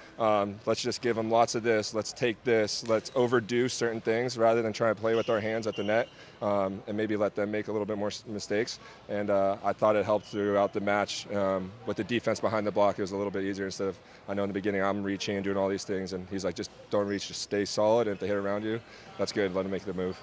Let's just give them lots of this, let's take this, let's overdo certain things rather than try to play with our hands at the net and maybe let them make a little bit more mistakes. And I thought it helped throughout the match. With the defense behind the block, it was a little bit easier instead of, I know in the beginning I'm reaching and doing all these things, and he's like, just don't reach, just stay solid, and if they hit around you, that's good, let them make the move.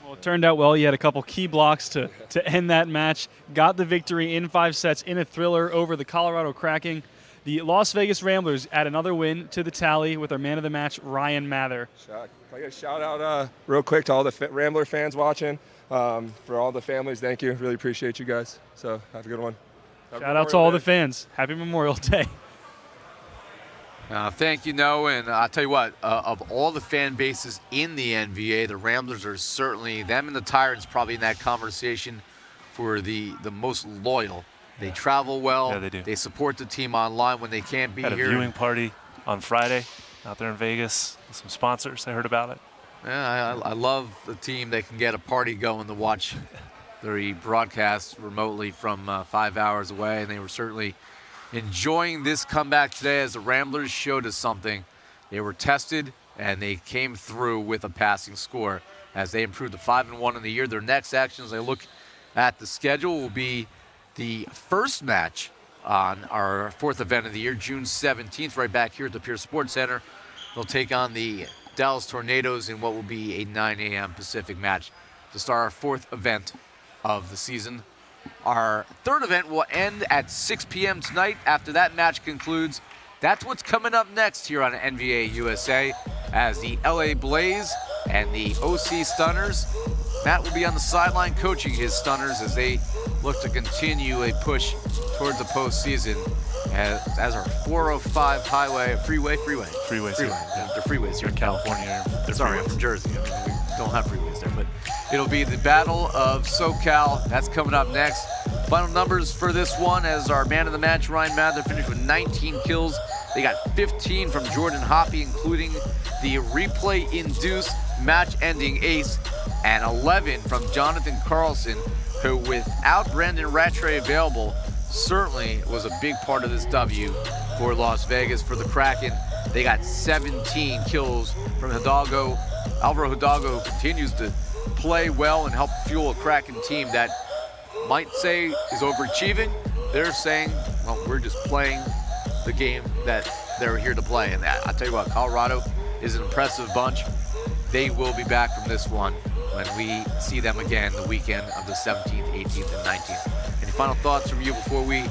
Well, it turned out well. You had a couple key blocks to end that match. Got the victory in 5 sets in a thriller over the Colorado Kraken. The Las Vegas Ramblers add another win to the tally with our man of the match, Ryan Mather. Can I get a shout out real quick to all the Rambler fans watching? For all the families, thank you. Really appreciate you guys. So have a good one. Shout out to all the fans. Happy Memorial Day. Thank you, Noah. And I'll tell you what, of all the fan bases in the NVA, the Ramblers are certainly, them and the Tyrants, probably in that conversation for the most loyal. They travel well. Yeah, they do. They support the team online when they can't be Had here. a viewing party on Friday out there in Vegas with some sponsors. I heard about it. Yeah, I love the team that can get a party going to watch the broadcast remotely from 5 hours away, and they were certainly enjoying this comeback today as the Ramblers showed us something. They were tested, and they came through with a passing score as they improved to 5-1 in the year. Their next action, as I look at the schedule, will be the first match on our 4th event of the year, June 17th, right back here at the Pierce Sports Center. They'll take on the Dallas Tornadoes in what will be a 9 a.m. Pacific match to start our 4th event of the season. Our 3rd event will end at 6 p.m. tonight. After that match concludes, that's what's coming up next here on NVA USA as the LA Blaze and the OC Stunners. Matt will be on the sideline coaching his Stunners as they look to continue a push towards the postseason as our 405 freeway. Freeways here. Yeah. They're freeways here in California. Sorry, I'm from Jersey. We don't have freeways there, but it'll be the Battle of SoCal. That's coming up next. Final numbers for this one as our man of the match, Ryan Mather, finished with 19 kills. They got 15 from Jordan Hoppe, including the replay-induced match-ending ace and 11 from Jonathan Carlson, who without Brandon Rattray available, certainly was a big part of this W for Las Vegas. For the Kraken, they got 17 kills from Hidalgo. Alvaro Hidalgo continues to play well and help fuel a Kraken team that might say is overachieving. They're saying, well, we're just playing the game that they're here to play. And I'll tell you what, Colorado is an impressive bunch. They will be back from this one when we see them again the weekend of the 17th, 18th, and 19th. Any final thoughts from you before we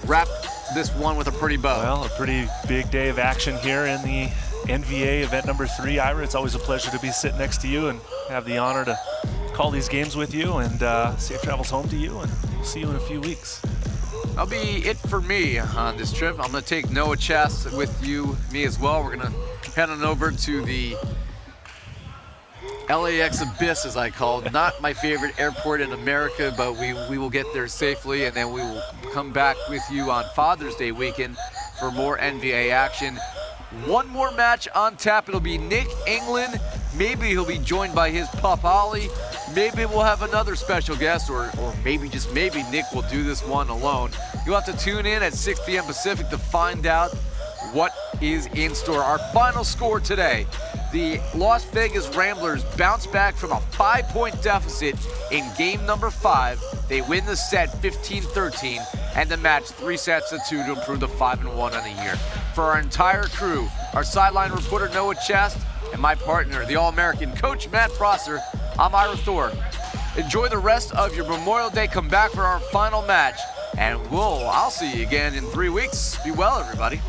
wrap this one with a pretty bow? Well, a pretty big day of action here in the NVA event number 3. Ira, it's always a pleasure to be sitting next to you and have the honor to call these games with you, and safe travels home to you, and we'll see you in a few weeks. That'll be it for me on this trip. I'm going to take Noah Chast with me as well. We're going to head on over to the LAX Abyss, as I call it. Not my favorite airport in America, but we will get there safely, and then we will come back with you on Father's Day weekend for more NVA action. One more match on tap. It'll be Nick England. Maybe he'll be joined by his pup, Holly. Maybe we'll have another special guest, or maybe, just maybe, Nick will do this one alone. You'll have to tune in at 6 p.m. Pacific to find out what is in store. Our final score today: the Las Vegas Ramblers bounce back from a 5-point deficit in game number 5. They win the set 15-13 and the match 3 sets to 2 to improve to 5-1 on the year. For our entire crew, our sideline reporter Noah Chast, and my partner, the All-American coach Matt Prosser, I'm Ira Thor. Enjoy the rest of your Memorial Day. Come back for our final match, and I'll see you again in 3 weeks. Be well, everybody.